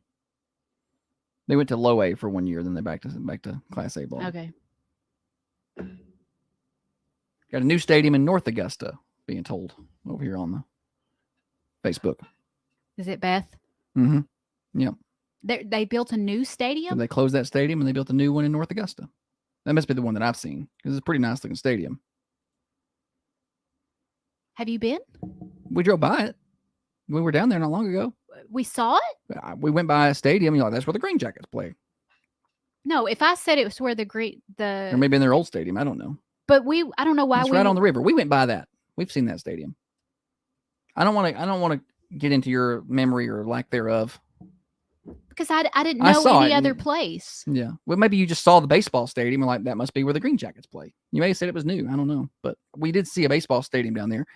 Speaker 3: They went to low A for 1 year, then they back to Class A ball.
Speaker 2: Okay.
Speaker 3: Got a new stadium in North Augusta, being told over here on the Facebook.
Speaker 2: Is it Beth?
Speaker 3: Mm-hmm. Yep.
Speaker 2: They built a new stadium?
Speaker 3: So they closed that stadium and they built a new one in North Augusta. That must be the one that I've seen because it's a pretty nice looking stadium.
Speaker 2: Have you been?
Speaker 3: We drove by it. We were down there not long ago.
Speaker 2: We saw it?
Speaker 3: We went by a stadium. You're like, that's where the Green Jackets play.
Speaker 2: No, if I said it was where
Speaker 3: or maybe in their old stadium. I don't know.
Speaker 2: But I don't know why
Speaker 3: it's right on the river. We went by that. We've seen that stadium. I don't want to get into your memory or lack thereof.
Speaker 2: Because I didn't know any other place.
Speaker 3: Yeah. Well, maybe you just saw the baseball stadium and like, that must be where the Green Jackets play. You may have said it was new. I don't know. But we did see a baseball stadium down there.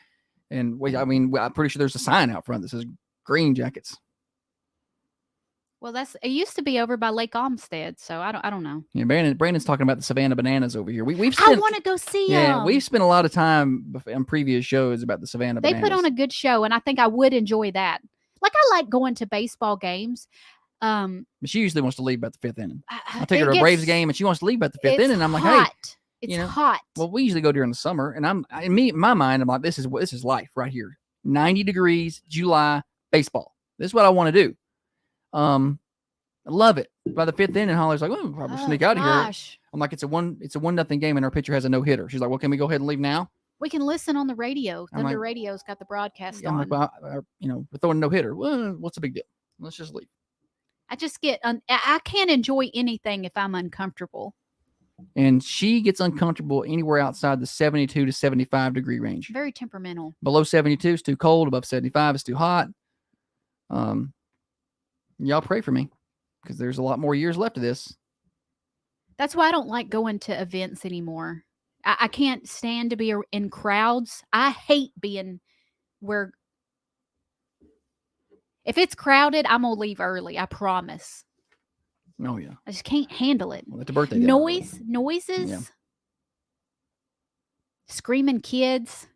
Speaker 3: And I'm pretty sure there's a sign out front that says Green Jackets.
Speaker 2: Well, it used to be over by Lake Olmsted, so I don't know.
Speaker 3: Yeah, Brandon's talking about the Savannah Bananas over here.
Speaker 2: I want to go see them.
Speaker 3: Yeah, we've spent a lot of time on previous shows about the Savannah Bananas.
Speaker 2: They put on a good show, and I think I would enjoy that. Like, I like going to baseball games.
Speaker 3: But she usually wants to leave about the fifth inning. I'll take her to a Braves game, and she wants to leave about the fifth inning. And I'm like, hey,
Speaker 2: it's hot.
Speaker 3: Well, we usually go during the summer, and in my mind, I'm like, this is life right here. 90 degrees, July, baseball. This is what I want to do. I love it. By the fifth inning, Holly's like, "Oh, we'll probably sneak out of here." I'm like, "It's a 1-0 game, and our pitcher has a no hitter." She's like, "Well, can we go ahead and leave now?"
Speaker 2: We can listen on the radio. Thunder Radio's got the broadcast on.
Speaker 3: I'm like, "Well, we're throwing a no hitter. Well, what's the big deal? Let's just leave."
Speaker 2: I just get I can't enjoy anything if I'm uncomfortable.
Speaker 3: And she gets uncomfortable anywhere outside the 72 to 75 degree range.
Speaker 2: Very temperamental.
Speaker 3: Below 72 is too cold. Above 75 is too hot. Y'all pray for me because there's a lot more years left of this.
Speaker 2: That's why I don't like going to events anymore. I can't stand to be in crowds. I hate being where. If it's crowded, I'm going to leave early. I promise.
Speaker 3: Oh, yeah.
Speaker 2: I just can't handle it.
Speaker 3: Well, it's a birthday.
Speaker 2: Noises,
Speaker 3: yeah.
Speaker 2: Screaming kids.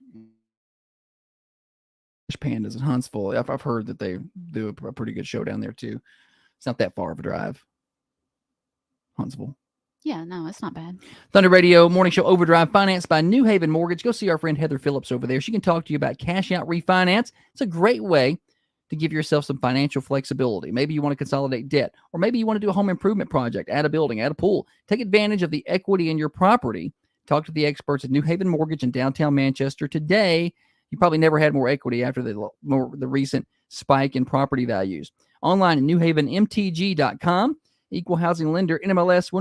Speaker 3: Pandas in Huntsville. I've heard that they do a pretty good show down there, too. It's not that far of a drive. Huntsville.
Speaker 2: Yeah, no, it's not bad.
Speaker 3: Thunder Radio Morning Show Overdrive, financed by New Haven Mortgage. Go see our friend Heather Phillips over there. She can talk to you about cash out refinance. It's a great way to give yourself some financial flexibility. Maybe you want to consolidate debt, or maybe you want to do a home improvement project, add a building, add a pool. Take advantage of the equity in your property. Talk to the experts at New Haven Mortgage in downtown Manchester today. You probably never had more equity after the recent spike in property values. Online at newhavenmtg.com. Equal housing lender, NMLS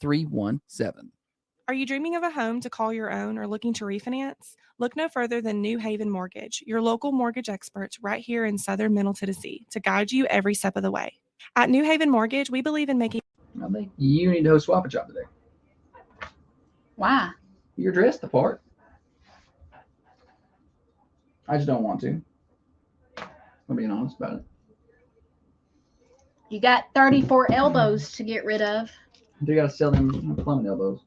Speaker 3: 1477317.
Speaker 17: Are you dreaming of a home to call your own or looking to refinance? Look no further than New Haven Mortgage, your local mortgage experts right here in southern Middle Tennessee, to guide you every step of the way. At New Haven Mortgage, we believe in making...
Speaker 1: I think you need to host Swap and Shop today.
Speaker 4: Why?
Speaker 1: You're dressed the part. I just don't want to. I'm being honest about it.
Speaker 4: You got 34 elbows to get rid of.
Speaker 1: You got to sell them plumbing elbows.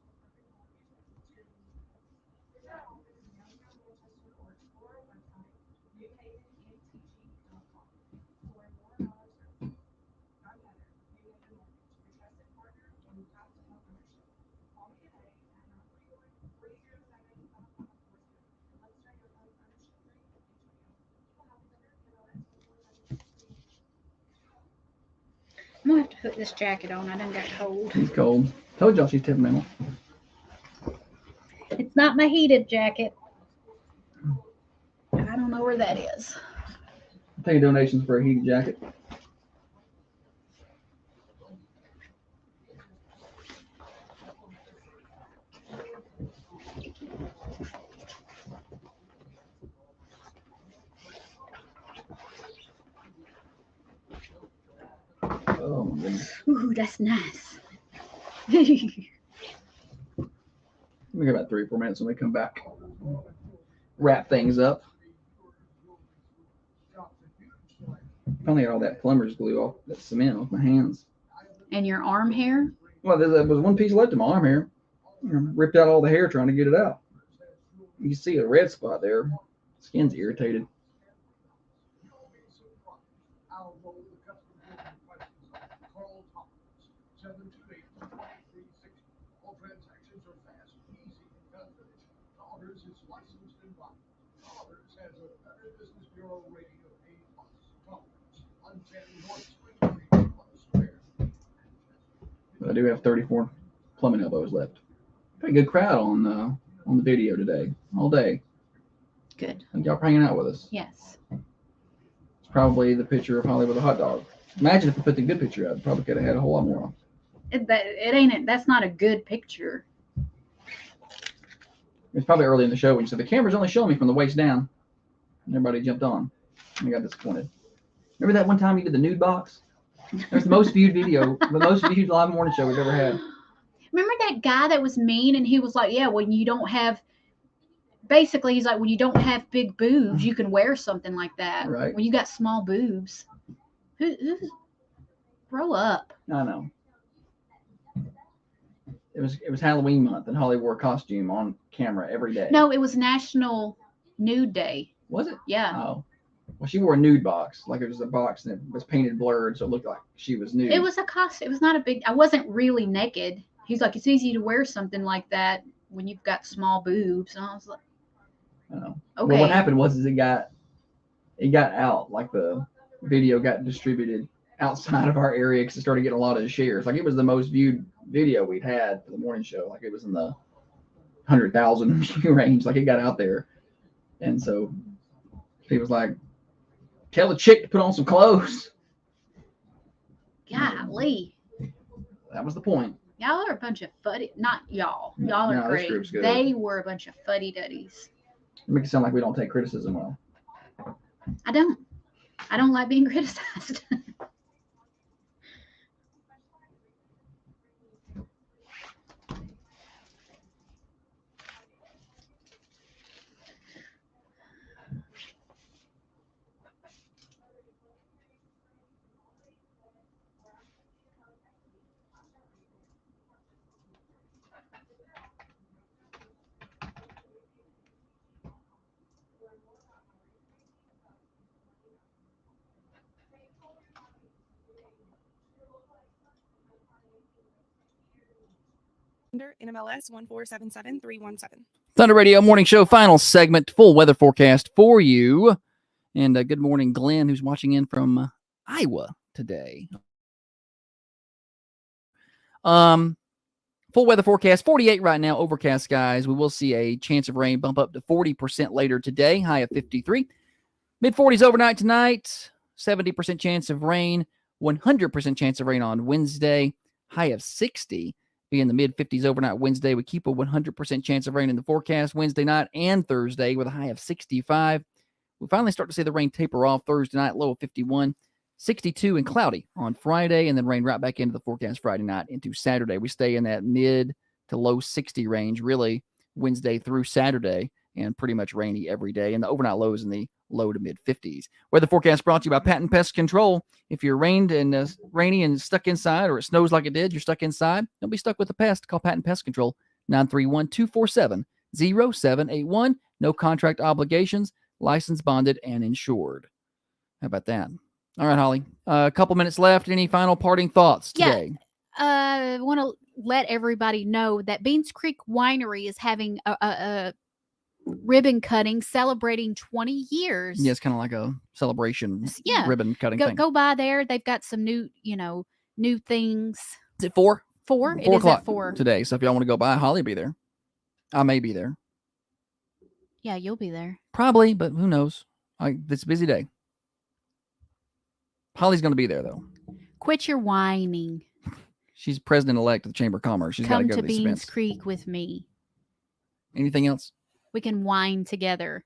Speaker 4: I'm gonna have to put this jacket on. I done got cold.
Speaker 1: She's cold. Told y'all she's temperamental.
Speaker 4: It's not my heated jacket. I don't know where that is.
Speaker 1: I'll take donations for a heated jacket. Oh my goodness.
Speaker 4: Ooh, that's nice.
Speaker 1: We got about 3 or 4 minutes when we come back. Wrap things up. Finally got all that plumber's glue off, that cement off my hands.
Speaker 4: And your arm hair?
Speaker 1: Well, there was one piece left of my arm hair. Ripped out all the hair trying to get it out. You can see a red spot there. Skin's irritated. But I do have 34 plumbing elbows left. Pretty good crowd on the video today, all day.
Speaker 4: Good.
Speaker 1: Thank y'all for hanging out with us.
Speaker 4: Yes.
Speaker 1: It's probably the picture of Holly with a hot dog. Imagine if we put the good picture up. Probably could have had a whole lot more on.
Speaker 4: That's not a good picture.
Speaker 1: It's probably early in the show when you said the camera's only showing me from the waist down. And everybody jumped on. And I got disappointed. Remember that one time you did the nude box? That was the most viewed video, the most viewed live morning show we've ever had.
Speaker 4: Remember that guy that was mean and he was like, yeah, when you don't have, basically he's like, when you don't have big boobs, you can wear something like that.
Speaker 1: Right.
Speaker 4: When you got small boobs. Grow up.
Speaker 1: I know. It was Halloween month and Holly wore a costume on camera every day.
Speaker 4: No, it was National Nude Day.
Speaker 1: Was it?
Speaker 4: Yeah.
Speaker 1: Oh. Well, she wore a nude box. Like it was a box that was painted blurred, so it looked like she was nude.
Speaker 4: It was a costume. It was not a big, I wasn't really naked. He's like, it's easy to wear something like that when you've got small boobs. And I was like,
Speaker 1: I know.
Speaker 4: okay.
Speaker 1: Well, what happened was it got out. Like the video got distributed outside of our area because it started getting a lot of shares. Like it was the most viewed video we'd had for the morning show. Like it was in the 100,000 view range. Like it got out there, and so he was like, "Tell the chick to put on some clothes."
Speaker 4: Golly.
Speaker 1: That was the point.
Speaker 4: Y'all are a bunch of fuddy. Not y'all. Y'all are
Speaker 1: No, this
Speaker 4: great.
Speaker 1: group's good.
Speaker 4: They were a bunch of fuddy-duddies.
Speaker 1: It makes it sound like we don't take criticism well.
Speaker 4: I don't like being criticized.
Speaker 17: NMLS 1477317.
Speaker 3: Thunder Radio Morning Show, final segment, full weather forecast for you. And good morning, Glenn, who's watching in from Iowa today. Full weather forecast, 48 right now, overcast skies. We will see a chance of rain bump up to 40% later today, high of 53. Mid-40s overnight tonight, 70% chance of rain, 100% chance of rain on Wednesday, high of 60. Be in the mid-50s overnight Wednesday. We keep a 100% chance of rain in the forecast Wednesday night and Thursday with a high of 65. We finally start to see the rain taper off Thursday night, low of 51. 62 and cloudy on Friday, and then rain right back into the forecast Friday night into Saturday. We stay in that mid to low 60 range, really, Wednesday through Saturday, and pretty much rainy every day. And the overnight lows in the low to mid 50s. Weather forecast brought to you by Patent Pest Control. If you're rained and rainy and stuck inside, or it snows like it did, you're stuck inside, don't be stuck with the pest. Call Patent Pest Control, 931-247-0781. No contract obligations, licensed, bonded, and insured. How about that? All right, Holly. A couple minutes left. Any final parting thoughts today?
Speaker 2: I want to let everybody know that Beans Creek Winery is having a ribbon cutting celebrating 20 years.
Speaker 3: Yeah, it's kind of like a celebration ribbon cutting thing.
Speaker 2: Go by there. They've got some new things.
Speaker 3: Is it 4?
Speaker 2: 4?
Speaker 3: 4
Speaker 2: It is
Speaker 3: o'clock
Speaker 2: at 4.
Speaker 3: today. So if y'all want to go by, Holly will be there. I may be there.
Speaker 2: Yeah, you'll be there.
Speaker 3: Probably, but who knows? It's a busy day. Holly's going to be there, though.
Speaker 2: Quit your whining.
Speaker 3: She's president-elect of the Chamber of Commerce. She's got to
Speaker 2: Come
Speaker 3: go
Speaker 2: to
Speaker 3: to these
Speaker 2: Beans
Speaker 3: events.
Speaker 2: Creek with me.
Speaker 3: Anything else?
Speaker 2: We can whine together.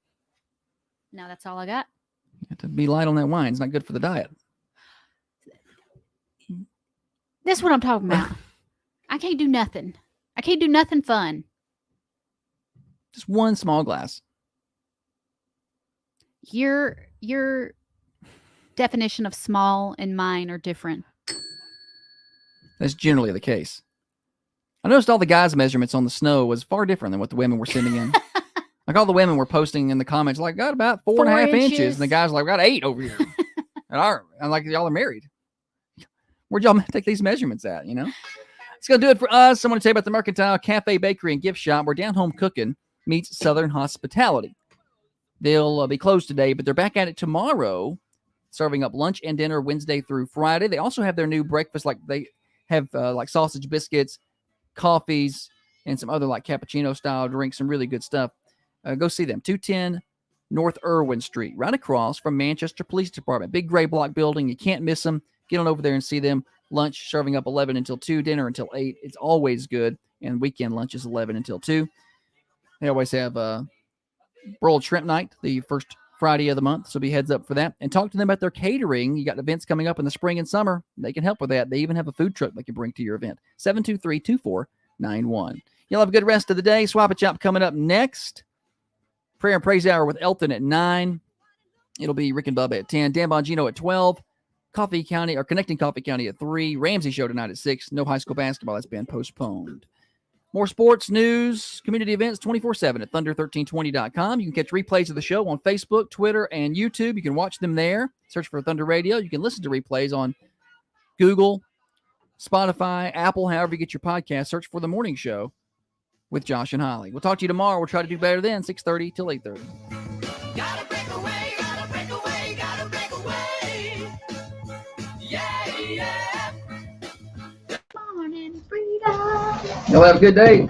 Speaker 2: No, that's all I got.
Speaker 3: You have to be light on that wine. It's not good for the diet.
Speaker 2: This is what I'm talking about. I can't do nothing. I can't do nothing fun.
Speaker 3: Just one small glass.
Speaker 2: Your definition of small and mine are different.
Speaker 3: That's generally the case. I noticed all the guys' measurements on the snow was far different than what the women were sending in. Like all the women were posting in the comments, like, got about 4.5 inches. And the guys were like, got 8 over here. And I'm like, y'all are married. Where'd y'all take these measurements at, you know? It's going to do it for us. I want to tell you about the Mercantile Cafe, Bakery, and Gift Shop, where down-home cooking meets Southern hospitality. They'll be closed today, but they're back at it tomorrow, serving up lunch and dinner Wednesday through Friday. They also have their new breakfast, like they have like sausage biscuits, coffees, and some other like cappuccino-style drinks, some really good stuff. Go see them. 210 North Irwin Street, right across from Manchester Police Department. Big gray block building. You can't miss them. Get on over there and see them. Lunch serving up 11 until 2, dinner until 8. It's always good. And weekend lunch is 11 until 2. They always have broiled shrimp night the first Friday of the month. So be heads up for that. And talk to them about their catering. You got events coming up in the spring and summer. They can help with that. They even have a food truck they can bring to your event. 723-2491. You'll have a good rest of the day. Swap and Chop coming up next. Prayer and Praise Hour with Elton at 9. It'll be Rick and Bubba at 10. Dan Bongino at 12. Coffee County, or Connecting Coffee County at 3. Ramsey Show tonight at 6. No high school basketball. That's been postponed. More sports, news, community events 24/7 at thunder1320.com. You can catch replays of the show on Facebook, Twitter, and YouTube. You can watch them there. Search for Thunder Radio. You can listen to replays on Google, Spotify, Apple, however you get your podcast. Search for The Morning Show with Josh and Holly. We'll talk to you tomorrow. We'll try to do better then, 6:30 till 8:30.
Speaker 18: Gotta break away, gotta break away, gotta break away. Yeah, yeah.
Speaker 1: Y'all have a good day.